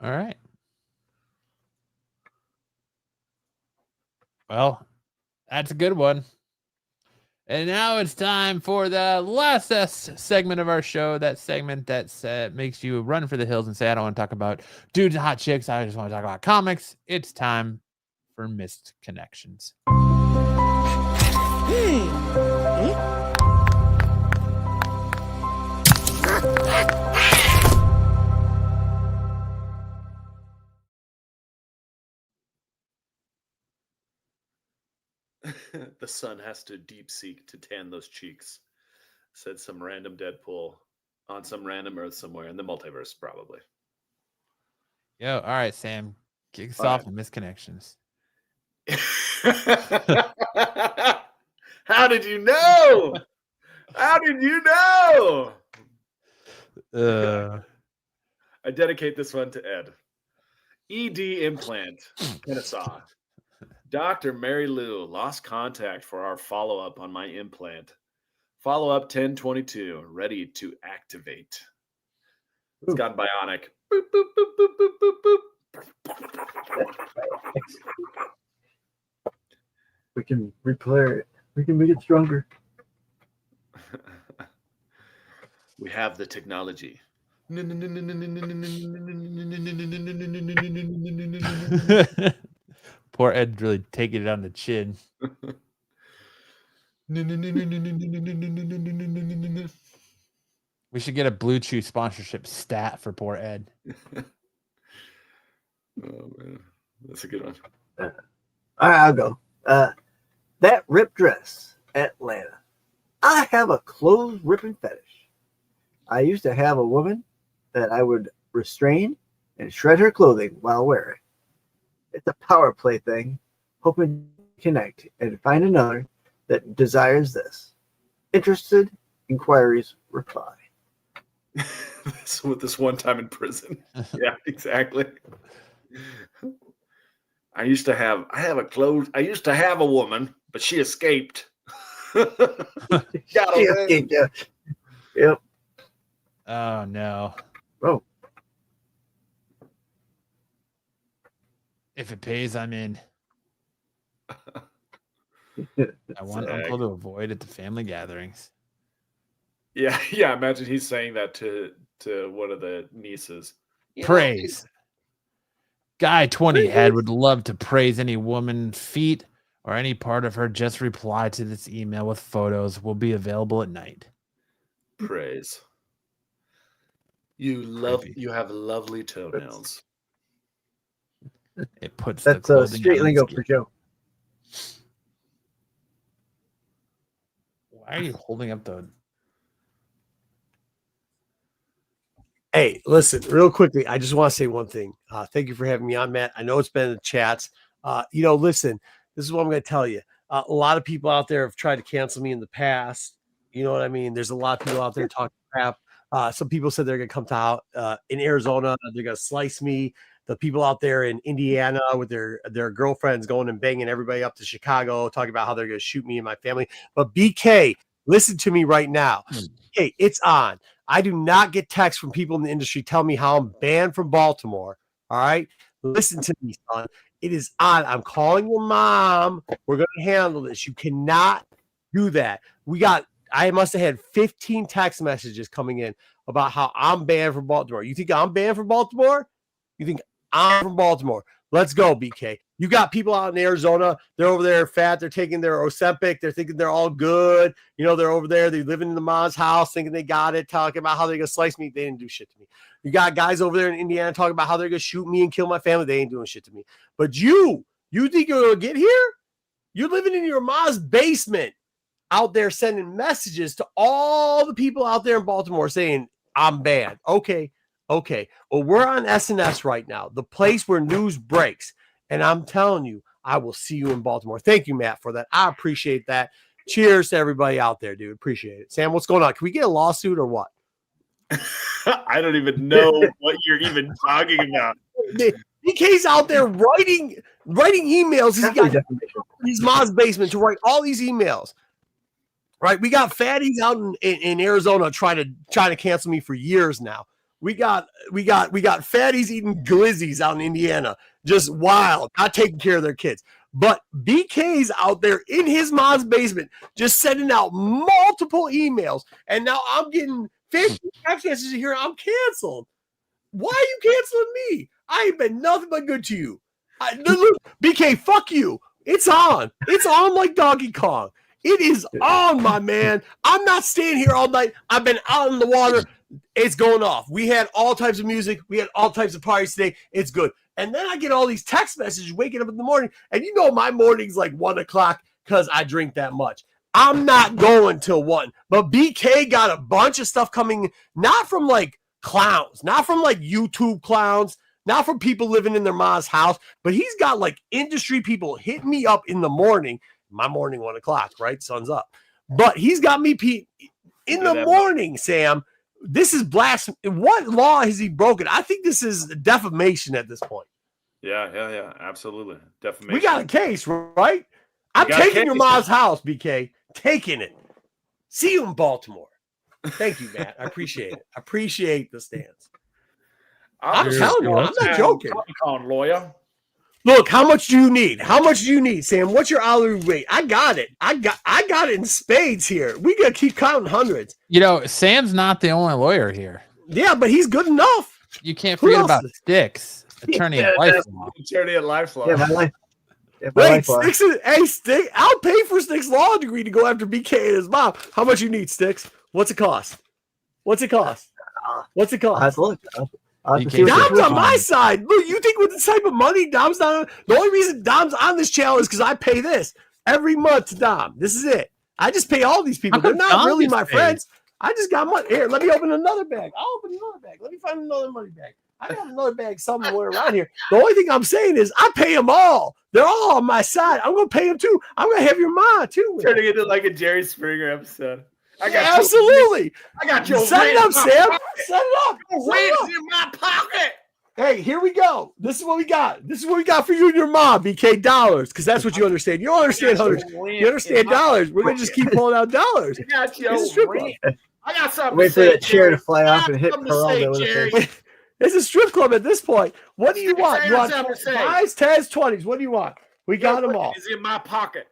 All right. Well, that's a good one. And now it's time for the last segment of our show. That segment that makes you run for the hills and say, I don't want to talk about dudes and hot chicks. I just want to talk about comics. It's time for Missed Connections. The sun has to deep seek to tan those cheeks, said some random Deadpool on some random Earth somewhere in the multiverse, probably. Yo, all right, Sam. Kick us All off right. with Missed Connections. How did you know? How did you know? I dedicate this one to Ed. ED implant, Kennesaw. Dr. Mary Lou lost contact for our follow-up on my implant. Follow-up 1022, ready to activate. It's got bionic. Boop, boop, boop, boop, boop, boop, boop. We can repair it. We can make it stronger. We have the technology. Poor Ed really taking it on the chin. We should get a Blue Chew sponsorship stat for poor Ed. Oh man, that's a good one. All right, I'll go. That ripped dress, Atlanta. I have a clothes ripping fetish. I used to have a woman that I would restrain and shred her clothing while wearing. It's a power play thing, hoping to connect and find another that desires this. Interested? Inquiries reply. So with this one time in prison. Yeah, exactly. I used to have a woman, but she escaped. Got away. Yep. Oh no. Oh. If it pays, I'm in. I want uncle to avoid at the family gatherings. Yeah. Imagine he's saying that to one of the nieces. Praise. Guy 20 head would love to praise any woman feet or any part of her. Just reply to this email with photos. Will be available at night. Praise. You have lovely toenails. It puts That's the clothing street on lingo his for skin. Joe. Why are you holding up the? Hey, listen, real quickly, I just want to say one thing. Thank you for having me on, Matt. I know it's been in the chats. Listen, this is what I'm going to tell you. A lot of people out there have tried to cancel me in the past. You know what I mean? There's a lot of people out there talking crap. Some people said they're going to come out in Arizona. They're going to slice me. The people out there in Indiana with their girlfriends going and banging everybody up to Chicago, talking about how they're going to shoot me and my family. But BK, listen to me right now. Hey, it's on. I do not get texts from people in the industry telling me how I'm banned from Baltimore. All right. Listen to me, son. It is on. I'm calling your mom. We're going to handle this. You cannot do that. I must have had 15 text messages coming in about how I'm banned from Baltimore. You think I'm banned from Baltimore? You think I'm from Baltimore? Let's go, BK. You got people out in Arizona. They're over there fat. They're taking their Ozempic. They're thinking they're all good. They're over there. They're living in the mom's house thinking they got it, talking about how they're going to slice me. They didn't do shit to me. You got guys over there in Indiana talking about how they're going to shoot me and kill my family. They ain't doing shit to me. But you think you're going to get here? You're living in your mom's basement out there sending messages to all the people out there in Baltimore saying, I'm banned. Okay. Well, we're on SNS right now, the place where news breaks. And I'm telling you, I will see you in Baltimore. Thank you, Matt, for that. I appreciate that. Cheers to everybody out there, dude. Appreciate it. Sam, what's going on? Can we get a lawsuit or what? I don't even know what you're even talking about. BK's out there writing emails. He's got his mom's basement to write all these emails. Right? We got fatties out in Arizona trying to cancel me for years now. We got fatties eating glizzies out in Indiana, just wild, not taking care of their kids. But BK's out there in his mom's basement, just sending out multiple emails, and now I'm getting 50 text messages here. I'm canceled. Why are you canceling me? I ain't been nothing but good to you. Look, BK, fuck you. It's on. It's on like Donkey Kong. It is on, my man. I'm not staying here all night. I've been out in the water. It's going off. We had all types of music. We had all types of parties today. It's good. And then I get all these text messages waking up in the morning. And my morning's like 1 o'clock because I drink that much. I'm not going till 1. But BK got a bunch of stuff coming, not from like clowns, not from like YouTube clowns, not from people living in their mom's house, but he's got like industry people hitting me up in the morning. My morning, 1 o'clock, right? Sun's up. But he's got me in the morning, Sam. This is blasphemy. What law has he broken? I think this is defamation at this point. Yeah. Absolutely. Defamation. We got a case, right? I'm taking your mom's house, BK. Taking it. See you in Baltimore. Thank you, Matt. I appreciate it. I appreciate the stance. I'm telling you, I'm not joking. Lawyer. Look, how much do you need? How much do you need, Sam? What's your hourly rate? I got it. I got it in spades here. We gotta keep counting hundreds. Sam's not the only lawyer here. Yeah, but he's good enough. You can't forget about Sticks, attorney at life law. Attorney at life law. Yeah, my life. Yeah, my Wait, life law. Sticks, I'll pay for Sticks' law degree to go after BK and his mom. How much you need, Sticks? What's it cost? What's it cost? Let's look. Dom's on my side. Look, you think with this type of money, Dom's not? The only reason Dom's on this channel is because I pay this every month to Dom. This is it. I just pay all these people. They're not really my friends. I just got money. Here, let me open another bag. I'll open another bag. Let me find another money bag. I got another bag somewhere around here. The only thing I'm saying is I pay them all. They're all on my side. I'm going to pay them too. I'm going to have your mom too. Turning into like a Jerry Springer episode. Absolutely. I got you. Set it up, Sam. Set it up. Rent's in my pocket. Hey, here we go. This is what we got. This is what we got for you and your mom, BK. Dollars, because that's what you understand. You don't understand hundreds. You understand dollars. We're going to just keep pulling out dollars. I got you. It's a strip club. I got something Wait to for say, that chair to fly off I and hit got something to say, Geraldo in the Jerry. face. It's a strip club at this point. What do you want? Say You want something to say. 5s, 10s, 20s. What do you want? We got them all. It's in my pocket.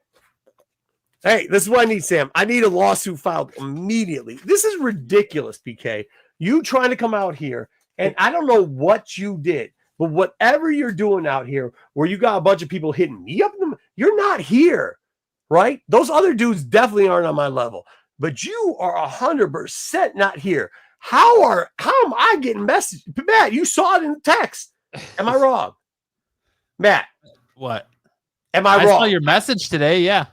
Hey, this is what I need, Sam. I need a lawsuit filed immediately. This is ridiculous, BK. You trying to come out here, and I don't know what you did. But whatever you're doing out here, where you got a bunch of people hitting me up, you're not here, right? Those other dudes definitely aren't on my level, but you are 100% not here. How am I getting messages? Matt, you saw it in the text. Am I wrong? Matt, What? am I I wrong? saw your message today. Yeah.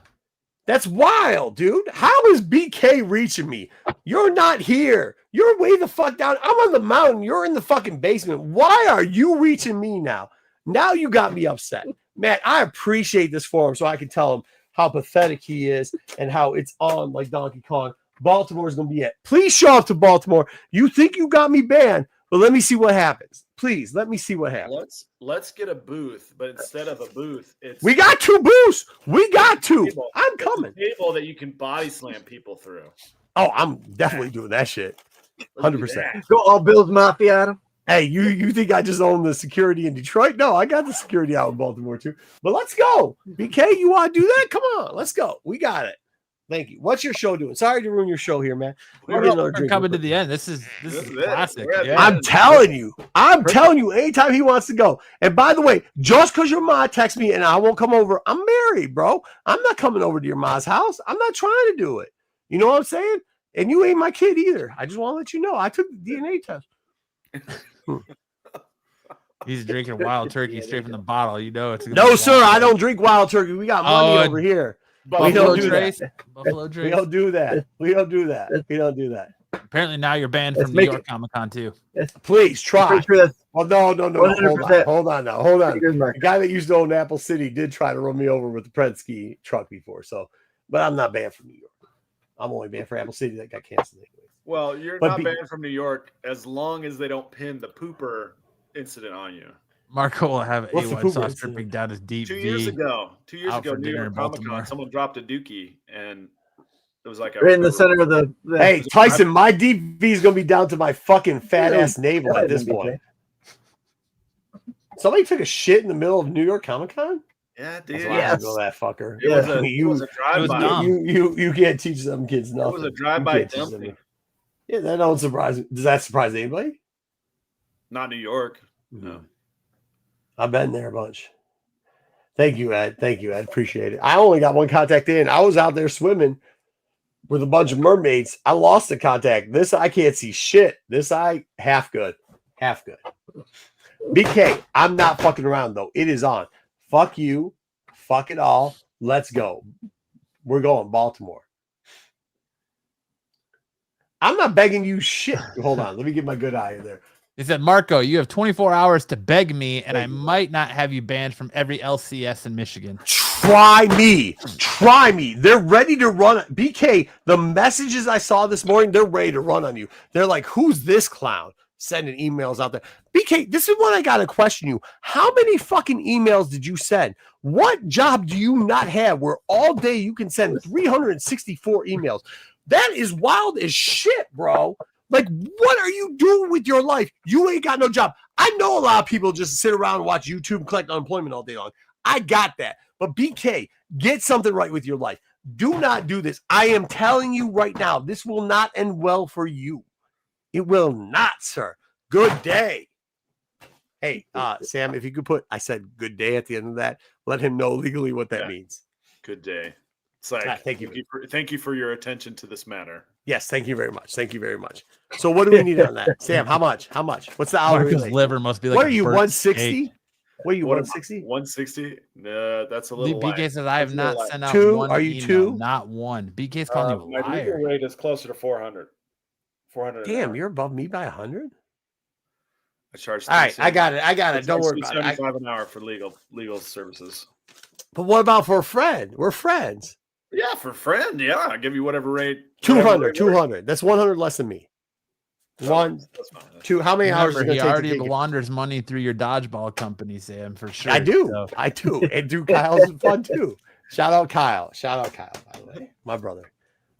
That's wild, dude. How is BK reaching me? You're not here. You're way the fuck down. I'm on the mountain. You're in the fucking basement. Why are you reaching me now? Now you got me upset. Matt, I appreciate this for him so I can tell him how pathetic he is and how it's on like Donkey Kong. Baltimore's going to be it. Please show up to Baltimore. You think you got me banned, but let me see what happens. Please, let me see what happens. Let's get a booth, but instead of a booth, We got 2 booths. We got 2. Table. I'm It's coming. a table that you can body slam people through. Oh, I'm definitely doing that shit. Let's do 100%. that. Go all Bills Mafia at him. Hey, you think I just own the security in Detroit? No, I got the security out in Baltimore too. But let's go. BK, you want to do that? Come on, let's go. We got it. Thank you. What's your show doing? Sorry to ruin your show here, man. We're coming to the end. This is This is it. classic. We're at the Yeah. I'm telling you. Anytime he wants to go. And by the way, just because your ma texts me and I won't come over, I'm married, bro. I'm not coming over to your ma's house. I'm not trying to do it. You know what I'm saying? And you ain't my kid either. I just want to let you know. I took the DNA test. He's drinking wild turkey straight from the bottle. You know it's No, sir. I don't drink wild turkey. We got money over here. Buffalo don't do Trace. that. Buffalo We Trace. don't do that. We don't do that. We don't do that. Apparently now you're banned Let's from New make York Comic Con too. Please try. Pretty sure that's Well, no. Hold on. 100%. Hold on now. Hold on. pretty good, Mark. The guy that used to own Apple City did try to run me over with the Prensky truck before. So, but I'm not banned from New York. I'm only banned for Apple City that got canceled anyway. Well, you're But not banned from New York as long as they don't pin the pooper incident on you. Marco will have What's the A1 poop sauce incident? dripping down his deep 2 V. years ago, out for New dinner York in Comic Baltimore. Con, someone dropped a dookie, and it was like right in the center of the. Hey, Tyson, my deep V is going to be down to my fucking fat ass navel at this Yeah, point. Somebody took a shit in the middle of New York Comic Con? Yeah, That's dude. why I Yes. know that fucker. It was You- a drive-by. dumb. You can't teach some kids It nothing. was a You drive-by can't teach them- dumping. Yeah, that don't surprise me. Does that surprise anybody? Not New York. No. I've been there a bunch. Thank you, Ed. Appreciate it. I only got one contact in. I was out there swimming with a bunch of mermaids. I lost the contact. This I can't see shit. This eye half good. BK, I'm not fucking around though. It is on. Fuck you. Fuck it all. Let's go. We're going Baltimore. I'm not begging you shit. Hold on. Let me get my good eye in there. He said, Marco, you have 24 hours to beg me, and I might not have you banned from every LCS in Michigan. Try me. They're ready to run. BK, the messages I saw this morning, they're ready to run on you. They're like, who's this clown sending emails out there? BK, this is what I got to question you. How many fucking emails did you send? What job do you not have where all day you can send 364 emails? That is wild as shit, bro. Like, what are you doing with your life? You ain't got no job. I know a lot of people just sit around and watch YouTube and collect unemployment all day long. I got that. But BK, get something right with your life. Do not do this. I am telling you right now, this will not end well for you. It will not, sir. Good day. Hey, Sam, if you could put, I said good day at the end of that, let him know legally what that means. Good day. It's like, Thank you. Thank you for your attention to this matter. Yes, thank you very much. So what do we need on that? Sam, how much? What's the hourly Marco's rate? liver must be like What a are you, burnt 160? steak. What are you, What 160? 160? No, that's a little BK light. says, I have That's a little not light. sent out Two? one Are you email, two? Not one. BK's calling you a My legal liar. rate is closer to 400. 400. an Damn, hour. you're above me by 100? I charge. All right, I got it. I Don't worry about it. $75 an hour for legal services. But what about for a friend? We're friends. Yeah, for friend. Yeah, I'll give you whatever rate. 200. That's 100 less than me. One, That's fine. 2. How many hours is Remember, it he going to already take to take it? launders money through your dodgeball company, Sam, for sure. I do. So, I do. And do Kyle's fun too. Shout out Kyle, by the way. My brother.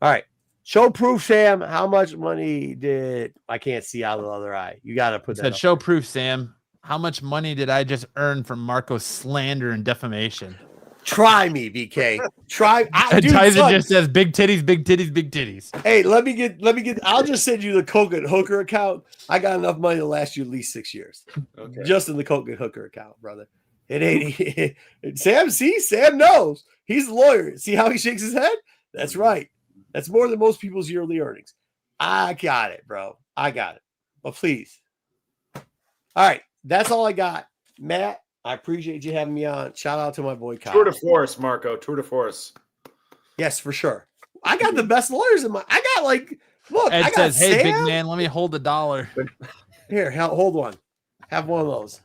All right. Show proof, Sam. How much money did I can't see out of the other eye? You got to put that said, up. show proof, Sam. How much money did I just earn from Marco's slander and defamation? Try me, BK. Try. And Dude, Tyson son, just says big titties, big titties, big titties. hey, let me get. I'll just send you the Coconut Hooker account. I got enough money to last you at least 6 years. Okay. Just in the Coconut Hooker account, brother. It ain't. Sam, see, Sam knows. He's a lawyer. See how he shakes his head? That's right. That's more than most people's yearly earnings. I got it, bro. I got it. But please. All right. That's all I got. Matt, I appreciate you having me on. Shout out to my boy Kyle. Tour de force, Marco. Tour de force. Yes, for sure. I got the best lawyers in my. I got like, look. Ed I got says, "Hey, Sam. big man, let me hold $1." Here, hold one. Have one of those.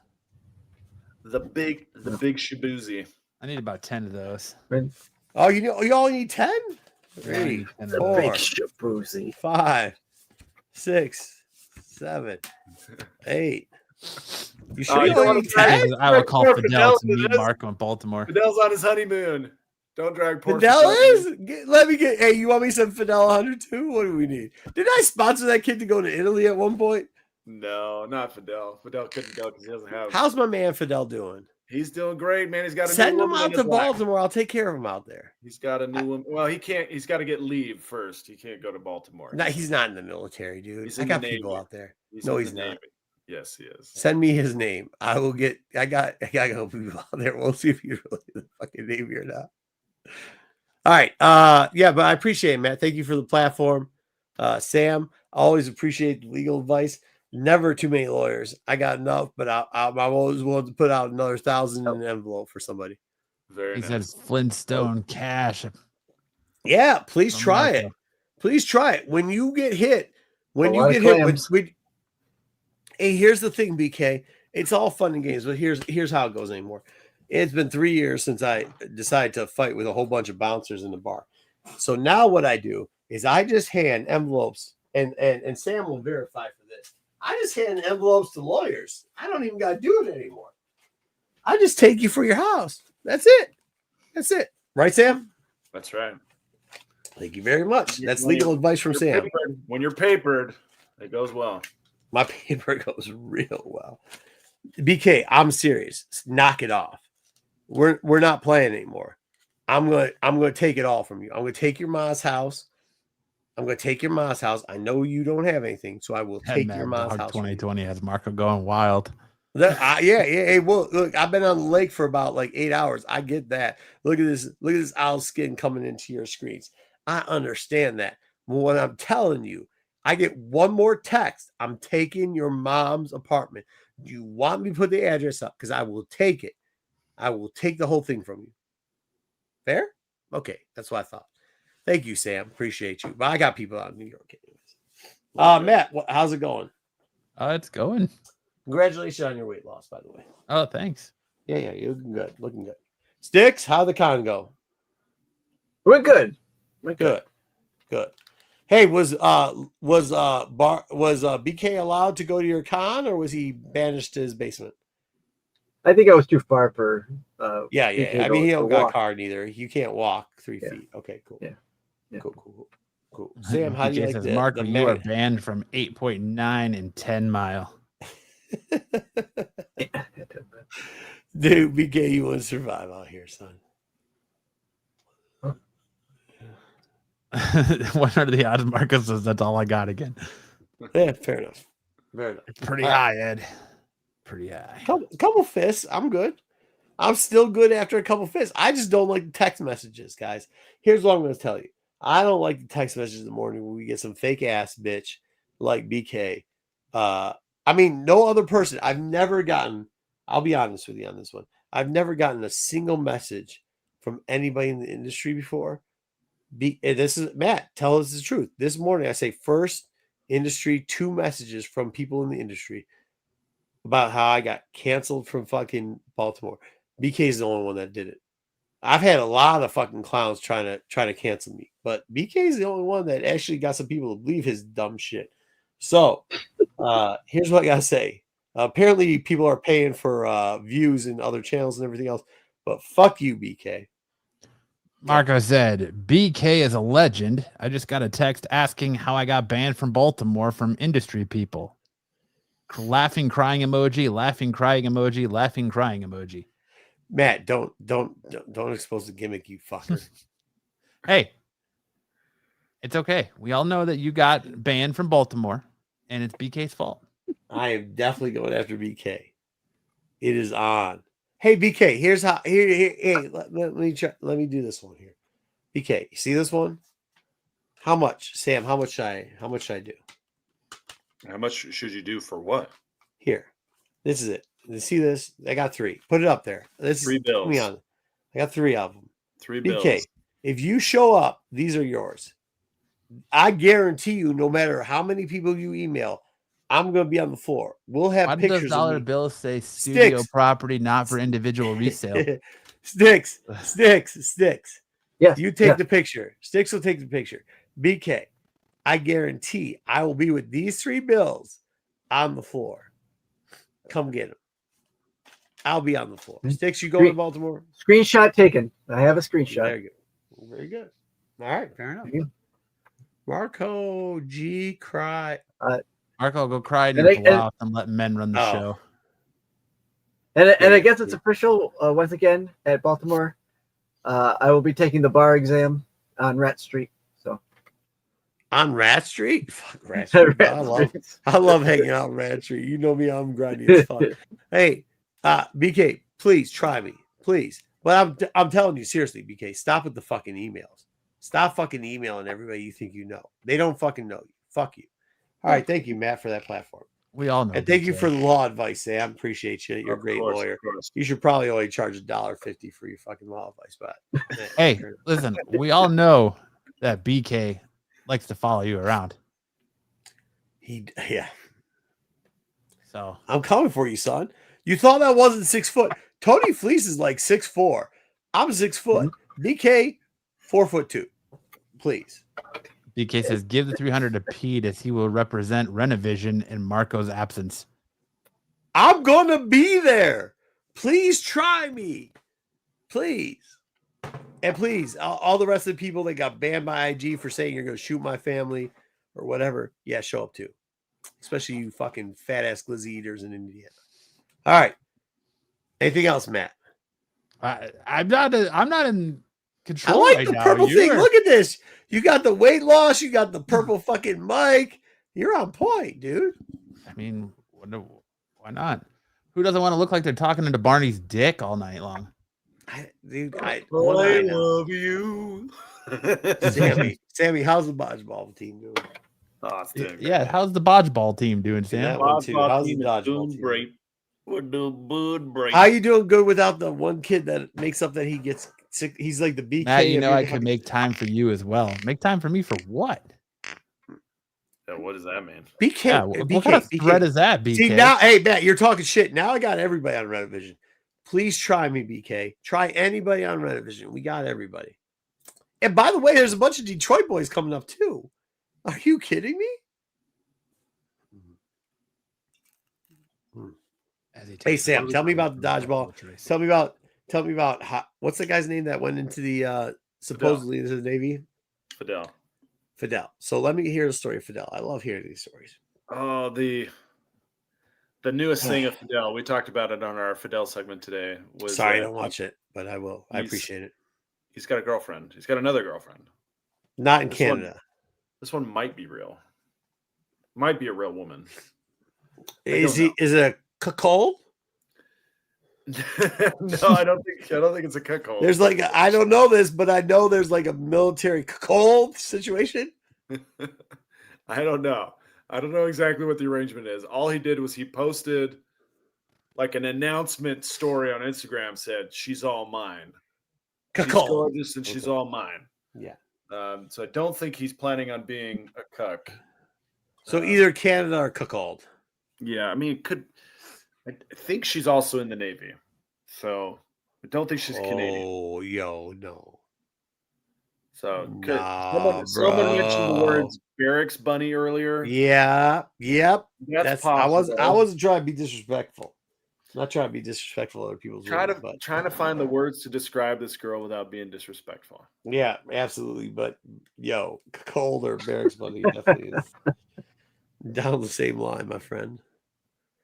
The big Shibuzi. I need about 10 of those. Oh, you only need 10? Yeah, I need 10 of The those. big 4, shabuzi. 5, 6, 7, 8. You sure you you don't only wanna need try 10? I will call Poor Fidel to Fidel meet is- Marco in Baltimore. Fidel's on his honeymoon. Don't drag poor Fidel is? Let me get. Hey, you want me some Fidel 102? What do we need? Did I sponsor that kid to go to Italy at one point? No, not Fidel. Fidel couldn't go because he doesn't have. How's my man Fidel doing? He's doing great, man. He's got a Send new him woman out in to his life. Baltimore. I'll take care of him out there. He's got a new one. Well, he can't. He's got to get leave first. He can't go to Baltimore. No, he's not in the military, dude. He's I in the got people Navy. out there. He's No, in he's the not. Navy. Yes, he is. Send me his name. I will get. I got people out there. We'll see if he's really in the fucking Navy or not. All right. Yeah, but I appreciate it, Matt. Thank you for the platform. Sam, I always appreciate the legal advice. Never too many lawyers. I got enough, but I'm always willing to put out another 1,000 in an envelope for somebody. Very He nice. says Flintstone cash. Yeah, please From try Marco. it. Please try it. When you get hit, A lot of clams. Hey, here's the thing, BK. It's all fun and games, but here's how it goes anymore. It's been 3 years since I decided to fight with a whole bunch of bouncers in the bar. So now what I do is I just hand envelopes, and Sam will verify for this. I just hand envelopes to lawyers. I don't even got to do it anymore. I just take you for your house. That's it. That's it. Right, Sam? That's right. Thank you very much. That's When legal you- advice from Sam. When you're papered, it goes well. My paper goes real well. BK, I'm serious. Knock it off. We're not playing anymore. I'm gonna take it all from you. I'm gonna take your mom's house. I'm gonna take your mom's house. I know you don't have anything, so I will take your mom's Dog house. from you. 2020 has Marco going wild. Yeah. Hey, well, look, I've been on the lake for about like 8 hours. I get that. Look at this. Look at this owl skin coming into your screens. I understand that. But what I'm telling you, I get one more text. I'm taking your mom's apartment. Do you want me to put the address up? Because I will take it. I will take the whole thing from you. Fair? Okay, that's what I thought. Thank you, Sam. Appreciate you. But I got people out in New York. Matt, how's it going? It's going. Congratulations on your weight loss, by the way. Oh, thanks. Yeah, you're looking good. Looking good. Sticks, how'd the con go? We're good. Good. Hey, was BK allowed to go to your con, or was he banished to his basement? I think I was too far for. Yeah. BK I mean, he to don't got a walk. card either. You can't walk 3 Yeah. feet. Okay, cool. Yeah. Cool. Sam, how do you BK like says, the Marco, the you are man- banned from 8.9 and 10 Mile. Dude, BK, you want to survive out here, son. What are the odds? Marco says that's all I got again. Yeah, fair enough. Pretty All high, Ed. Pretty high. Couple fists. I'm good. I'm still good after a couple fists. I just don't like the text messages, guys. Here's what I'm going to tell you. I don't like the text messages in the morning when we get some fake ass bitch like BK. I mean, no other person. I've never gotten, I'll be honest with you on this one. I've never gotten a single message from anybody in the industry before. This is Matt. Tell us the truth. This morning, I say first industry, 2 messages from people in the industry about how I got canceled from fucking Baltimore. BK is the only one that did it. I've had a lot of fucking clowns trying to cancel me, but BK is the only one that actually got some people to believe his dumb shit. So here's what I gotta say. Apparently, people are paying for views in other channels and everything else, but fuck you, BK. Marco said, BK is a legend. I just got a text asking how I got banned from Baltimore from industry people. Laughing, crying emoji, laughing, crying emoji, laughing, crying emoji. Matt, don't expose the gimmick, you fucker. Hey, it's okay. We all know that you got banned from Baltimore, and it's BK's fault. I am definitely going after BK. It is on. Hey, BK, here's how. Hey, let me try. Let me do this one here. BK, you see this one? How much, Sam? How much should I do? How much should you do for what? Here, this is it. You see this? I got 3. Put it up there. This 3 is bills. put me on. I got 3 of them. 3 BK, bills. if you show up, these are yours. I guarantee you, no matter how many people you email, I'm going to be on the floor. We'll have Why do those pictures dollar of me. bills say studio Sticks. property, not for individual resale? Sticks. Yes. You take yeah. the picture. Sticks will take the picture. BK, I guarantee I will be with these 3 bills on the floor. Come get them. I'll be on the floor. Sticks, you going to Baltimore? Screenshot taken. I have a screenshot. Very good. Very good. All right. Fair enough. Marco G. Cry. Marco, go cry in And your I- blouse and let men run the Oh. show. And I guess it's official once again at Baltimore. I will be taking the bar exam on Rat Street. So On Rat Street? Fuck Rat Street. Rat I love hanging out on Rat Street. You know me, I'm grindy as fuck. Hey, BK, please try me. Please. But I'm telling you, seriously, BK, stop with the fucking emails. Stop fucking emailing everybody you think you know. They don't fucking know you. Fuck you. All right. Thank you, Matt, for that platform. We all know. And thank you BK. for the law advice, Sam. Appreciate you. You're a great lawyer. Of course. You should probably only charge $1.50 for your fucking law advice. But Hey, listen, we all know that BK likes to follow you around. Yeah. So I'm coming for you, son. You thought that wasn't 6 foot. Tony Fleece is like 6'4". I'm 6 foot. BK, 4'2". Please. BK says, give the 300 to Pete as he will represent Renovision in Marco's absence. I'm gonna be there. Please try me. Please. And please, all the rest of the people that got banned by IG for saying you're gonna shoot my family or whatever, yeah, show up too. Especially you fucking fat ass glizzy eaters in Indiana. All right. Anything else, Matt? I'm not in I control like right the now. purple You thing. are- Look at this. You got the weight loss. You got the purple fucking mic. You're on point, dude. I mean, why not? Who doesn't want to look like they're talking into Barney's dick all night long? I I love love you. Sammy, how's the dodgeball team doing? Oh, it's doing Yeah, great. how's the dodgeball team doing, that Sam? one too. Dodgeball How's the team is dodgeball doing team? great. We're doing good great. How you doing good without the one kid that makes up that he gets sick? He's like the BK. Matt, you of know your I could fucking- make time for you as well. Make time for me for what? Yeah, what does that mean? BK. Yeah, what kind of threat is that, BK? See now, hey Matt, you're talking shit. Now I got everybody on Renovision. Please try me, BK. Try anybody on Renovision. We got everybody. And by the way, there's a bunch of Detroit boys coming up too. Are you kidding me? Hey Sam, tell me about the dodgeball. Tell me about what's the guy's name that went into the supposedly into the Navy? Fidel. So let me hear the story of Fidel. I love hearing these stories. Oh, the newest thing of Fidel. We talked about it on our Fidel segment today. Was Sorry, I don't watch it, but I will. I appreciate it. He's got a girlfriend. He's got another girlfriend. Not in Canada. This one might be real. Might be a real woman. Is it a cuckold? No, I don't think it's a cuckold. There's like I don't know this, but I know there's like a military cuckold situation. I don't know. I don't know exactly what the arrangement is. All he did was he posted like an announcement story on Instagram, said she's all mine. She's Cuckold. gorgeous and she's all mine. Yeah. So I don't think he's planning on being a cuck. So either Canada or cuckold. Yeah, I mean, it could. I think she's also in the Navy, so I don't think she's Canadian. Oh, yo, no. So Nah, someone mentioned the bro. words barracks bunny earlier. Yeah. Yep. That's I possible. wasn't trying to be disrespectful. I'm not trying to be disrespectful to other people's Trying words, but to find the words to describe this girl without being disrespectful. yeah, absolutely. But yo, cold or barracks bunny definitely is down the same line, my friend.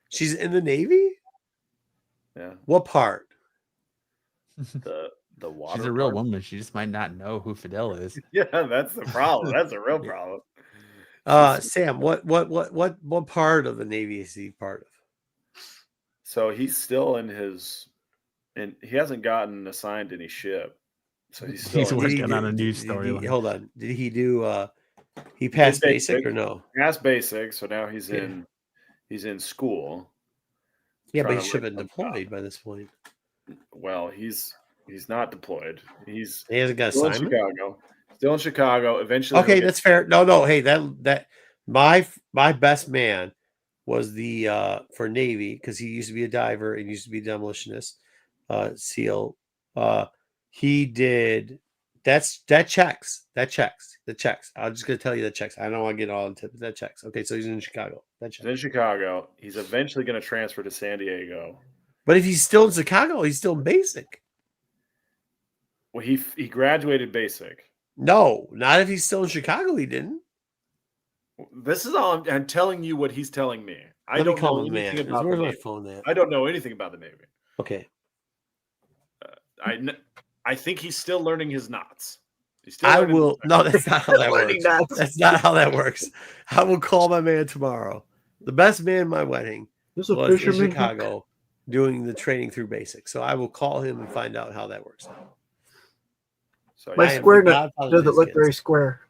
She's in the Navy? Yeah. What part? The water. She's a real part. woman. She just might not know who Fidel is. Yeah, that's the problem. That's a real Yeah. problem. Sam, what part of the Navy is he part of? So he's still in his, and he hasn't gotten assigned any ship. So he's still He's in working his- on a new Did he- storyline. Hold on. Did he do he passed basic or no? past basic. So now he's Yeah. in school. Yeah, but trying he to should have learn been some deployed by this point. Well, he's not deployed. He's He hasn't got still in assignment. Chicago. Still in Chicago. Eventually, Okay, he'll get- that's fair. No. Hey, that my best man was the for Navy because he used to be a diver and used to be a demolitionist, SEAL. He did that checks. The checks. I'm just gonna tell you that checks. I don't want to get all into it, but that checks. Okay, so he's in Chicago. That he's in checks. Chicago. He's eventually going to transfer to San Diego. But if he's still in Chicago, he's still in basic. Well, he graduated basic. No, not if he's still in Chicago. He didn't. This is all I'm telling you what he's telling me. I Let me don't call know him, anything man. about Where's the my Navy. phone at? I don't know anything about the Navy. Okay. I think he's still learning his knots. He's still I learning will. No, that's not how that Learning works. knots. That's not how that works. I will call my man tomorrow. The best man at my wedding There's a was in fisherman. Chicago doing the training through basic. So I will call him and find out how that works. So My I am square the nut godfather of doesn't his look kids. very square.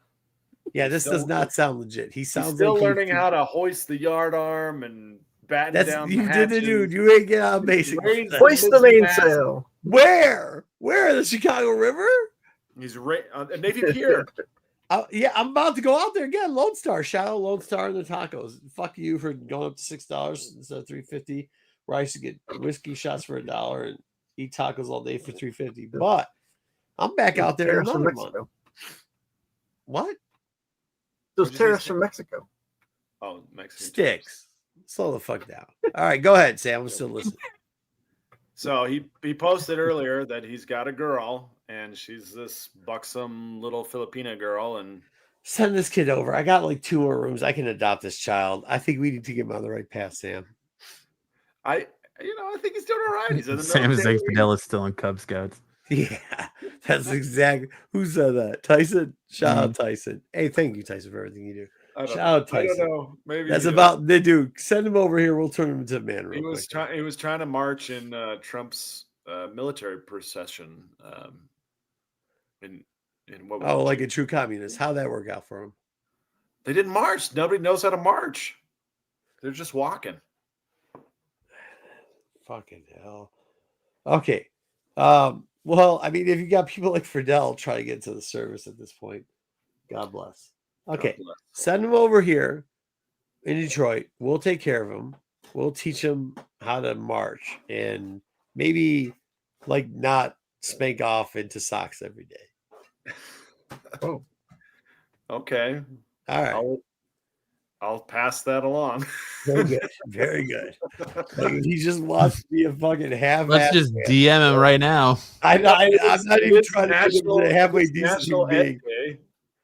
Yeah, this does not sound legit. He he's sounds still like learning how to hoist the yard arm and batten That's down. you the did it, hatches. dude. You ain't get out of basic. Raise the Hoist the mizzen mainsail. Where? The Chicago River? He's a Navy Pier. Yeah, I'm about to go out there again. Lone Star, shout out Lone Star and the tacos. Fuck you for going up to $6 instead of $3.50. Where I used to get whiskey shots for $1 and eat tacos all day for $3.50. But I'm back out there in Tariffs from another month. Mexico. What? Those What'd you say, tariffs Sam? from Mexico. Oh, Mexican Sticks. Slow the fuck down. All right, go ahead, Sam. I'm still listening. So he posted earlier that he's got a girl and she's this buxom little Filipina girl, and Send this kid over. I got like 2 more rooms. I can adopt this child. I think we need to get him on the right path, Sam. I think he's doing all right. He's in the Sam is military. like Fidel is still in Cub Scouts. Yeah, that's exactly who said that. Tyson. Shout out Tyson. Hey, thank you, Tyson, for everything you do. I Shout out don't Tyson. know. Maybe That's he about the dude. Send him over here. We'll turn him into a man. He Real was quick. trying. He was trying to march in Trump's military procession. In what? Was Oh, it? like a true communist. How'd that work out for him? They didn't march. Nobody knows how to march. They're just walking. Fucking hell. Okay. Well, I mean, if you got people like Fidel trying to get into the service at this point, God bless. Okay. God bless. Send him over here in Detroit. We'll take care of him. We'll teach him how to march and maybe like not spank off into socks every day. Oh, Okay. All right. I'll pass that along. Very good. Very good. Like if he just wants to be a fucking half. Let's just DM him right now. I'm not even It's trying to make him a halfway it's decent National human being. Ed Day.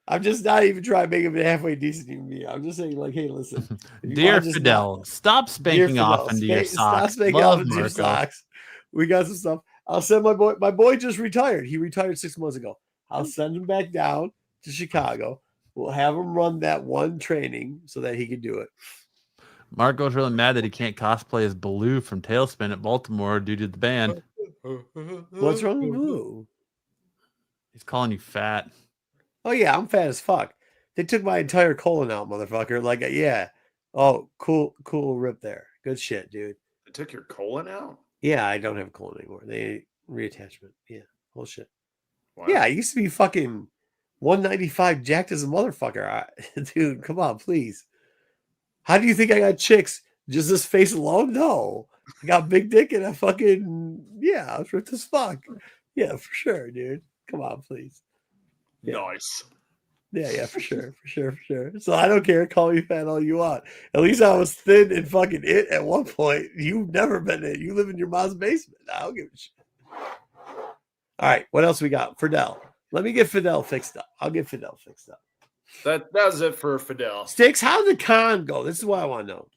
I'm just not even trying to make him a halfway decent human being. I'm just saying, like, hey, listen. if you Dear wanna just Fidel, stop Dear spanking off Fidel, into your stop socks. spanking Love off into your Marco. socks. We got some stuff. I'll send my boy. My boy just retired. He retired 6 months ago. I'll send him back down to Chicago. We'll have him run that one training so that he can do it. Marco's really mad that he can't cosplay as Baloo from Tailspin at Baltimore due to the ban. What's wrong with Blue? He's calling you fat. Oh yeah, I'm fat as fuck. They took my entire colon out, motherfucker. Like, yeah. Oh, cool rip there. Good shit, dude. They took your colon out? Yeah, I don't have a colon anymore. They reattachment. Yeah, whole shit. Wow. Yeah, I used to be fucking 195 jacked as a motherfucker. Dude, come on, please. How do you think I got chicks? Just this face alone? No. I got big dick and I fucking, yeah, I was ripped as fuck. Yeah, for sure, dude. Come on, please. Yeah. Nice. Yeah, for sure. So I don't care. Call me fat all you want. At least I was thin and fucking it at one point. You've never been it. You live in your mom's basement. I don't give a shit. All right, what else we got? Fidel. Let me get Fidel fixed up. I'll get Fidel fixed up. That was it for Fidel. Sticks, how did the con go? This is what I want to know.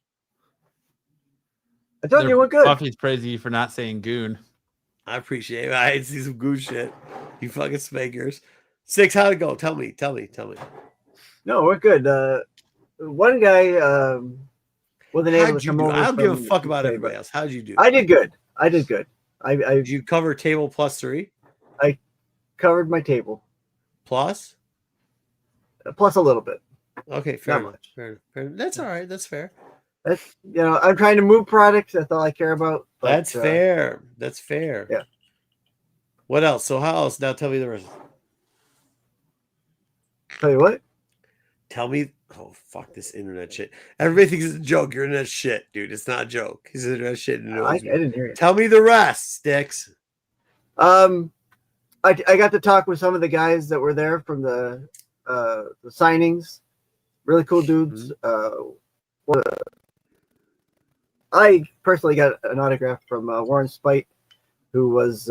I thought you went good. Buffy's praising you for not saying goon. I appreciate it. I see some good shit. You fucking spankers. Six, how'd it go? Tell me. No, we're good. One guy wasn't able How'd to you come do? over. I don't give a from fuck about UK, everybody but else. How'd you do? I did good. I Did you cover table plus 3? covered my table Plus? plus a little bit. Okay, fair Not enough. much. Fair enough. That's all right. That's fair. That's I'm trying to move products. That's all I care about. But, That's fair. That's fair. Yeah. What else? So how else? Now tell me the rest. Tell you what. Tell me. Oh, fuck this internet shit. Everybody thinks it's a joke. Your internet shit, dude. It's not a joke. His internet shit. I didn't hear it. Tell me the rest, Sticks. I got to talk with some of the guys that were there from the signings. Really cool dudes. I personally got an autograph from Warren Spite, who was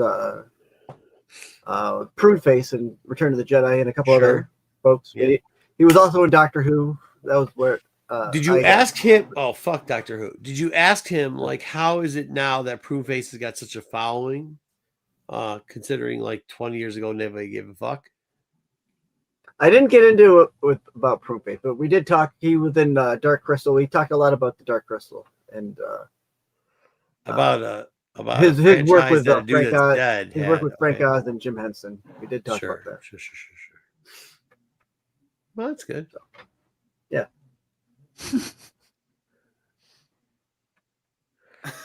Pruneface in Return of the Jedi, and a couple other folks. Yeah. He was also in Doctor Who. That was where. Did you ask him? Oh, fuck Doctor Who. Did you ask him, like, how is it now that Pruneface has got such a following? Considering like 20 years ago, nobody gave a fuck. I didn't get into it about Pruneface, but we did talk. He was in Dark Crystal. We talked a lot about the Dark Crystal and about his work with that a dude Frank that's Oz. dead His had. work with Frank Okay. Oz and Jim Henson. We did talk about that. Sure. Well, that's good. Yeah.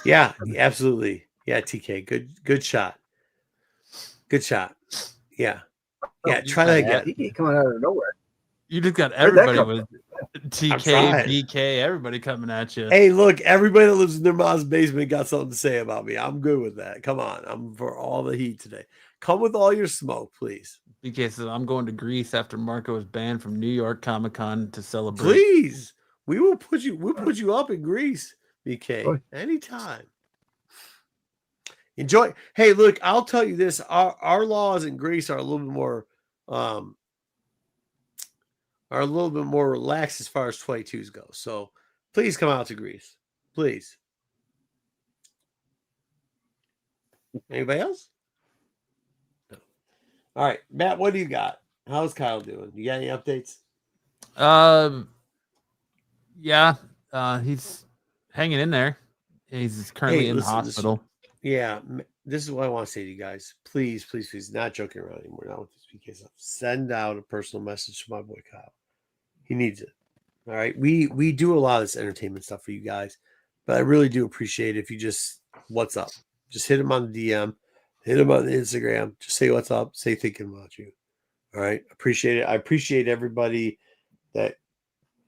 Yeah, absolutely. Yeah, TK, good shot. Good shot. Yeah. Yeah, try that again. He coming out of nowhere. You just got Where'd that everybody come with TK, trying. BK, everybody coming at you. Hey, look, everybody that lives in their mom's basement got something to say about me. I'm good with that. Come on. I'm for all the heat today. Come with all your smoke, please. BK says, I'm going to Greece after Marco was banned from New York Comic Con to celebrate. Please. We'll put you up in Greece, BK. Sure. Anytime. Enjoy. Hey, look, I'll tell you this. Our laws in Greece are a little bit more relaxed as far as 22s go. So please come out to Greece. Please. Anybody else? No. All right, Matt, what do you got? How's Kyle doing? You got any updates? Yeah, he's hanging in there. He's currently in the hospital. This is what I want to say to you guys. Please, not joking around anymore. Not with this PK stuff. Send out a personal message to my boy Kyle. He needs it. All right. We do a lot of this entertainment stuff for you guys, but I really do appreciate it if you just what's up. Just hit him on the DM, hit him on the Instagram. Just say what's up. Say thinking about you. All right. Appreciate it. I appreciate everybody that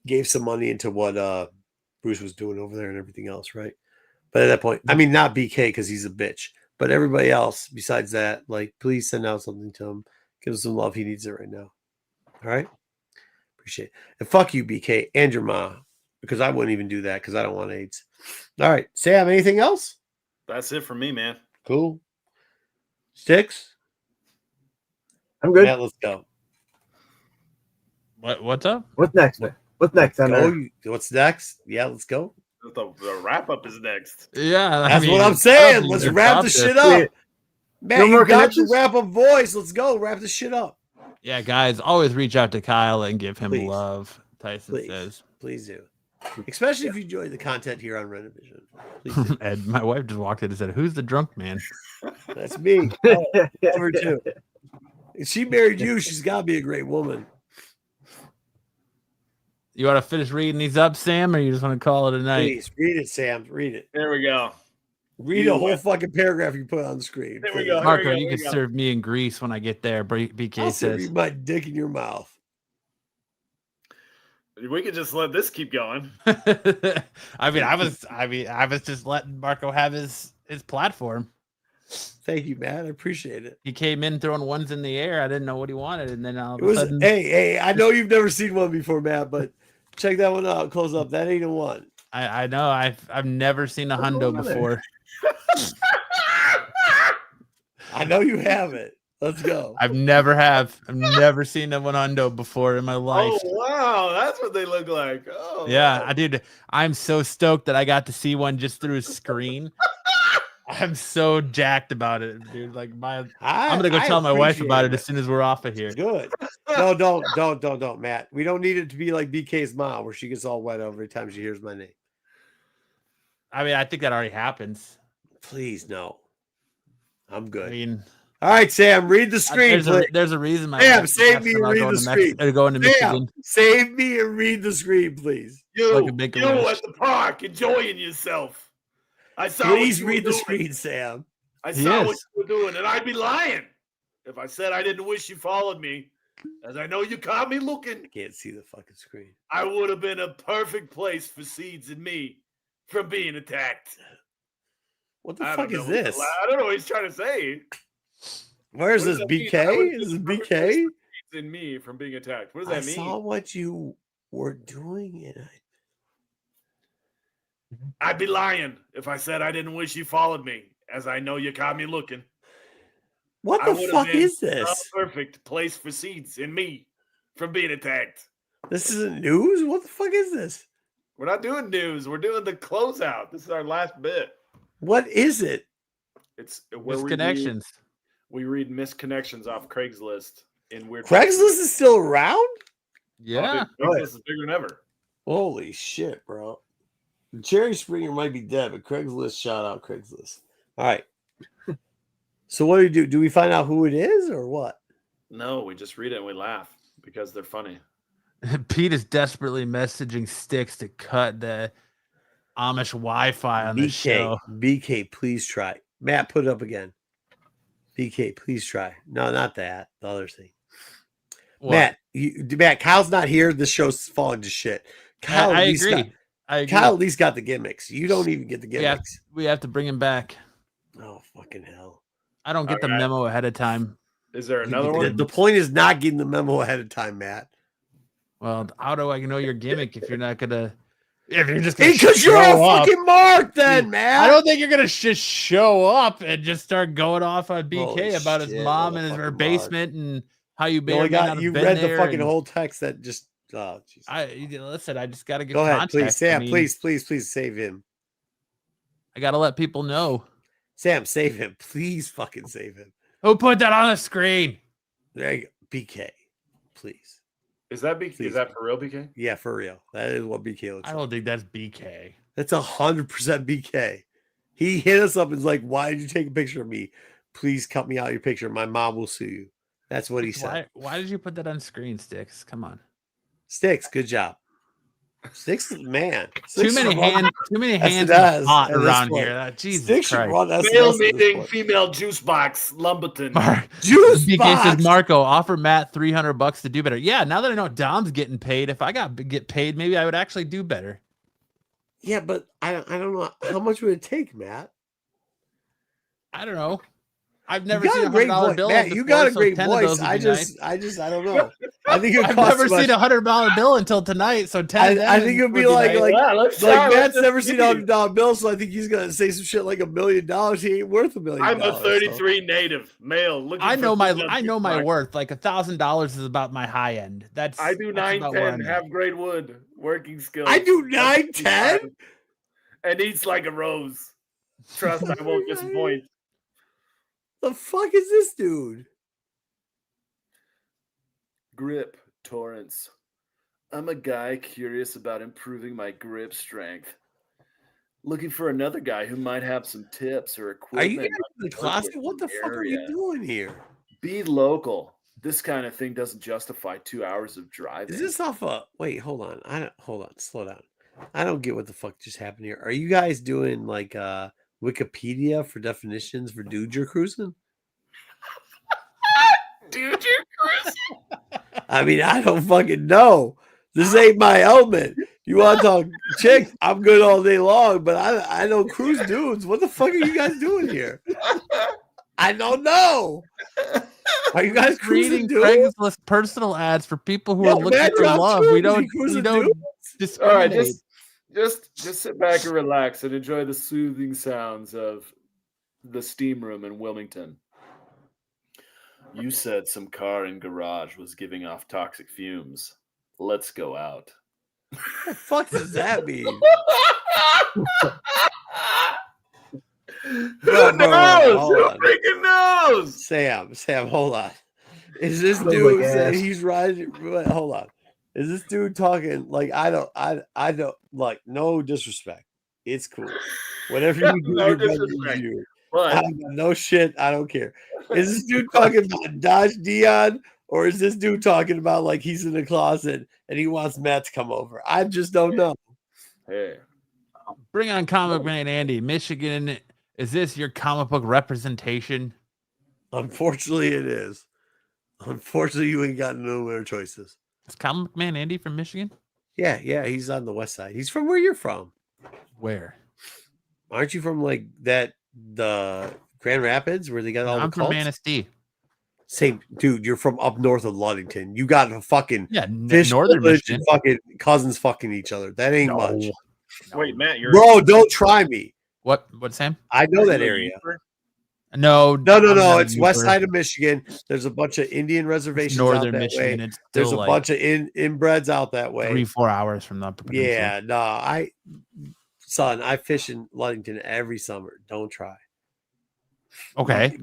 gave some money into what Bruce was doing over there and everything else, right? But at that point, I mean, not BK because he's a bitch, but everybody else besides that, like, please send out something to him. Give him some love. He needs it right now. All right? Appreciate it. And fuck you, BK, and your ma, because I wouldn't even do that because I don't want AIDS. All right. Sam, anything else? That's it for me, man. Cool. Sticks? I'm good. Matt, let's go. What's up? What's next, man? What's next? What's next? Yeah, let's go. The wrap up is next. Yeah, That's what I'm saying. Let's wrap the shit up. Man, No more you got your connections? wrap up voice. Let's go. Wrap this shit up. Yeah, guys, always reach out to Kyle and give him Please. love. Tyson Please. says. Please do. Especially if you enjoy the content here on Renovision. Please do. And my wife just walked in and said, "Who's the drunk man?" That's me. Oh, over too. If she married you, she's got to be a great woman. You want to finish reading these up, Sam, or you just want to call it a night? Please read it, Sam. Read it. There we go. Read a whole fucking paragraph you put on the screen. There we go. Marco, you can serve me in Greece when I get there. BK I'll serve says. you my dick in your mouth. We could just let this keep going. I was just letting Marco have his platform. Thank you, man. I appreciate it. He came in throwing ones in the air. I didn't know what he wanted, and then all of It a was sudden, hey, I know you've never seen one before, Matt, but check that one out. Close up. That ain't a one. I know I've never seen a hundo before. I know you haven't. Let's go. I've never seen a one hundo before in my life. Oh wow, that's what they look like. Oh Yeah, I did. I'm so stoked that I got to see one just through a screen. I'm so jacked about it, dude. Like I'm I gonna go tell my wife appreciate about it as soon as we're off of here. Good. No, don't, Matt. We don't need it to be like BK's mom, where she gets all wet every time she hears my name. I mean, I think that already happens. Please, no. I'm good. I mean, all right, Sam, read the screen, please. There's a reason my Sam, wife save asked me and about read going the to screen. Going to Sam, Michigan. save me and read the screen, please. You Like a Make-A-Wish. at the park enjoying yourself. I saw Please what you were read the doing. screen, Sam. I He saw is. what you were doing, and I'd be lying if I said I didn't wish you followed me, as I know you caught me looking. Can't see the fucking screen. I would have been a perfect place for seeds in me from being attacked. What the I fuck don't is know. this? I don't know what he's trying to say. Where is What does this, that mean? I would BK? have Is this been a perfect place BK? for seeds in me from being attacked. What does I that mean? saw what you were doing, and I'd be lying if I said I didn't wish you followed me, as I know you caught me looking. what I the would fuck have been is a this? perfect place for seeds in me from being attacked. This isn't news. What the fuck is this? We're not doing news. We're doing the closeout. This is our last bit. What is it? It's where Misconnections. we read misconnections off Craigslist in weird. Craigslist is still around? Yeah. Craigslist is bigger than ever. Holy shit, bro. Jerry Springer might be dead, but Craigslist, shout out Craigslist. All right. So what do we do? Do we find out who it is or what? No, we just read it and we laugh because they're funny. Pete is desperately messaging Sticks to cut the Amish Wi-Fi on the show. BK, please try. Matt, put it up again. BK, please try. No, not that. The other thing. What? Matt, Kyle's not here. This show's falling to shit. Kyle, I at least agree. got- I agree. Kyle at least got the gimmicks. You don't even get the we have, gimmicks. we have to bring him back. Oh, fucking hell. I don't get All the right. memo ahead of time. Is there You another get one? The point is not getting the memo ahead of time, Matt. Well, how do I know your gimmick if you're not gonna? If you're just gonna Because you're show a up? fucking mark then, Matt. I don't think you're gonna just show up and just start going off on BK Holy about his shit, mom what a and her fucking basement and how you may You or only may not got have you been read the there fucking and whole text that just Jesus. listen. I just gotta get Go ahead, context. please. Sam, I mean, please save him. I gotta let people know. Sam, save him. Please fucking save him. Who put that on the screen? There you go. BK, please. Is that BK? Please. Is that for real, BK? Yeah, for real. That is what BK looks I like. don't think that's BK. That's 100% BK. He hit us up and was like, "Why did you take a picture of me? Please cut me out of your picture. My mom will sue you." That's what he said. Why did you put that on screen, Sticks? Come on. Sticks, good job. Sticks, man. Too Sticks many should run- hands does, hot at this around point. here. Jesus Sticks should Christ. run SNS Male at this meeting, point. female juice box, Lumberton. Juice BK box. says, Marco, offer Matt $300 to do better. Yeah, now that I know Dom's getting paid, if I get paid, maybe I would actually do better. Yeah, but I don't know how much would it take, Matt. I don't know. I've You never got seen a great $100 voice, bill. Matt. You before, got a so great 10 of those voice. would I be just I don't know. I think it I've costs never much. seen $100 bill until tonight, so 10 of them I think it'd be would like nice. Yeah, let's like start. Matt's Let's never just seen see. $100 bill, so I think he's gonna say some shit like $1 million. He ain't worth $1 million. I'm a so. 33 native male. Looking I for know my female I know juice my box. worth. Like $1,000 is about my high end. That's I do that's about where 9'10", I'm at. have grade wood, working skills. I do 9'10", and eats like a rose. Trust, I won't disappoint. The fuck is this dude? Grip Torrance. I'm a guy curious about improving my grip strength. Looking for another guy who might have some tips or Are equipment. you guys in the I can work closet? with What the in fuck are we area. doing here? Be local. This kind of thing doesn't justify 2 hours of driving. Is this off a wait? Hold on. Slow down. I don't get what the fuck just happened here. Are you guys doing like Wikipedia for definitions for dude you're cruising? Dude, you're crazy. I mean, I don't fucking know. This ain't my element. You want to talk chick? I'm good all day long, but I don't cruise dudes. What the fuck are you guys doing here? I don't know. Are you guys cruising reading dudes? Craigslist personal ads for people who Yo, are looking Matt for dropped love? two. We Is he don't cruising dudes? All right, discriminate. just sit back and relax and enjoy the soothing sounds of the steam room in Wilmington. You said some car in garage was giving off toxic fumes. Let's go out. What the fuck does that mean? Bro, Who knows? hold Who on. freaking knows? Sam, hold on. Is this Oh, dude my saying gosh. he's riding? Wait, hold on. Is this dude talking like I don't like no disrespect. It's cool. Whatever you do, No your brother disrespect. is you. But I got no shit. I don't care. Is this dude talking about Dodge Dion, or is this dude talking about like he's in the closet and he wants Matt to come over? I just don't know. hey, Bring on Comic Man Andy. Michigan, is this your comic book representation? Unfortunately, it is. Unfortunately, you ain't got no other choices. Is Comic Man Andy from Michigan? Yeah, he's on the west side. He's from where you're from. Where? Aren't you from like the Grand Rapids where they got all I'm the from cults? Manistee. Same dude, you're from up north of Ludington. You got a fucking Yeah, fish northern village Michigan. and fucking cousins fucking each other. That ain't much. wait, Matt, you're Bro, don't try me. What, Sam? I know that you a area. Yeeper? No, No. I'm not a It's west Yeeper. side of Michigan. There's a bunch of Indian reservations out Northern that Michigan. way. It's There's still a like bunch of inbreds out that way. 3-4 hours from the Upper Peninsula. Yeah, no, I fish in Ludington every summer. Don't try. Okay.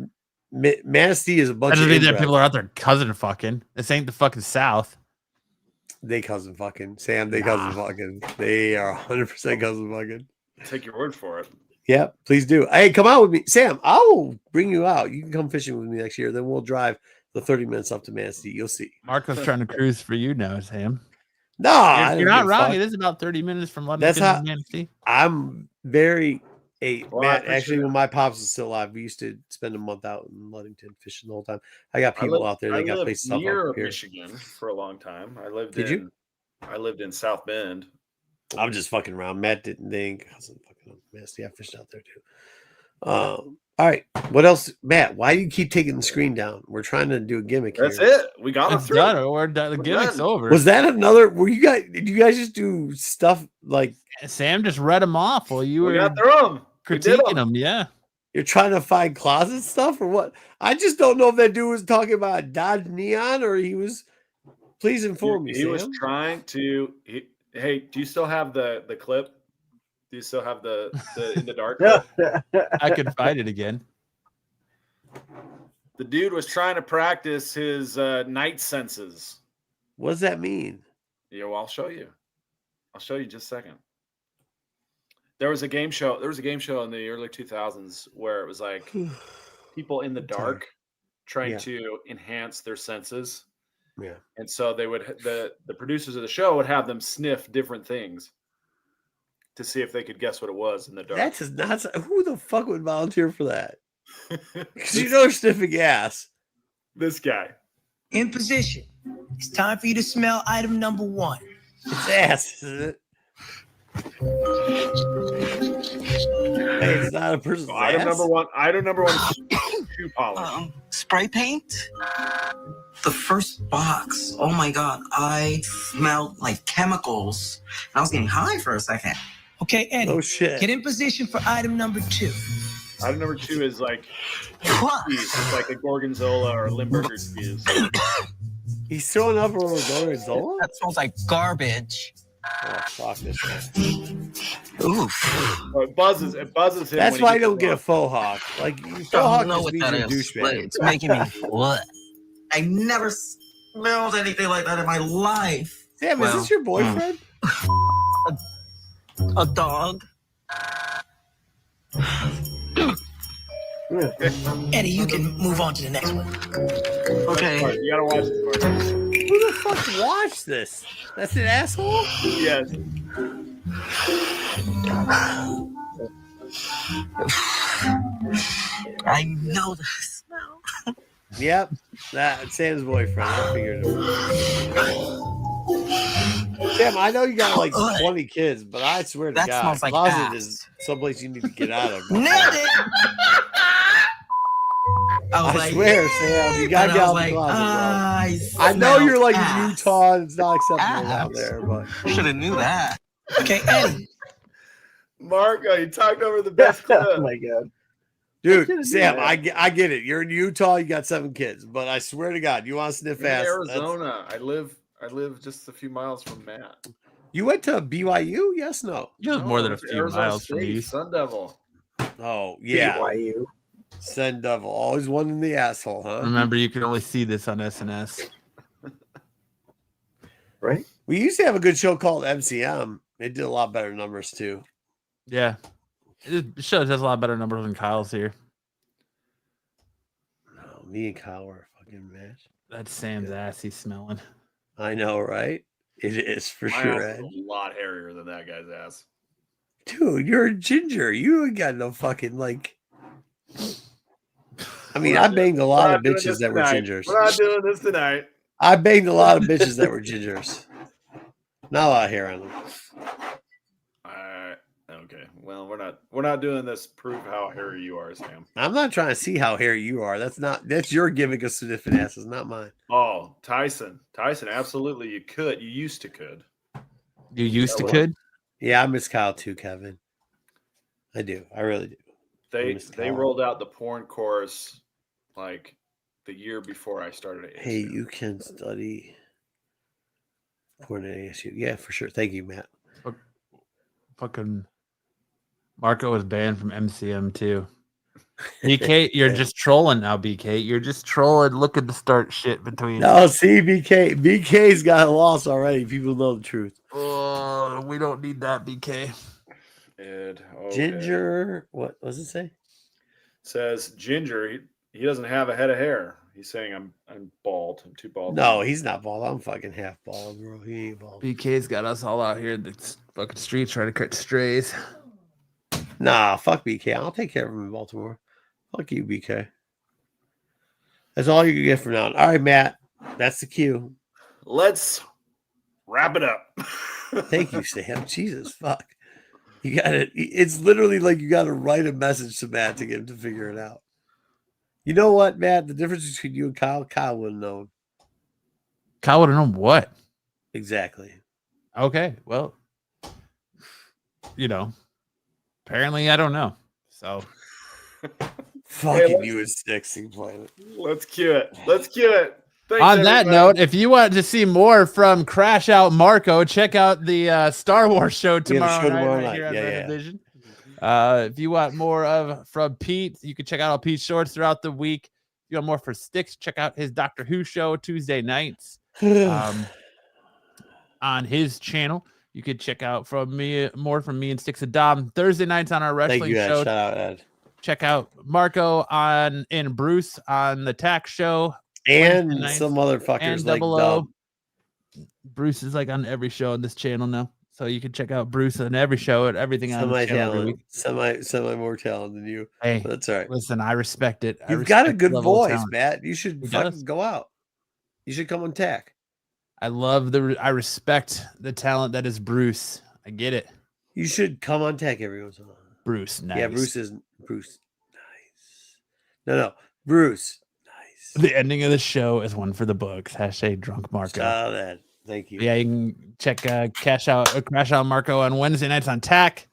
Manistee is a That bunch of doesn't mean that inbreds. people are out there cousin fucking. This ain't the fucking South. They cousin fucking. Sam, they cousin fucking. They are 100% cousin fucking. Take your word for it. Yeah, please do. Hey, come out with me. Sam, I will bring you out. You can come fishing with me next year. Then we'll drive the 30 minutes up to Manistee. You'll see. Marco's trying to cruise for you now, Sam. No, I You're don't not give a wrong. fuck. It is about 30 minutes from London That's to how- Manistee. I'm very Well, Matt. I Actually, appreciate when my pops was still alive, we used to spend a month out in Ludington fishing the whole time. I got people out there. They got lived places up near here. Michigan for a long time. I lived Did in. you? I lived in South Bend. I'm just fucking around. Matt didn't think. I was fucking up Manistee. I fished out there too. All right. What else, Matt? Why do you keep taking the screen down? We're trying to do a gimmick That's here. it. We got it It's through. done. We're done. The We're gimmick's done. over. Was that another? Did you guys just do stuff like Sam just read them off while you We were got through them. We did critiquing 'em. them. Yeah. you're trying to find closet stuff or what? I just don't know if that dude was talking about Dodge Neon or he was. Please inform me. He Sam. was trying to. Hey, do you still have the clip? Do you still have the in the dark clip? I could find it again. The dude was trying to practice his night senses. What does that mean? Yeah, well, I'll show you. I'll show you in just a second. There was a game show. There was a game show in the early 2000s where it was like people in the dark trying Yeah. to enhance their senses. Yeah. And so they would the producers of the show would have them sniff different things to see if they could guess what it was in the dark. That's not. Who the fuck would volunteer for that? Because you know, sniffing ass. This guy. In position. It's time for you to smell item number 1. It's ass, isn't it? Hey, it's not a person's Item ass. number one. Item number one. Is shoe polish. Spray paint? The first box. Oh my God. I smelled like chemicals. I was getting high for a second. Okay, Eddie. Oh shit. Get in position for item number 2. Item number 2 is like What? cheese. It's like a gorgonzola or a Limburger cheese. He's throwing up a little gorgonzola? That smells like garbage. Oh, fuck this guy. Oof. Oh, it buzzes. It buzzes him. That's when why he I don't gets get a along. faux hawk. Like, faux I hawk don't know just what means that you're a is, but douchebag. it's making me what? I never smelled anything like that in my life. Sam, Well, is this your boyfriend? A dog. Eddie, you can move on to the next one. Okay. All right, you gotta watch this part. Who the fuck watched this? That's an asshole? Yes. I know the smell. Yep. That's Sam's boyfriend. I figured it was. Sam, I know you got like 20 kids, but I swear to That God, smells like closet ass. is someplace you need to get out of. Nailed it. I swear, Sam, you gotta and get I out was of the like, closet, bro. I know you're like in Utah and it's not acceptable down there, but Should have knew that. Okay, Eddie. Marco, you talked over the best clip. Oh my God. dude, Sam, I get it. You're in Utah, you got 7 kids, but I swear to God, you want to sniff In ass. Arizona. I live just a few miles from Matt. You went to BYU? Yes, no. You was more than a it's few Arizona miles from State, you. Sun Devil. Oh, yeah. BYU. Send devil. Always one in the asshole, huh? Remember, you can only see this on SNS. Right? We used to have a good show called MCM. It did a lot better numbers, too. Yeah. It shows has a lot better numbers than Kyle's here. No, me and Kyle were a fucking match. That's Sam's ass he's smelling. I know, right? It is for My sure, ass Ed. is a lot hairier than that guy's ass. Dude, you're a ginger. You ain't got no fucking, like... I mean, I banged a lot of bitches that were gingers. We're not doing this tonight. I banged a lot of bitches that were gingers. Not a lot of hair on them. Okay. Well, we're not doing this. Prove how hairy you are, Sam. I'm not trying to see how hairy you are. That's your gimmick of sniffing asses, not mine. Oh, Tyson, absolutely. You could. You used to could. You used to could? Yeah, I miss Kyle too, Kevin. I do. I really do. They rolled out the porn course like the year before I started at ASU. Hey, you can study porn at ASU. Yeah, for sure. Thank you, Matt. Fucking Marco was banned from MCM too. BK, you're just trolling now, BK. You're just trolling, looking to start shit between. No, see, BK's got a loss already. People know the truth. Oh, we don't need that, BK. Ed, okay. Ginger, what does it say? Says Ginger, he doesn't have a head of hair. He's saying I'm bald. I'm too bald. No, he's not bald. I'm fucking half bald, bro. He ain't bald. BK's got us all out here in the fucking streets trying to catch strays. Nah, fuck BK. I'll take care of him in Baltimore. Fuck you, BK. That's all you can get from now on. All right, Matt. That's the cue. Let's wrap it up. Thank you, Sam. Jesus, fuck. You got it. It's literally like you got to write a message to Matt to get him to figure it out. You know what, Matt? The difference between you and Kyle wouldn't know. Kyle would have known what? Exactly. Okay, well, apparently I don't know. So, fucking you and Stixing Planet. Let's cue it. Thanks, on that everybody. note, if you want to see more from Crash Out Marco, check out the Star Wars show tomorrow night right here on Renevision. If you want more from Pete, you can check out all Pete's shorts throughout the week. If you want more for Sticks, check out his Doctor Who show Tuesday nights on his channel. You could check out more from me and Sticks and Dom Thursday nights on our wrestling show. Shout out, Ed. Check out Marco and Bruce on the Tax show. And some motherfuckers like Dub. Bruce is like on every show on this channel now. So you can check out Bruce on every show and everything on the channel every week. Semi more talent than you. Hey, but that's all right. Listen, I respect it. You've got a good voice, Matt. You should fucking go out. You should come on Tack. I respect the talent that is Bruce. I get it. You should come on Tack every once in a while. Bruce, nice. Yeah, Bruce. Nice. No, Bruce. Nice. The ending of the show is one for the books. # drunk Marco. Saw that. Thank you. Yeah, you can check Crash Out Marco on Wednesday nights on Tack.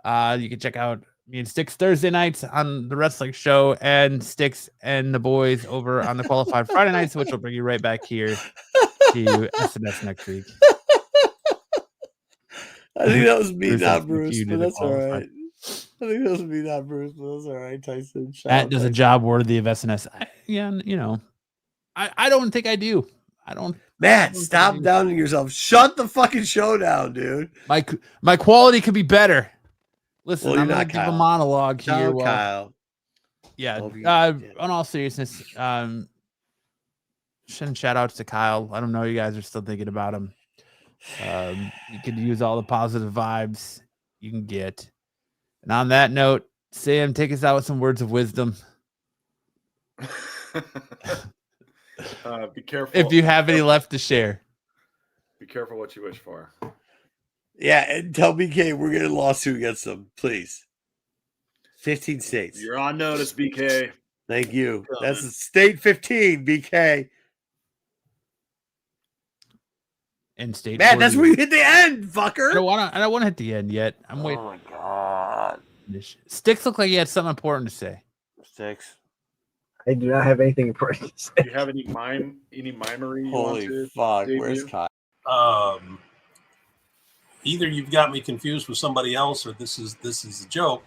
You can check out me and Sticks Thursday nights on the wrestling show, and Sticks and the boys over on the Qualified Friday nights, which will bring you right back here to SNS next week. I think that was me, not Bruce, but that's all right. I think that was me, not Bruce, but that's all right. Tyson. Matt does a job worthy of SNS. I don't think I do. Matt, stop downing yourself. Shut the fucking show down, dude. My quality could be better. Listen, well, I'm gonna give a monologue here. Kyle. Yeah. On all seriousness, send shout outs to Kyle. I don't know. You guys are still thinking about him. You could use all the positive vibes you can get. And on that note, Sam, take us out with some words of wisdom. Be careful. If you have any left to share. Be careful what you wish for. Yeah, and tell BK we're getting a lawsuit against them, please. 15 states. You're on notice, BK. Thank you. That's state 15, BK. And state. Man, that's where you hit the end, fucker. I don't want to hit the end yet. I'm waiting. Oh my god. Sticks look like he had something important to say. Sticks. I do not have anything important to say. Do you have any mimery? Holy fuck! Where's Kyle? Either you've got me confused with somebody else, or this is a joke.